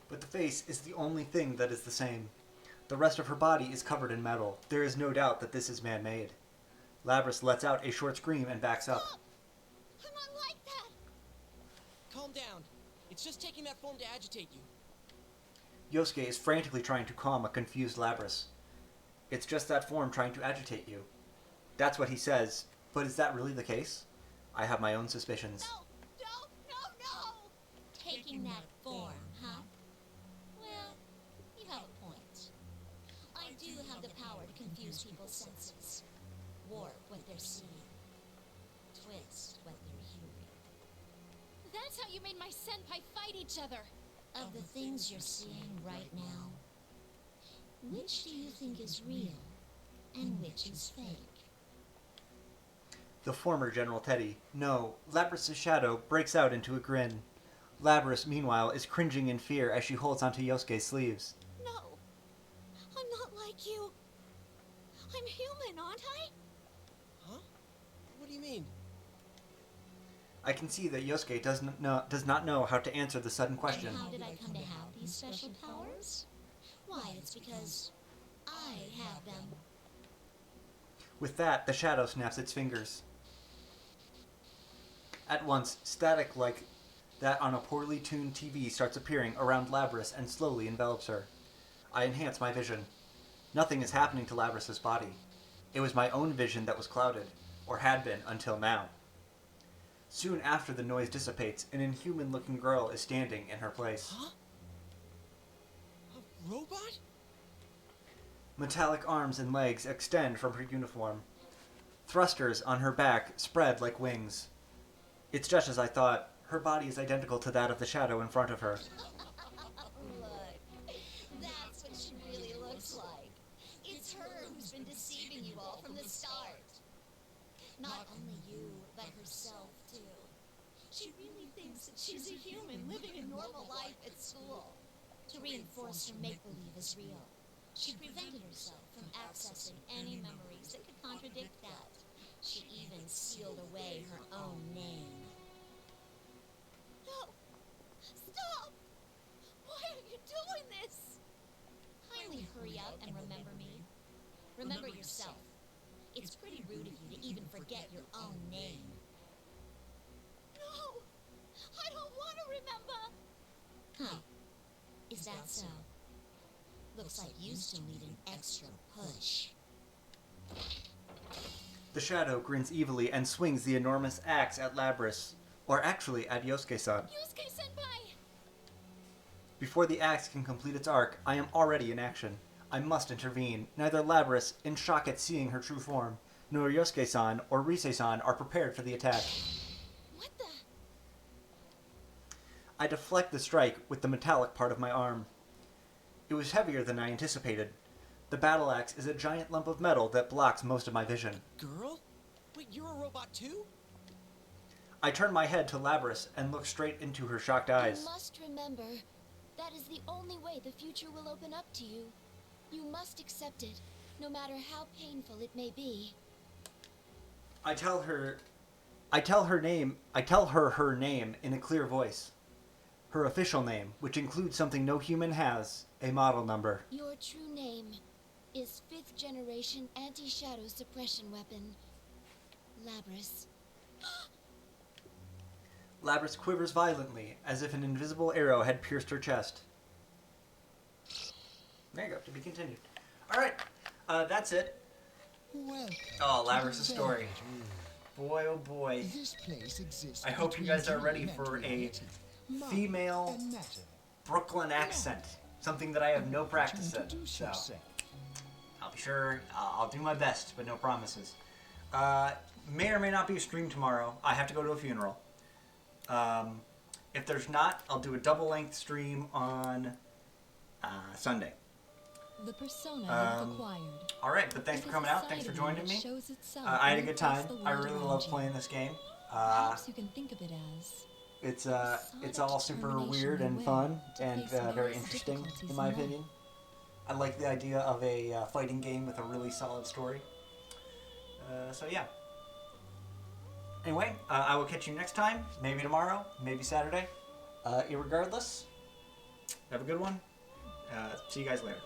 But the face is the only thing that is the same. The rest of her body is covered in metal. There is no doubt that this is man-made. Labrys lets out a short scream and backs up. I'm not like that. Calm down. It's just taking that form to agitate you. Yosuke is frantically trying to calm a confused Labrys. It's just that form trying to agitate you. That's what he says, but is that really the case? I have my own suspicions. No. Taking that form, huh? Well, you have a point. I do have the power to confuse people's senses. rather see twist what they're hearing. That's how you made my senpai fight each other. Of the things you're seeing right now, which do you think is real and which is fake? The former General Teddy, no, Labrys' shadow, breaks out into a grin. Labrys, meanwhile, is cringing in fear as she holds onto Yosuke's sleeves. No, I'm not like you. I'm human, aren't I? Huh? What do you mean? I can see that Yosuke does not know how to answer the sudden question. And how did I come to have these special powers? Why, it's because I have them. With that, the shadow snaps its fingers. At once, static like that on a poorly tuned TV starts appearing around Labrys and slowly envelops her. I enhance my vision. Nothing is happening to Labrys' body. It was my own vision that was clouded, or had been until now. Soon after the noise dissipates, an inhuman-looking girl is standing in her place. Huh? A robot? Metallic arms and legs extend from her uniform. Thrusters on her back spread like wings. It's just as I thought. Her body is identical to that of the shadow in front of her. Look, that's what she really looks like. It's her who's been deceiving you all from the start. Not only you, but herself, too. She really thinks that she's a human living a normal life at school. To reinforce her make-believe as real, she prevented herself from accessing any memories that could contradict that. She even sealed away her own name. No! Stop! Why are you doing this? Kindly hurry up and remember me. Remember yourself. It's pretty rude of you to even forget your own name. No! I don't want to remember! Huh. Is that so? Looks like you still need an extra push. The shadow grins evilly and swings the enormous axe at Labrys, or actually at Yosuke-san. Yosuke-senpai! Before the axe can complete its arc, I am already in action. I must intervene. Neither Labrys, in shock at seeing her true form, nor Yosuke-san or Rise-san are prepared for the attack. What the? I deflect the strike with the metallic part of my arm. It was heavier than I anticipated. The battle axe is a giant lump of metal that blocks most of my vision. Girl? Wait, you're a robot too? I turn my head to Labrys and look straight into her shocked eyes. You must remember, that is the only way the future will open up to you. You must accept it, no matter how painful it may be. I tell her her name in a clear voice. Her official name, which includes something no human has, a model number. Your true name is 5th generation anti-shadow suppression weapon, Labrys. Labrys quivers violently, as if an invisible arrow had pierced her chest. There you go, to be continued. Alright, that's it. Oh, Labrys' story. Boy, oh boy. I hope you guys are ready for a female Brooklyn accent. Something that I have no practice in. So, I'll be sure, I'll do my best, but no promises. May or may not be a stream tomorrow. I have to go to a funeral. If there's not, I'll do a double-length stream on Sunday. The persona you've acquired. Alright, but thanks for coming out. Thanks for joining me. I had a good time. I really love playing this game. Perhaps you can think of it as It's all super weird and fun and very interesting, in my opinion. I like the idea of a fighting game with a really solid story. So yeah. Anyway, I will catch you next time. Maybe tomorrow, maybe Saturday. Irregardless, have a good one. See you guys later.